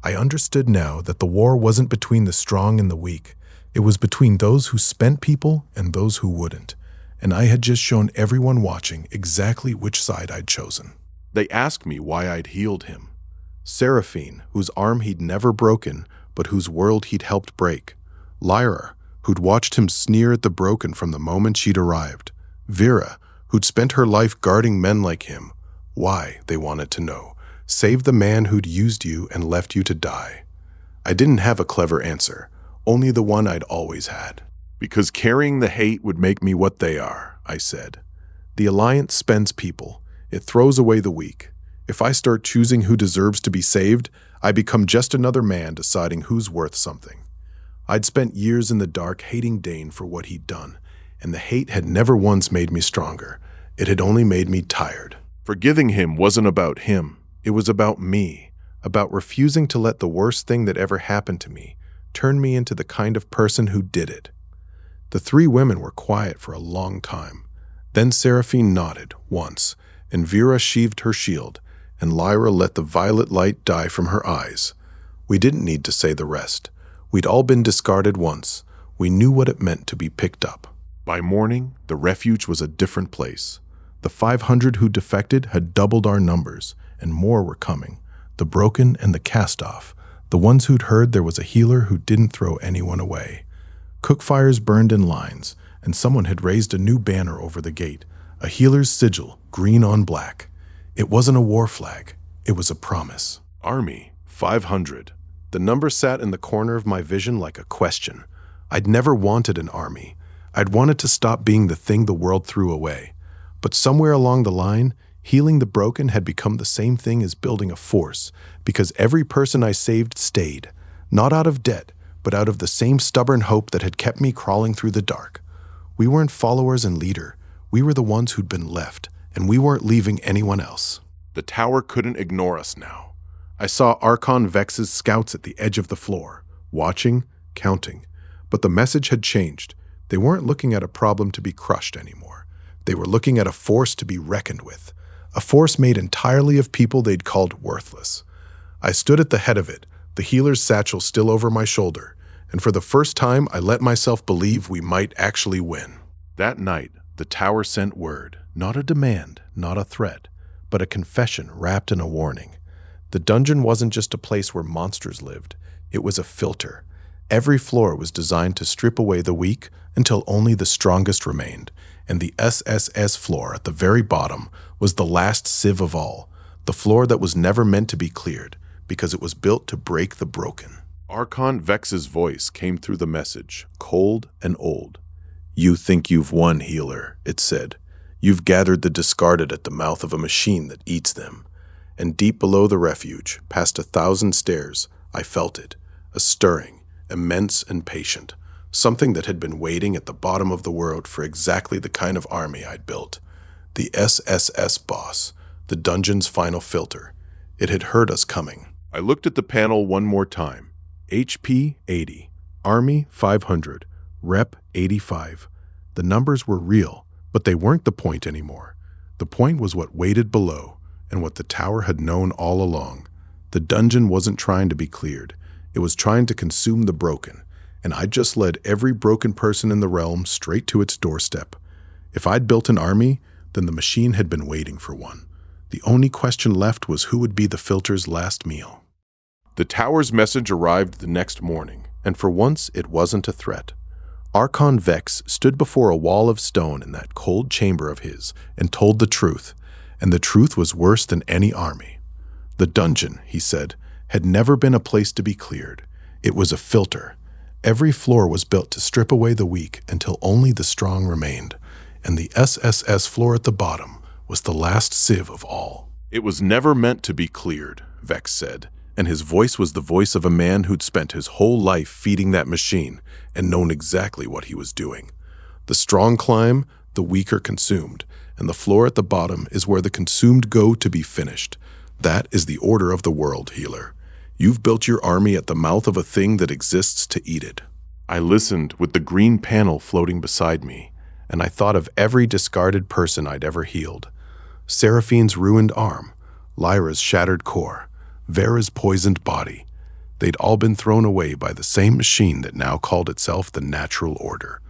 I understood now that the war wasn't between the strong and the weak. It was between those who spent people and those who wouldn't, and I had just shown everyone watching exactly which side I'd chosen. They asked me why I'd healed him. Seraphine, whose arm he'd never broken, but whose world he'd helped break. Lyra, who'd watched him sneer at the broken from the moment she'd arrived. Vera, who'd spent her life guarding men like him. Why, they wanted to know. Save the man who'd used you and left you to die. I didn't have a clever answer, only the one I'd always had. Because carrying the hate would make me what they are, I said. The Alliance spends people. It throws away the weak. If I start choosing who deserves to be saved, I become just another man deciding who's worth something. I'd spent years in the dark hating Dane for what he'd done, and the hate had never once made me stronger. It had only made me tired. Forgiving him wasn't about him. It was about me, about refusing to let the worst thing that ever happened to me turn me into the kind of person who did it. The three women were quiet for a long time. Then Seraphine nodded once, and Vera sheathed her shield, and Lyra let the violet light die from her eyes. We didn't need to say the rest. We'd all been discarded once. We knew what it meant to be picked up. By morning, the refuge was a different place. The 500 who defected had doubled our numbers, and more were coming. The broken and the cast-off, the ones who'd heard there was a healer who didn't throw anyone away. Cookfires burned in lines, and someone had raised a new banner over the gate, a healer's sigil, green on black. It wasn't a war flag. It was a promise. Army, 500. The number sat in the corner of my vision like a question. I'd never wanted an army. I'd wanted to stop being the thing the world threw away. But somewhere along the line, healing the broken had become the same thing as building a force, because every person I saved stayed, not out of debt, but out of the same stubborn hope that had kept me crawling through the dark. We weren't followers and leader. We were the ones who'd been left, and we weren't leaving anyone else. The tower couldn't ignore us now. I saw Archon Vex's scouts at the edge of the floor, watching, counting. But the message had changed. They weren't looking at a problem to be crushed anymore. They were looking at a force to be reckoned with, a force made entirely of people they'd called worthless. I stood at the head of it, the healer's satchel still over my shoulder, and for the first time I let myself believe we might actually win. That night, the tower sent word, not a demand, not a threat, but a confession wrapped in a warning. The dungeon wasn't just a place where monsters lived, it was a filter. Every floor was designed to strip away the weak until only the strongest remained, and the SSS floor at the very bottom was the last sieve of all, the floor that was never meant to be cleared, because it was built to break the broken. Archon Vex's voice came through the message, cold and old. "You think you've won, healer," it said. "You've gathered the discarded at the mouth of a machine that eats them." And deep below the refuge, past 1,000 stairs, I felt it, a stirring, immense and patient, something that had been waiting at the bottom of the world for exactly the kind of army I'd built. The SSS boss, the dungeon's final filter. It had heard us coming. I looked at the panel one more time. HP 80, Army 500, Rep 85. The numbers were real, but they weren't the point anymore. The point was what waited below, and what the tower had known all along. The dungeon wasn't trying to be cleared. It was trying to consume the broken, and I just led every broken person in the realm straight to its doorstep. If I'd built an army, then the machine had been waiting for one. The only question left was who would be the filter's last meal. The tower's message arrived the next morning, and for once it wasn't a threat. Archon Vex stood before a wall of stone in that cold chamber of his and told the truth, and the truth was worse than any army. The dungeon, he said, had never been a place to be cleared. It was a filter. Every floor was built to strip away the weak until only the strong remained, and the SSS floor at the bottom was the last sieve of all. It was never meant to be cleared, Vex said, and his voice was the voice of a man who'd spent his whole life feeding that machine and known exactly what he was doing. The strong climb, the weaker consumed, and the floor at the bottom is where the consumed go to be finished. That is the order of the world, healer. You've built your army at the mouth of a thing that exists to eat it. I listened with the green panel floating beside me, and I thought of every discarded person I'd ever healed. Seraphine's ruined arm, Lyra's shattered core, Vera's poisoned body. They'd all been thrown away by the same machine that now called itself the natural order.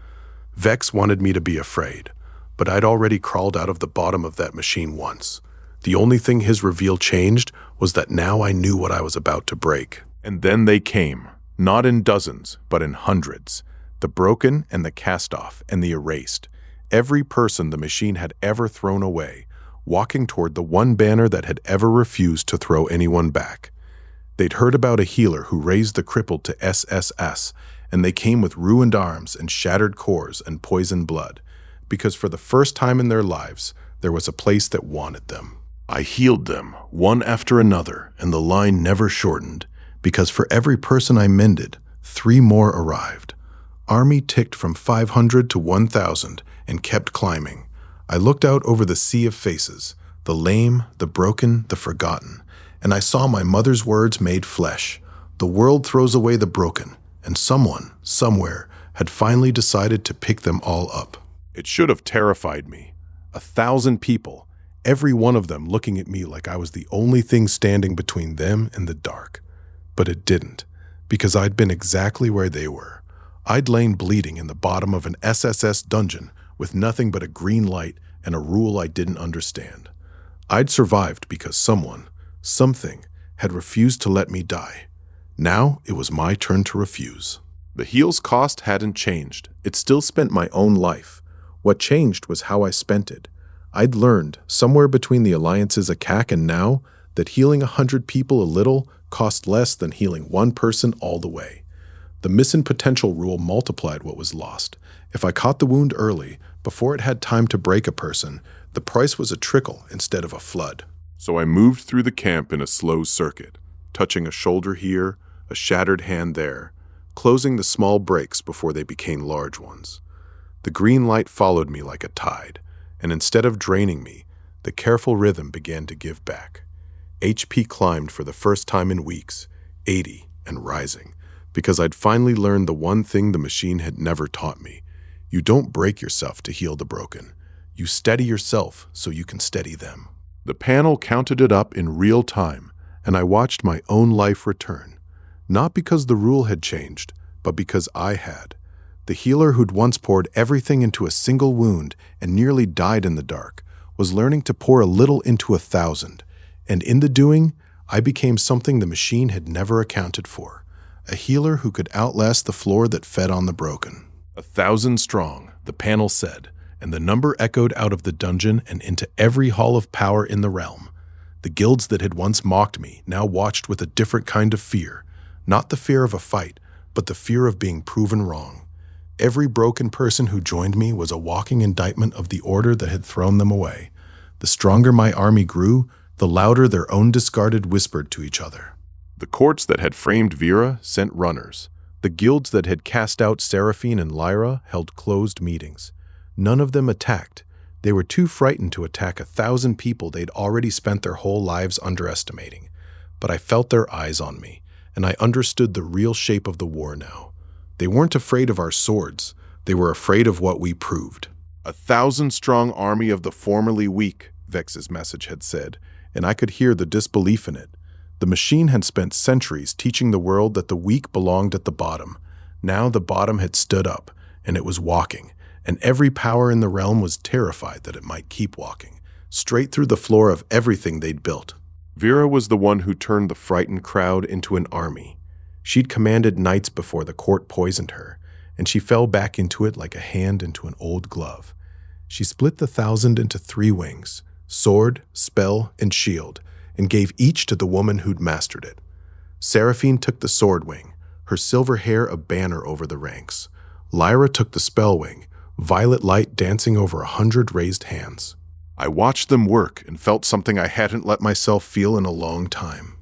Vex wanted me to be afraid, but I'd already crawled out of the bottom of that machine once. The only thing his reveal changed was that now I knew what I was about to break. And then they came, not in dozens, but in hundreds. The broken and the cast-off and the erased. Every person the machine had ever thrown away, walking toward the one banner that had ever refused to throw anyone back. They'd heard about a healer who raised the crippled to SSS, and they came with ruined arms and shattered cores and poisoned blood, because for the first time in their lives, there was a place that wanted them. I healed them, one after another, and the line never shortened, because for every person I mended, 3 more arrived. Army ticked from 500 to 1,000 and kept climbing. I looked out over the sea of faces, the lame, the broken, the forgotten, and I saw my mother's words made flesh. The world throws away the broken, and someone, somewhere, had finally decided to pick them all up. It should have terrified me. 1,000 people, every one of them looking at me like I was the only thing standing between them and the dark. But it didn't, because I'd been exactly where they were. I'd lain bleeding in the bottom of an SSS dungeon with nothing but a green light and a rule I didn't understand. I'd survived because someone, something, had refused to let me die. Now it was my turn to refuse. The heal's cost hadn't changed. It still spent my own life. What changed was how I spent it. I'd learned, somewhere between the Alliance's Akak and now, that healing 100 people a little cost less than healing 1 person all the way. The miss in potential rule multiplied what was lost. If I caught the wound early, before it had time to break a person, the price was a trickle instead of a flood. So I moved through the camp in a slow circuit, touching a shoulder here, a shattered hand there, closing the small breaks before they became large ones. The green light followed me like a tide, and instead of draining me, the careful rhythm began to give back. HP climbed for the first time in weeks, 80 and rising, because I'd finally learned the one thing the machine had never taught me. You don't break yourself to heal the broken. You steady yourself so you can steady them. The panel counted it up in real time, and I watched my own life return. Not because the rule had changed, but because I had. The healer who'd once poured everything into a single wound and nearly died in the dark was learning to pour a little into 1,000, and in the doing, I became something the machine had never accounted for. A healer who could outlast the floor that fed on the broken. 1,000 strong, the panel said, and the number echoed out of the dungeon and into every hall of power in the realm. The guilds that had once mocked me now watched with a different kind of fear. Not the fear of a fight, but the fear of being proven wrong. Every broken person who joined me was a walking indictment of the order that had thrown them away. The stronger my army grew, the louder their own discarded whispered to each other. The courts that had framed Vera sent runners. The guilds that had cast out Seraphine and Lyra held closed meetings. None of them attacked. They were too frightened to attack 1,000 people they'd already spent their whole lives underestimating. But I felt their eyes on me, and I understood the real shape of the war now. They weren't afraid of our swords. They were afraid of what we proved. 1,000-strong army of the formerly weak, Vex's message had said, and I could hear the disbelief in it. The machine had spent centuries teaching the world that the weak belonged at the bottom. Now the bottom had stood up, and it was walking, and every power in the realm was terrified that it might keep walking, straight through the floor of everything they'd built. Vera was the one who turned the frightened crowd into an army. She'd commanded knights before the court poisoned her, and she fell back into it like a hand into an old glove. She split the 1,000 into 3 wings, sword, spell, and shield, and gave each to the woman who'd mastered it. Seraphine took the sword wing, her silver hair a banner over the ranks. Lyra took the spell wing, violet light dancing over 100 raised hands. I watched them work and felt something I hadn't let myself feel in a long time.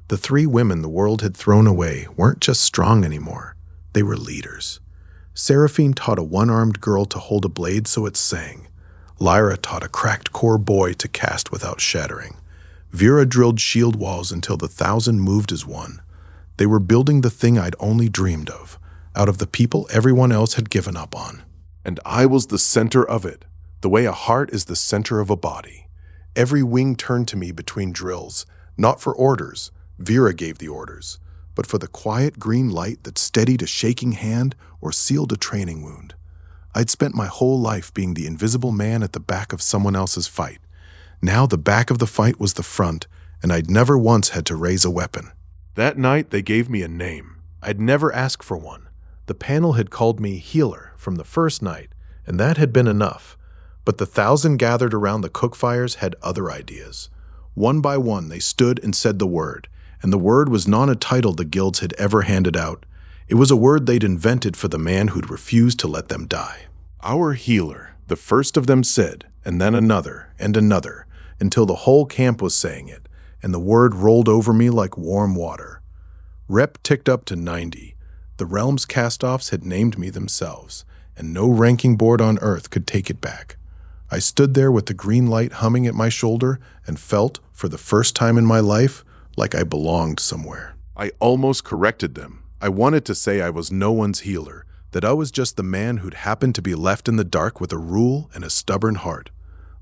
The 3 women the world had thrown away weren't just strong anymore. They were leaders. Seraphine taught a one-armed girl to hold a blade so it sang. Lyra taught a cracked core boy to cast without shattering. Vera drilled shield walls until the 1,000 moved as one. They were building the thing I'd only dreamed of, out of the people everyone else had given up on. And I was the center of it, the way a heart is the center of a body. Every wing turned to me between drills, not for orders, Vera gave the orders, but for the quiet green light that steadied a shaking hand or sealed a training wound. I'd spent my whole life being the invisible man at the back of someone else's fight. Now the back of the fight was the front, and I'd never once had to raise a weapon. That night they gave me a name. I'd never asked for one. The panel had called me HEALER from the first night, and that had been enough. But the 1,000 gathered around the cookfires had other ideas. One by one they stood and said the word, and the word was not a title the guilds had ever handed out. It was a word they'd invented for the man who'd refused to let them die. "Our healer," the first of them said, and then another and another, until the whole camp was saying it, and the word rolled over me like warm water. Rep ticked up to 90. The realm's cast-offs had named me themselves, and no ranking board on Earth could take it back. I stood there with the green light humming at my shoulder and felt, for the first time in my life, like I belonged somewhere. I almost corrected them. I wanted to say I was no one's healer, that I was just the man who'd happened to be left in the dark with a rule and a stubborn heart.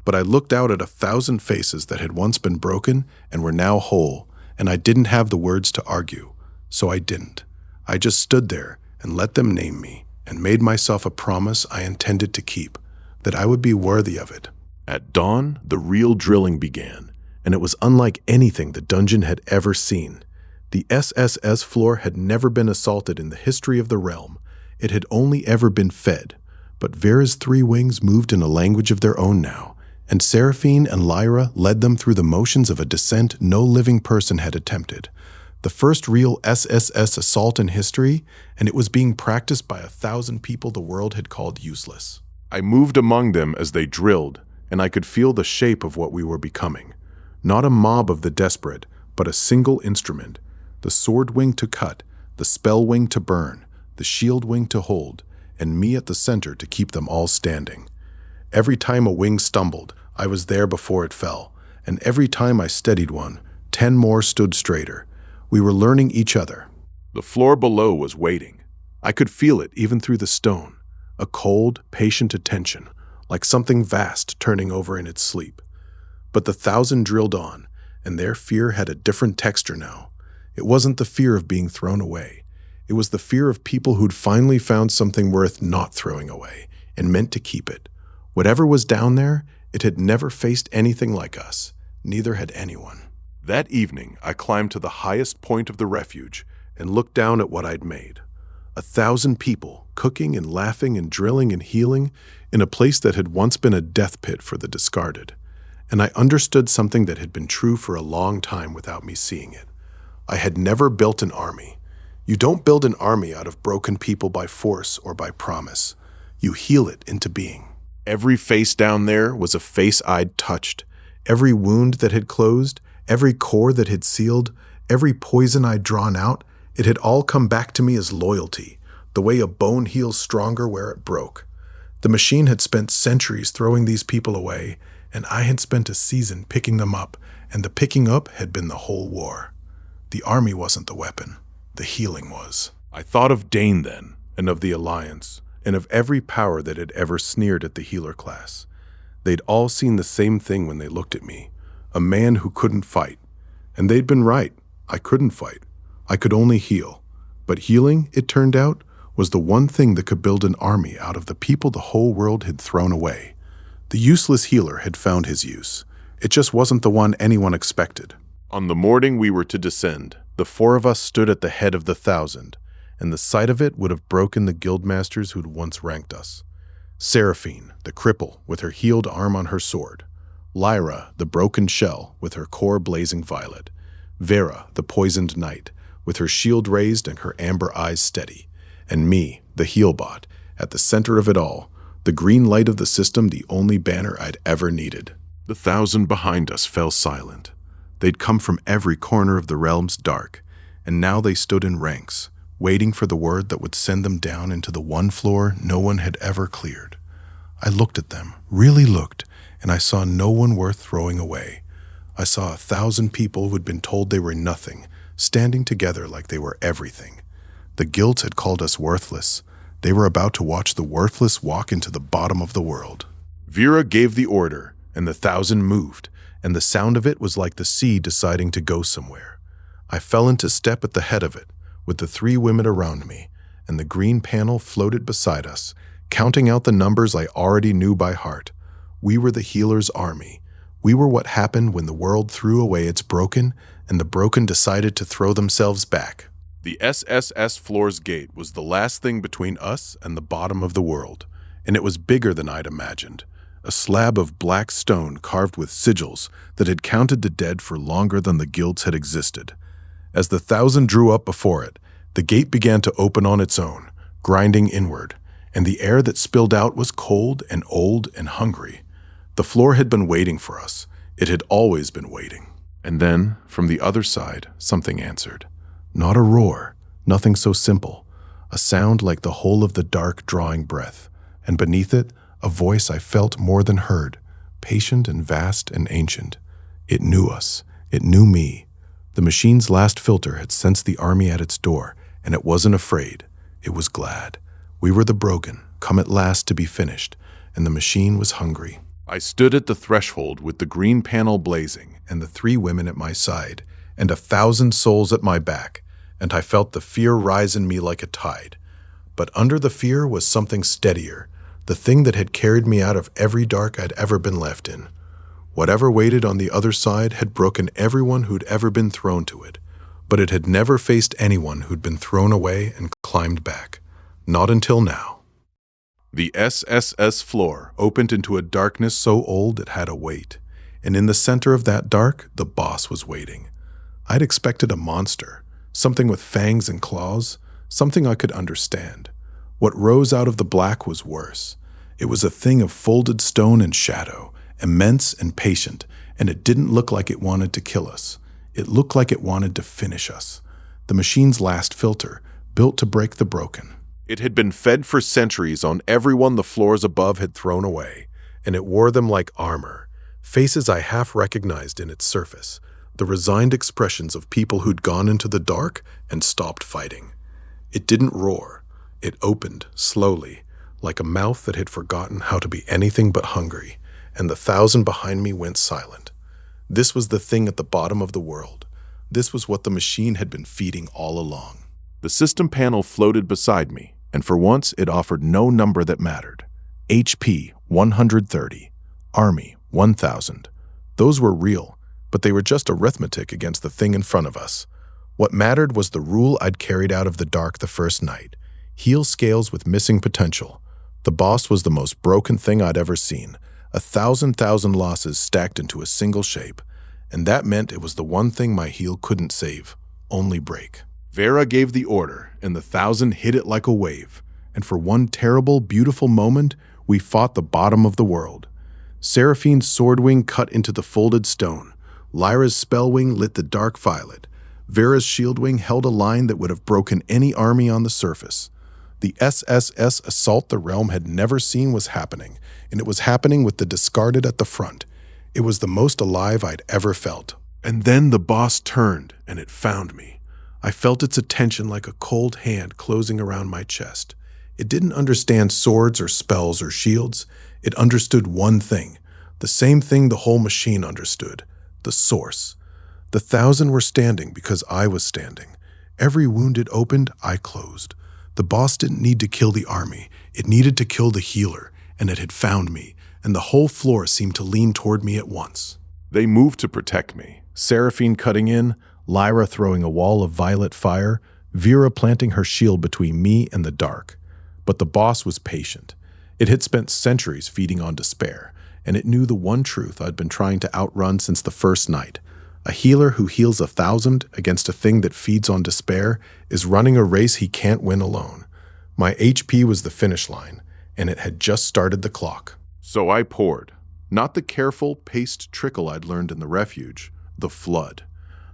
But I looked out at 1,000 faces that had once been broken and were now whole, and I didn't have the words to argue, so I didn't. I just stood there and let them name me, and made myself a promise I intended to keep, that I would be worthy of it. At dawn, the real drilling began, and it was unlike anything the dungeon had ever seen. The SSS floor had never been assaulted in the history of the realm. It had only ever been fed. But Vera's 3 wings moved in a language of their own now, and Seraphine and Lyra led them through the motions of a descent no living person had attempted. The first real SSS assault in history, and it was being practiced by 1,000 people the world had called useless. I moved among them as they drilled, and I could feel the shape of what we were becoming. Not a mob of the desperate, but a single instrument. The sword wing to cut, the spell wing to burn, the shield wing to hold, and me at the center to keep them all standing. Every time a wing stumbled, I was there before it fell, and every time I steadied one, 10 more stood straighter. We were learning each other. The floor below was waiting. I could feel it even through the stone, a cold, patient attention, like something vast turning over in its sleep. But the 1,000 drilled on, and their fear had a different texture now. It wasn't the fear of being thrown away. It was the fear of people who'd finally found something worth not throwing away and meant to keep it. Whatever was down there, it had never faced anything like us. Neither had anyone. That evening, I climbed to the highest point of the refuge and looked down at what I'd made. 1,000 people, cooking and laughing and drilling and healing in a place that had once been a death pit for the discarded. And I understood something that had been true for a long time without me seeing it. I had never built an army. You don't build an army out of broken people by force or by promise. You heal it into being. Every face down there was a face I'd touched. Every wound that had closed, every core that had sealed, every poison I'd drawn out, it had all come back to me as loyalty, the way a bone heals stronger where it broke. The machine had spent centuries throwing these people away, and I had spent a season picking them up, and the picking up had been the whole war. The army wasn't the weapon. The healing was. I thought of Dane then, and of the Alliance, and of every power that had ever sneered at the healer class. They'd all seen the same thing when they looked at me, a man who couldn't fight. And they'd been right. I couldn't fight. I could only heal. But healing, it turned out, was the one thing that could build an army out of the people the whole world had thrown away. The useless healer had found his use. It just wasn't the one anyone expected. On the morning we were to descend, the 4 of us stood at the head of the 1,000, and the sight of it would have broken the guildmasters who'd once ranked us. Seraphine, the cripple, with her healed arm on her sword. Lyra, the broken shell, with her core blazing violet. Vera, the poisoned knight, with her shield raised and her amber eyes steady. And me, the healbot, at the center of it all, the green light of the system, the only banner I'd ever needed. The 1,000 behind us fell silent. They'd come from every corner of the realm's dark, and now they stood in ranks, waiting for the word that would send them down into the one floor no one had ever cleared. I looked at them, really looked, and I saw no one worth throwing away. I saw 1,000 people who'd been told they were nothing, standing together like they were everything. The guilds had called us worthless. They were about to watch the worthless walk into the bottom of the world. Vera gave the order, and the 1,000 moved, and the sound of it was like the sea deciding to go somewhere. I fell into step at the head of it, with the 3 women around me, and the green panel floated beside us, counting out the numbers I already knew by heart. We were the healer's army. We were what happened when the world threw away its broken, and the broken decided to throw themselves back. The SSS floor's gate was the last thing between us and the bottom of the world, and it was bigger than I'd imagined. A slab of black stone carved with sigils that had counted the dead for longer than the guilds had existed. As the 1,000 drew up before it, The gate began to open on its own, grinding inward, and the air that spilled out was cold and old and hungry. The floor had been waiting for us. It had always been waiting. And then, from the other side, something answered. Not a roar, nothing so simple. A sound like the whole of the dark drawing breath, and beneath it, a voice I felt more than heard, patient and vast and ancient. It knew us. It knew me. The machine's last filter had sensed the army at its door, and it wasn't afraid. It was glad. We were the broken, come at last to be finished, and the machine was hungry. I stood at the threshold with the green panel blazing and the 3 women at my side and 1,000 souls at my back, and I felt the fear rise in me like a tide. But under the fear was something steadier, the thing that had carried me out of every dark I'd ever been left in. Whatever waited on the other side had broken everyone who'd ever been thrown to it, but it had never faced anyone who'd been thrown away and climbed back. Not until now. The SSS floor opened into a darkness so old it had a weight, and in the center of that dark, the boss was waiting. I'd expected a monster, something with fangs and claws, something I could understand. What rose out of the black was worse. It was a thing of folded stone and shadow, immense and patient, and it didn't look like it wanted to kill us. It looked like it wanted to finish us. The machine's last filter, built to break the broken. It had been fed for centuries on everyone the floors above had thrown away, and it wore them like armor, faces I half recognized in its surface, the resigned expressions of people who'd gone into the dark and stopped fighting. It didn't roar. It opened, slowly, like a mouth that had forgotten how to be anything but hungry, and the 1,000 behind me went silent. This was the thing at the bottom of the world. This was what the machine had been feeding all along. The system panel floated beside me, and for once it offered no number that mattered. HP 130, Army 1,000. Those were real, but they were just arithmetic against the thing in front of us. What mattered was the rule I'd carried out of the dark the first night. Heal scales with missing potential. The boss was the most broken thing I'd ever seen. 1,000 losses stacked into a single shape, and that meant it was the one thing my heal couldn't save, only break. Vera gave the order, and the 1,000 hit it like a wave, and for one terrible, beautiful moment, we fought the bottom of the world. Seraphine's sword wing cut into the folded stone. Lyra's spell wing lit the dark violet. Vera's shield wing held a line that would have broken any army on the surface. The SSS assault the realm had never seen was happening, and it was happening with the discarded at the front. It was the most alive I'd ever felt. And then the boss turned, and it found me. I felt its attention like a cold hand closing around my chest. It didn't understand swords or spells or shields. It understood one thing, the same thing the whole machine understood, the source. The 1,000 were standing because I was standing. Every wound it opened, I closed. The boss didn't need to kill the army. It needed to kill the healer, and it had found me, and the whole floor seemed to lean toward me at once. They moved to protect me, Seraphine cutting in, Lyra throwing a wall of violet fire, Vera planting her shield between me and the dark. But the boss was patient. It had spent centuries feeding on despair, and it knew the one truth I'd been trying to outrun since the first night. A healer who heals 1,000 against a thing that feeds on despair is running a race he can't win alone. My HP was the finish line, and it had just started the clock. So I poured. Not the careful, paced trickle I'd learned in the refuge, the flood.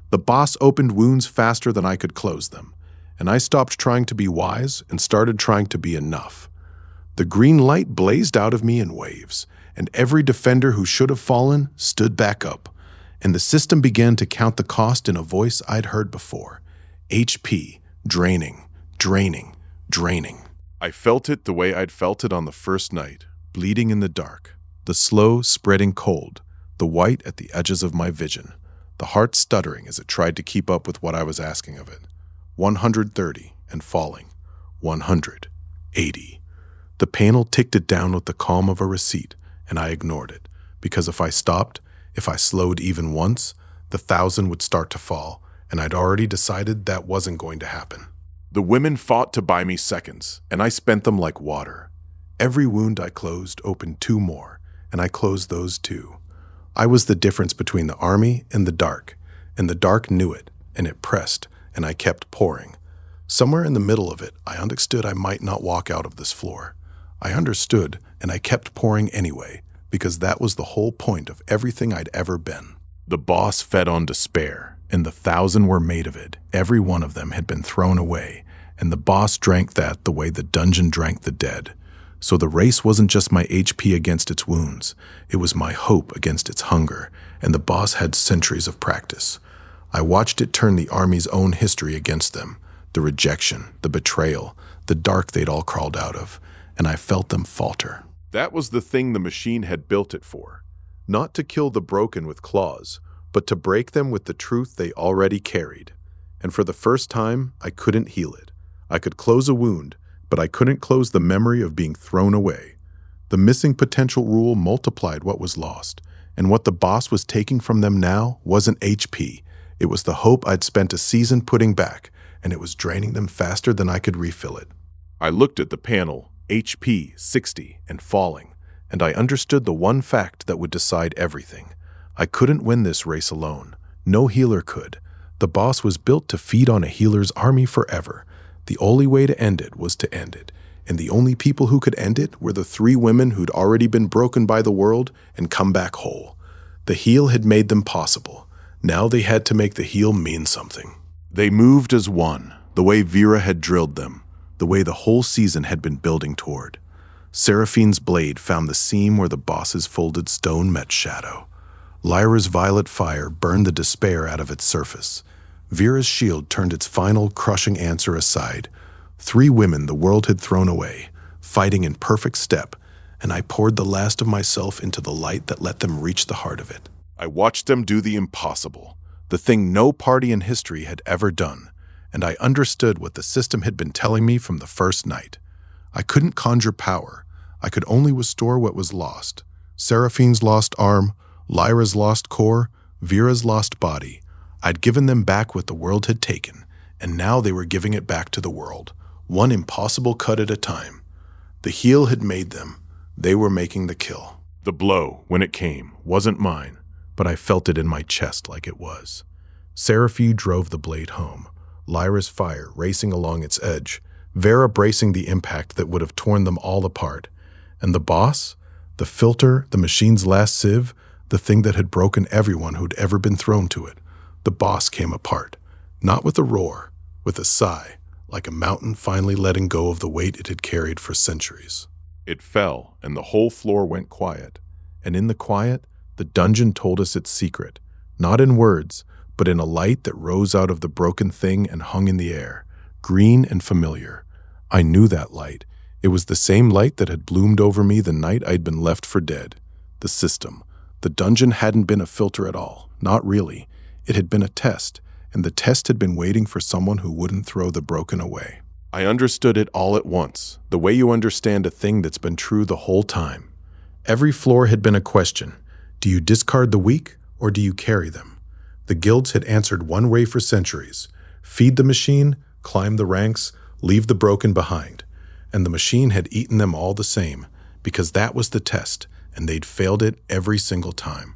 The boss opened wounds faster than I could close them, and I stopped trying to be wise and started trying to be enough. The green light blazed out of me in waves, and every defender who should have fallen stood back up, and the system began to count the cost in a voice I'd heard before. HP, draining, draining, draining. I felt it the way I'd felt it on the first night, bleeding in the dark, the slow, spreading cold, the white at the edges of my vision, the heart stuttering as it tried to keep up with what I was asking of it. 130 and falling. 180. The panel ticked it down with the calm of a receipt, and I ignored it, because if I stopped, if I slowed even once, the 1,000 would start to fall, and I'd already decided that wasn't going to happen. The women fought to buy me seconds, and I spent them like water. Every wound I closed opened 2 more, and I closed those too. I was the difference between the army and the dark knew it, and it pressed, and I kept pouring. Somewhere in the middle of it, I understood I might not walk out of this floor. I understood, and I kept pouring anyway, because that was the whole point of everything I'd ever been. The boss fed on despair, and the 1,000 were made of it. Every one of them had been thrown away, and the boss drank that the way the dungeon drank the dead. So the race wasn't just my HP against its wounds, it was my hope against its hunger, and the boss had centuries of practice. I watched it turn the army's own history against them, the rejection, the betrayal, the dark they'd all crawled out of, and I felt them falter. That was the thing the machine had built it for. Not to kill the broken with claws, but to break them with the truth they already carried. And for the first time, I couldn't heal it. I could close a wound, but I couldn't close the memory of being thrown away. The missing potential rule multiplied what was lost, and what the boss was taking from them now wasn't HP. It was the hope I'd spent a season putting back, and it was draining them faster than I could refill it. I looked at the panel, HP 60 and falling, and I understood the one fact that would decide everything. I couldn't win this race alone. No healer could. The boss was built to feed on a healer's army forever. The only way to end it was to end it, and the only people who could end it were the 3 women who'd already been broken by the world and come back whole. The heal had made them possible. Now they had to make the heal mean something. They moved as one, the way Vera had drilled them, the way the whole season had been building toward. Seraphine's blade found the seam where the boss's folded stone met shadow. Lyra's violet fire burned the despair out of its surface. Vera's shield turned its final, crushing answer aside. 3 women the world had thrown away, fighting in perfect step, and I poured the last of myself into the light that let them reach the heart of it. I watched them do the impossible, the thing no party in history had ever done, and I understood what the system had been telling me from the first night. I couldn't conjure power. I could only restore what was lost. Seraphine's lost arm, Lyra's lost core, Vera's lost body. I'd given them back what the world had taken, and now they were giving it back to the world, one impossible cut at a time. The heal had made them. They were making the kill. The blow, when it came, wasn't mine, but I felt it in my chest like it was. Seraphine drove the blade home, Lyra's fire racing along its edge, Vera bracing the impact that would have torn them all apart. And the boss? The filter, the machine's last sieve, the thing that had broken everyone who'd ever been thrown to it. The boss came apart, not with a roar, with a sigh, like a mountain finally letting go of the weight it had carried for centuries. It fell, and the whole floor went quiet. And in the quiet, the dungeon told us its secret, not in words, but in a light that rose out of the broken thing and hung in the air, green and familiar. I knew that light. It was the same light that had bloomed over me the night I'd been left for dead. The system. The dungeon hadn't been a filter at all, not really. It had been a test, and the test had been waiting for someone who wouldn't throw the broken away. I understood it all at once, the way you understand a thing that's been true the whole time. Every floor had been a question. Do you discard the weak, or do you carry them? The guilds had answered one way for centuries. Feed the machine, climb the ranks, leave the broken behind. And the machine had eaten them all the same, because that was the test, and they'd failed it every single time.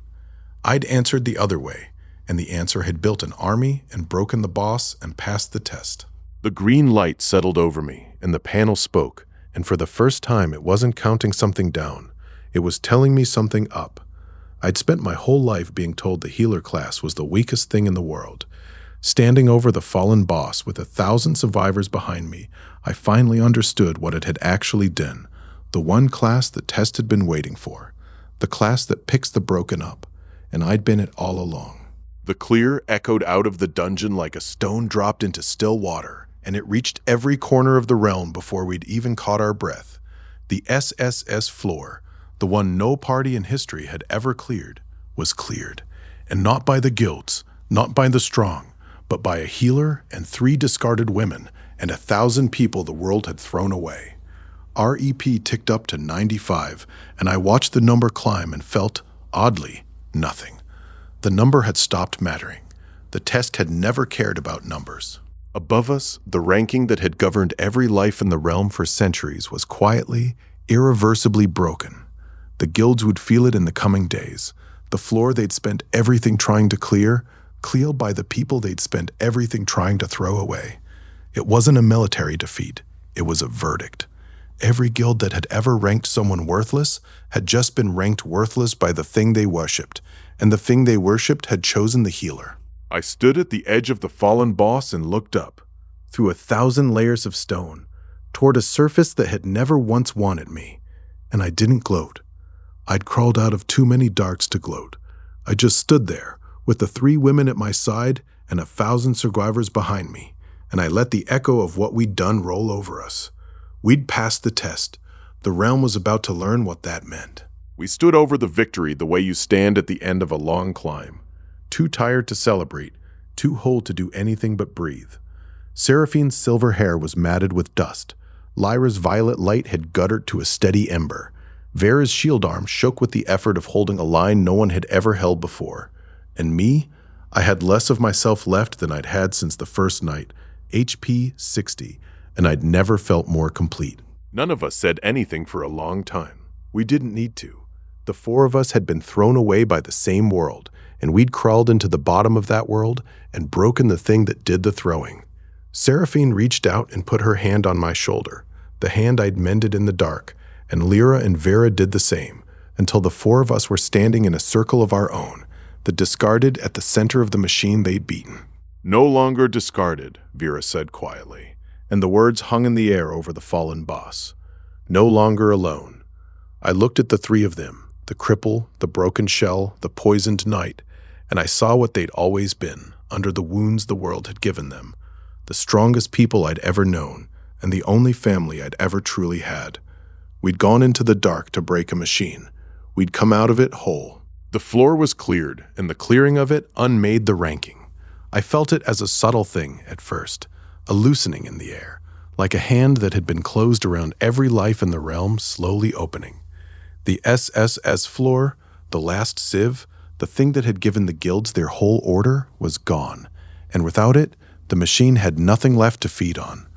I'd answered the other way, and the answer had built an army and broken the boss and passed the test. The green light settled over me, and the panel spoke, and for the first time it wasn't counting something down. It was telling me something up. I'd spent my whole life being told the healer class was the weakest thing in the world. Standing over the fallen boss with 1,000 survivors behind me, I finally understood what it had actually done. The one class the test had been waiting for. The class that picks the broken up. And I'd been it all along. The clear echoed out of the dungeon like a stone dropped into still water, and it reached every corner of the realm before we'd even caught our breath. The SSS floor, the one no party in history had ever cleared, was cleared. And not by the guilds, not by the strong, but by a healer and 3 discarded women and 1,000 people the world had thrown away. REP ticked up to 95, and I watched the number climb and felt, oddly, nothing. The number had stopped mattering. The test had never cared about numbers. Above us, the ranking that had governed every life in the realm for centuries was quietly, irreversibly broken. The guilds would feel it in the coming days. The floor they'd spent everything trying to clear, cleared by the people they'd spent everything trying to throw away. It wasn't a military defeat. It was a verdict. Every guild that had ever ranked someone worthless had just been ranked worthless by the thing they worshipped, and the thing they worshipped had chosen the healer. I stood at the edge of the fallen boss and looked up, through 1,000 layers of stone, toward a surface that had never once wanted me, and I didn't gloat. I'd crawled out of too many darks to gloat. I just stood there, with the 3 women at my side and 1,000 survivors behind me, and I let the echo of what we'd done roll over us. We'd passed the test. The realm was about to learn what that meant. We stood over the victory the way you stand at the end of a long climb, too tired to celebrate, too whole to do anything but breathe. Seraphine's silver hair was matted with dust. Lyra's violet light had guttered to a steady ember. Vera's shield arm shook with the effort of holding a line no one had ever held before. And me? I had less of myself left than I'd had since the first night, HP 60, and I'd never felt more complete. None of us said anything for a long time. We didn't need to. The 4 of us had been thrown away by the same world, and we'd crawled into the bottom of that world and broken the thing that did the throwing. Seraphine reached out and put her hand on my shoulder, the hand I'd mended in the dark, and Lyra and Vera did the same, until the 4 of us were standing in a circle of our own, the discarded at the center of the machine they'd beaten. No longer discarded, Vera said quietly, and the words hung in the air over the fallen boss. No longer alone. I looked at the 3 of them, the cripple, the broken shell, the poisoned knight, and I saw what they'd always been, under the wounds the world had given them. The strongest people I'd ever known, and the only family I'd ever truly had. We'd gone into the dark to break a machine. We'd come out of it whole. The floor was cleared, and the clearing of it unmade the ranking. I felt it as a subtle thing at first, a loosening in the air, like a hand that had been closed around every life in the realm slowly opening. The SSS floor, the last sieve, the thing that had given the guilds their whole order, was gone, and without it, the machine had nothing left to feed on.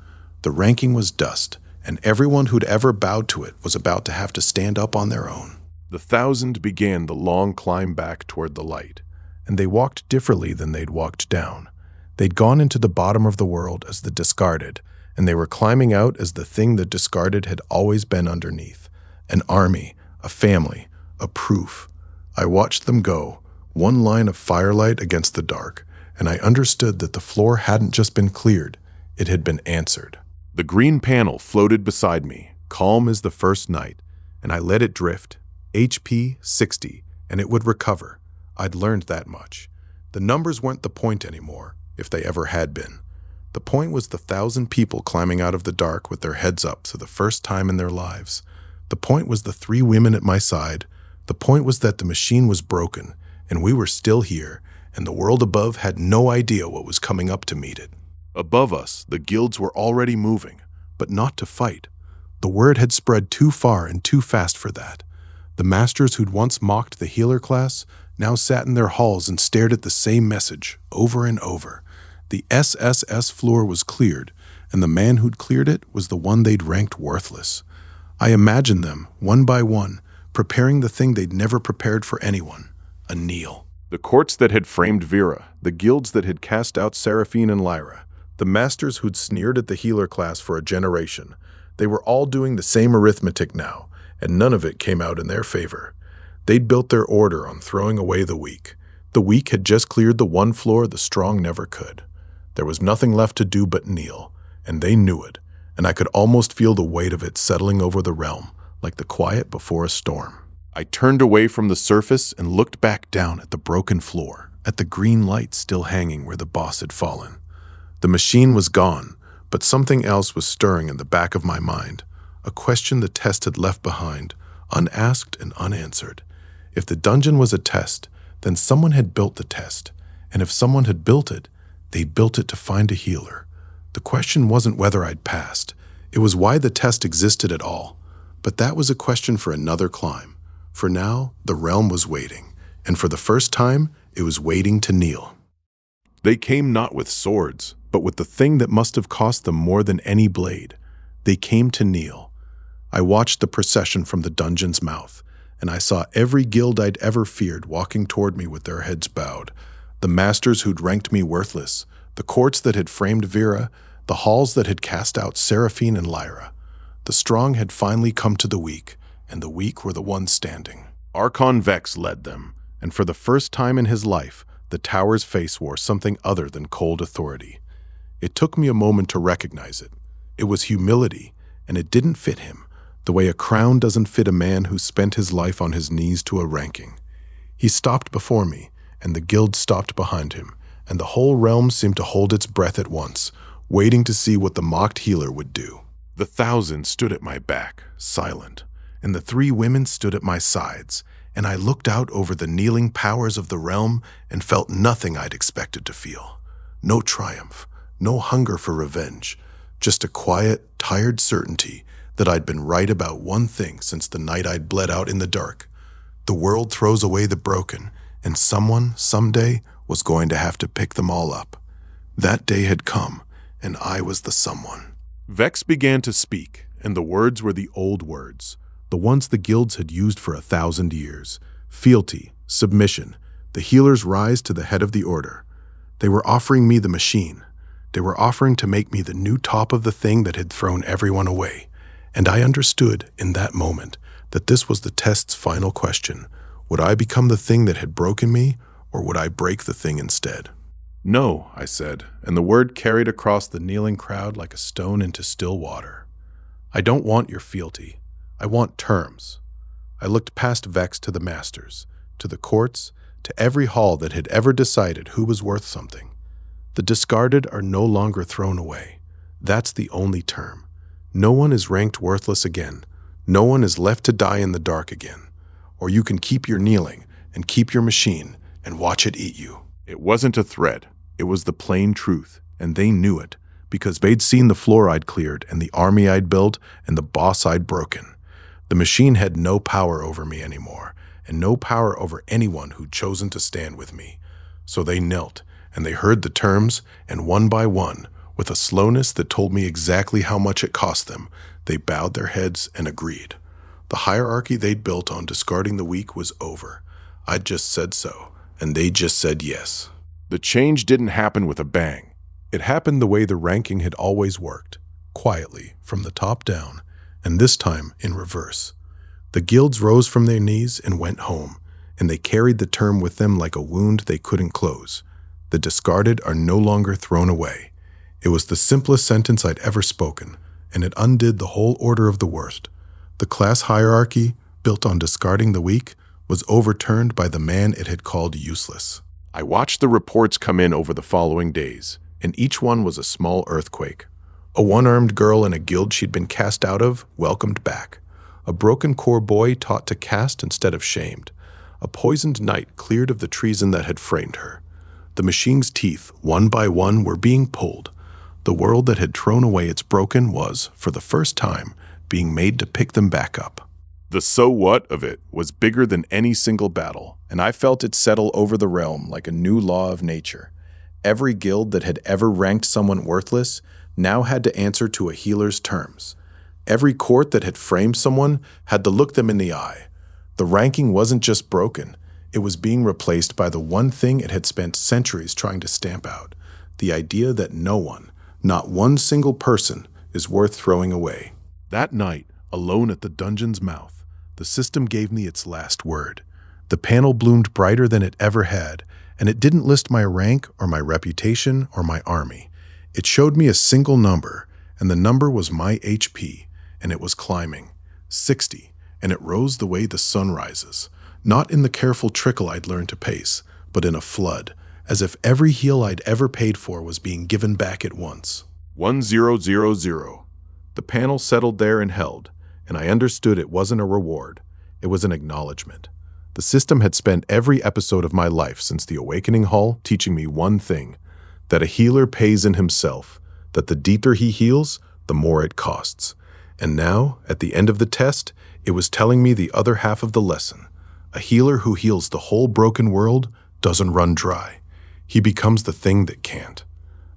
The ranking was dust, and everyone who'd ever bowed to it was about to have to stand up on their own. The 1,000 began the long climb back toward the light, and they walked differently than they'd walked down. They'd gone into the bottom of the world as the discarded, and they were climbing out as the thing the discarded had always been underneath. An army, a family, a proof. I watched them go, one line of firelight against the dark, and I understood that the floor hadn't just been cleared, it had been answered. The green panel floated beside me, calm as the first night, and I let it drift, HP 60, and it would recover. I'd learned that much. The numbers weren't the point anymore, if they ever had been. The point was the 1,000 people climbing out of the dark with their heads up for the first time in their lives. The point was the 3 women at my side. The point was that the machine was broken, and we were still here, and the world above had no idea what was coming up to meet it. Above us, the guilds were already moving, but not to fight. The word had spread too far and too fast for that. The masters who'd once mocked the healer class now sat in their halls and stared at the same message over and over. The SSS floor was cleared, and the man who'd cleared it was the one they'd ranked worthless. I imagined them, one by one, preparing the thing they'd never prepared for anyone, a kneel. The courts that had framed Vera, the guilds that had cast out Seraphine and Lyra, the masters who'd sneered at the healer class for a generation, they were all doing the same arithmetic now, and none of it came out in their favor. They'd built their order on throwing away the weak. The weak had just cleared the one floor the strong never could. There was nothing left to do but kneel, and they knew it, and I could almost feel the weight of it settling over the realm, like the quiet before a storm. I turned away from the surface and looked back down at the broken floor, at the green light still hanging where the boss had fallen. The machine was gone, but something else was stirring in the back of my mind, a question the test had left behind, unasked and unanswered. If the dungeon was a test, then someone had built the test, and if someone had built it, they'd built it to find a healer. The question wasn't whether I'd passed, it was why the test existed at all. But that was a question for another climb. For now, the realm was waiting, and for the first time, it was waiting to kneel. They came not with swords, but with the thing that must have cost them more than any blade. They came to kneel. I watched the procession from the dungeon's mouth, and I saw every guild I'd ever feared walking toward me with their heads bowed. The masters who'd ranked me worthless, the courts that had framed Vera, the halls that had cast out Seraphine and Lyra. The strong had finally come to the weak, and the weak were the ones standing. Archon Vex led them, and for the first time in his life, the tower's face wore something other than cold authority. It took me a moment to recognize it. It was humility, and it didn't fit him, the way a crown doesn't fit a man who spent his life on his knees to a ranking. He stopped before me, and the guild stopped behind him, and the whole realm seemed to hold its breath at once, waiting to see what the mocked healer would do. The 1,000 stood at my back, silent, and the 3 women stood at my sides, and I looked out over the kneeling powers of the realm and felt nothing I'd expected to feel. No triumph, no hunger for revenge, just a quiet, tired certainty that I'd been right about one thing since the night I'd bled out in the dark. The world throws away the broken, and someone, someday, was going to have to pick them all up. That day had come, and I was the someone. Vex began to speak, and the words were the old words, the ones the guilds had used for 1,000 years. Fealty, submission, the healers rise to the head of the order. They were offering me the machine. They were offering to make me the new top of the thing that had thrown everyone away. And I understood in that moment that this was the test's final question. Would I become the thing that had broken me, or would I break the thing instead? No, I said, and the word carried across the kneeling crowd like a stone into still water. I don't want your fealty. I want terms. I looked past Vex to the masters, to the courts, to every hall that had ever decided who was worth something. The discarded are no longer thrown away. That's the only term. No one is ranked worthless again. No one is left to die in the dark again. Or you can keep your kneeling and keep your machine and watch it eat you. It wasn't a threat. It was the plain truth, and they knew it, because they'd seen the floor I'd cleared and the army I'd built and the boss I'd broken. The machine had no power over me anymore, and no power over anyone who'd chosen to stand with me. So they knelt, and they heard the terms, and one by one, with a slowness that told me exactly how much it cost them, they bowed their heads and agreed. The hierarchy they'd built on discarding the weak was over. I'd just said so, and they just said yes. The change didn't happen with a bang. It happened the way the ranking had always worked, quietly, from the top down, and this time in reverse. The guilds rose from their knees and went home, and they carried the term with them like a wound they couldn't close. The discarded are no longer thrown away. It was the simplest sentence I'd ever spoken, and it undid the whole order of the worst. The class hierarchy, built on discarding the weak, was overturned by the man it had called useless. I watched the reports come in over the following days, and each one was a small earthquake. A one-armed girl in a guild she'd been cast out of, welcomed back. A broken core boy taught to cast instead of shamed. A poisoned knight cleared of the treason that had framed her. The machine's teeth, one by one, were being pulled. The world that had thrown away its broken was, for the first time, being made to pick them back up. The so what of it was bigger than any single battle, and I felt it settle over the realm like a new law of nature. Every guild that had ever ranked someone worthless now had to answer to a healer's terms. Every court that had framed someone had to look them in the eye. The ranking wasn't just broken, it was being replaced by the one thing it had spent centuries trying to stamp out, the idea that no one, not one single person, is worth throwing away. That night, alone at the dungeon's mouth, the system gave me its last word. The panel bloomed brighter than it ever had, and it didn't list my rank or my reputation or my army. It showed me a single number, and the number was my HP, and it was climbing. 60, and it rose the way the sun rises, not in the careful trickle I'd learned to pace, but in a flood, as if every heal I'd ever paid for was being given back at once. 1000. The panel settled there and held, and I understood it wasn't a reward. It was an acknowledgement. The system had spent every episode of my life since the Awakening Hall teaching me one thing, that a healer pays in himself, that the deeper he heals, the more it costs. And now, at the end of the test, it was telling me the other half of the lesson. A healer who heals the whole broken world doesn't run dry. He becomes the thing that can't.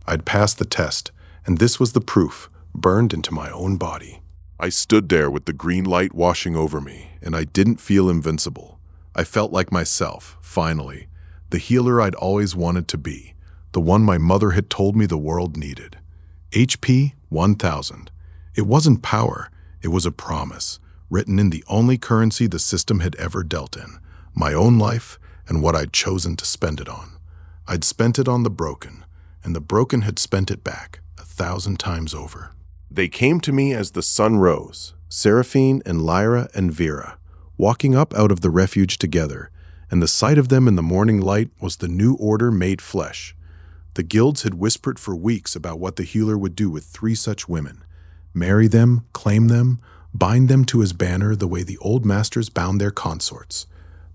I'd passed the test, and this was the proof, burned into my own body. I stood there with the green light washing over me, and I didn't feel invincible. I felt like myself, finally, the healer I'd always wanted to be, the one my mother had told me the world needed. HP 1000. It wasn't power, it was a promise, written in the only currency the system had ever dealt in, my own life and what I'd chosen to spend it on. I'd spent it on the broken, and the broken had spent it back 1,000 times over. They came to me as the sun rose, Seraphine and Lyra and Vera, walking up out of the refuge together, and the sight of them in the morning light was the new order made flesh. The guilds had whispered for weeks about what the healer would do with 3 such women. Marry them, claim them, bind them to his banner the way the old masters bound their consorts.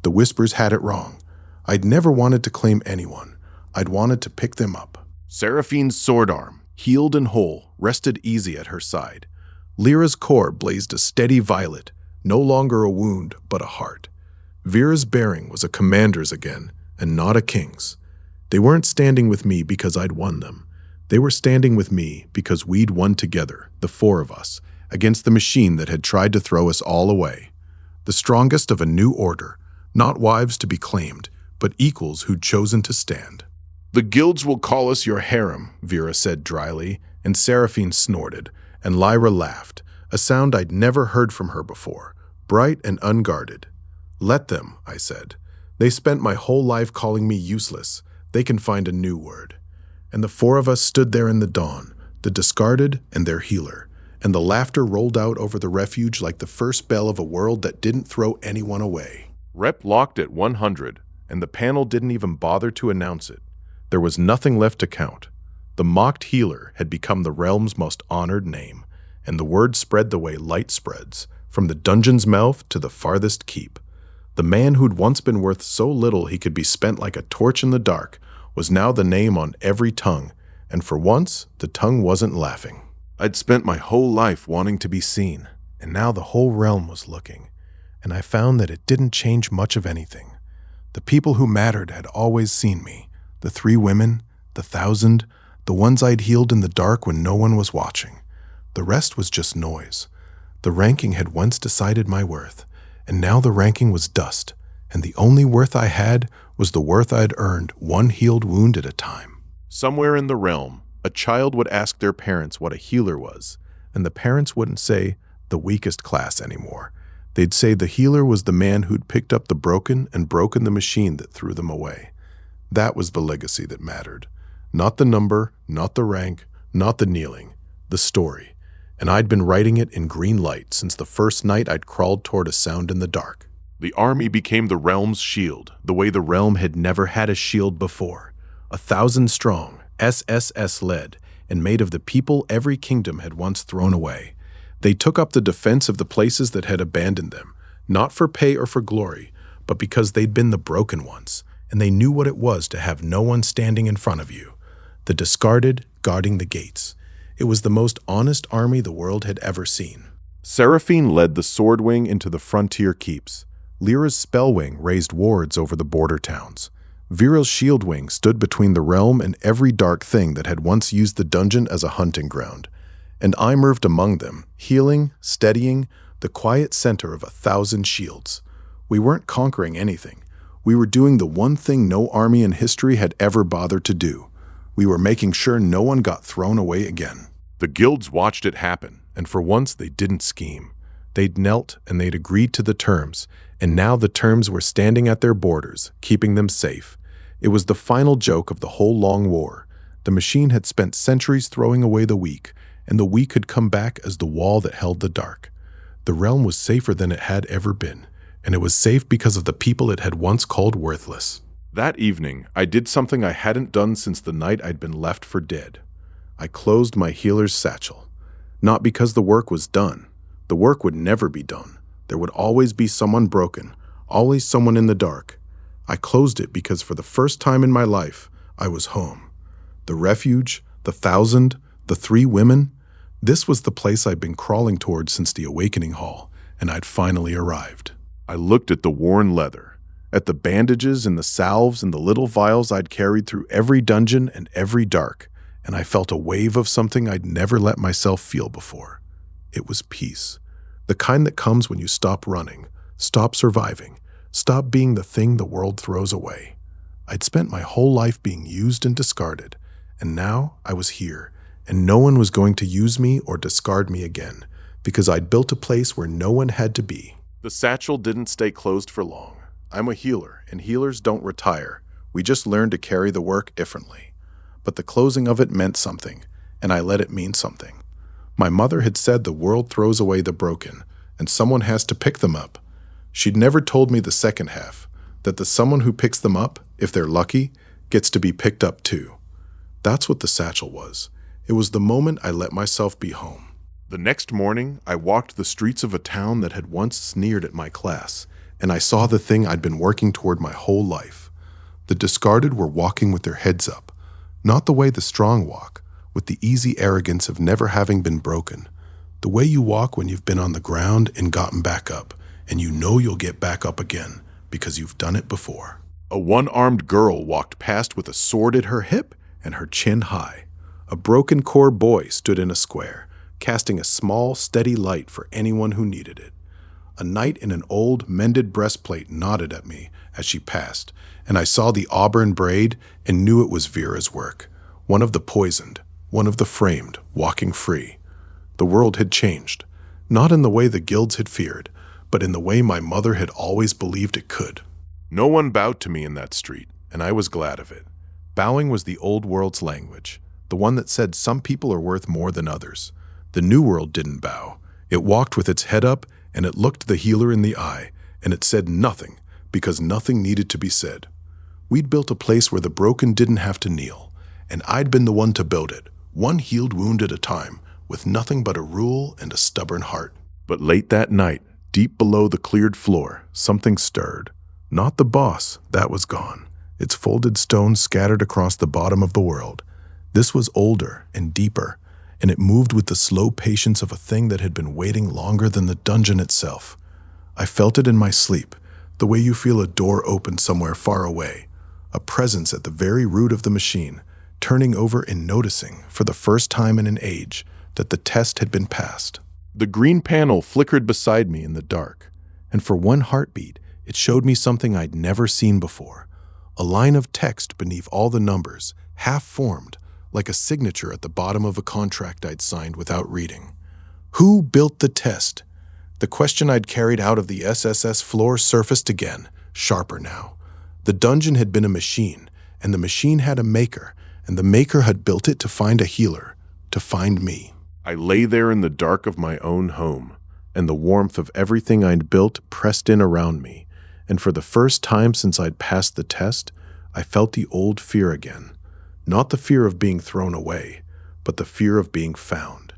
The whispers had it wrong. I'd never wanted to claim anyone. I'd wanted to pick them up. Seraphine's sword arm, healed and whole, rested easy at her side. Lyra's core blazed a steady violet, no longer a wound, but a heart. Vera's bearing was a commander's again, and not a king's. They weren't standing with me because I'd won them. They were standing with me because we'd won together, the 4 of us, against the machine that had tried to throw us all away. The strongest of a new order, not wives to be claimed, but equals who'd chosen to stand. "The guilds will call us your harem," Vera said dryly, and Seraphine snorted, and Lyra laughed, a sound I'd never heard from her before, bright and unguarded. "Let them," I said. "They spent my whole life calling me useless. They can find a new word." And the 4 of us stood there in the dawn, the discarded and their healer, and the laughter rolled out over the refuge like the first bell of a world that didn't throw anyone away. Rep locked at 100, and the panel didn't even bother to announce it. There was nothing left to count. The mocked healer had become the realm's most honored name, and the word spread the way light spreads, from the dungeon's mouth to the farthest keep. The man who'd once been worth so little he could be spent like a torch in the dark was now the name on every tongue, and for once, the tongue wasn't laughing. I'd spent my whole life wanting to be seen, and now the whole realm was looking, and I found that it didn't change much of anything. The people who mattered had always seen me, the 3 women, the 1,000, the ones I'd healed in the dark when no one was watching. The rest was just noise. The ranking had once decided my worth, and now the ranking was dust, and the only worth I had was the worth I'd earned, one healed wound at a time. Somewhere in the realm, a child would ask their parents what a healer was, and the parents wouldn't say the weakest class anymore. They'd say the healer was the man who'd picked up the broken and broken the machine that threw them away. That was the legacy that mattered. Not the number, not the rank, not the kneeling, the story. And I'd been writing it in green light since the first night I'd crawled toward a sound in the dark. The army became the realm's shield, the way the realm had never had a shield before. 1,000 strong, SSS-led, and made of the people every kingdom had once thrown away. They took up the defense of the places that had abandoned them, not for pay or for glory, but because they'd been the broken ones, and they knew what it was to have no one standing in front of you. The discarded, guarding the gates. It was the most honest army the world had ever seen. Seraphine led the sword wing into the frontier keeps. Lyra's spell wing raised wards over the border towns. Vera's shield wing stood between the realm and every dark thing that had once used the dungeon as a hunting ground. And I moved among them, healing, steadying, the quiet center of 1,000 shields. We weren't conquering anything. We were doing the one thing no army in history had ever bothered to do. We were making sure no one got thrown away again. The guilds watched it happen, and for once they didn't scheme. They'd knelt and they'd agreed to the terms, and now the terms were standing at their borders, keeping them safe. It was the final joke of the whole long war. The machine had spent centuries throwing away the weak, and the weak had come back as the wall that held the dark. The realm was safer than it had ever been, and it was safe because of the people it had once called worthless. That evening, I did something I hadn't done since the night I'd been left for dead. I closed my healer's satchel. Not because the work was done. The work would never be done. There would always be someone broken, always someone in the dark. I closed it because for the first time in my life, I was home. The refuge, the 1,000, the 3 women, this was the place I'd been crawling towards since the awakening hall, and I'd finally arrived. I looked at the worn leather, at the bandages and the salves and the little vials I'd carried through every dungeon and every dark, and I felt a wave of something I'd never let myself feel before. It was peace, the kind that comes when you stop running, stop surviving, stop being the thing the world throws away. I'd spent my whole life being used and discarded, and now I was here, and no one was going to use me or discard me again, because I'd built a place where no one had to be. The satchel didn't stay closed for long. I'm a healer, and healers don't retire. We just learn to carry the work differently. But the closing of it meant something, and I let it mean something. My mother had said the world throws away the broken, and someone has to pick them up. She'd never told me the second half, that the someone who picks them up, if they're lucky, gets to be picked up too. That's what the satchel was. It was the moment I let myself be home. The next morning, I walked the streets of a town that had once sneered at my class, and I saw the thing I'd been working toward my whole life. The discarded were walking with their heads up, not the way the strong walk, with the easy arrogance of never having been broken. The way you walk when you've been on the ground and gotten back up, and you know you'll get back up again because you've done it before. A one-armed girl walked past with a sword at her hip and her chin high. A broken core boy stood in a square, casting a small, steady light for anyone who needed it. A knight in an old, mended breastplate nodded at me as she passed, and I saw the auburn braid and knew it was Vera's work. One of the poisoned, one of the framed, walking free. The world had changed, not in the way the guilds had feared, but in the way my mother had always believed it could. No one bowed to me in that street, and I was glad of it. Bowing was the old world's language, the one that said some people are worth more than others. The new world didn't bow. It walked with its head up, and it looked the healer in the eye, and it said nothing, because nothing needed to be said. We'd built a place where the broken didn't have to kneel, and I'd been the one to build it, one healed wound at a time, with nothing but a rule and a stubborn heart. But late that night, deep below the cleared floor, something stirred. Not the boss, that was gone. Its folded stones scattered across the bottom of the world. This was older and deeper, and it moved with the slow patience of a thing that had been waiting longer than the dungeon itself. I felt it in my sleep, the way you feel a door open somewhere far away, a presence at the very root of the machine, turning over and noticing, for the first time in an age, that the test had been passed. The green panel flickered beside me in the dark, and for one heartbeat, it showed me something I'd never seen before. A line of text beneath all the numbers, half-formed, like a signature at the bottom of a contract I'd signed without reading. Who built the test? The question I'd carried out of the SSS floor surfaced again, sharper now. The dungeon had been a machine, and the machine had a maker, and the maker had built it to find a healer, to find me. I lay there in the dark of my own home, and the warmth of everything I'd built pressed in around me, and for the first time since I'd passed the test, I felt the old fear again. Not the fear of being thrown away, but the fear of being found.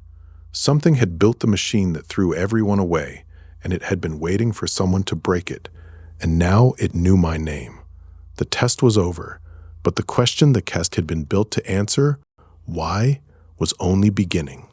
Something had built the machine that threw everyone away, and it had been waiting for someone to break it, and now it knew my name. The test was over, but the question the test had been built to answer, why, was only beginning.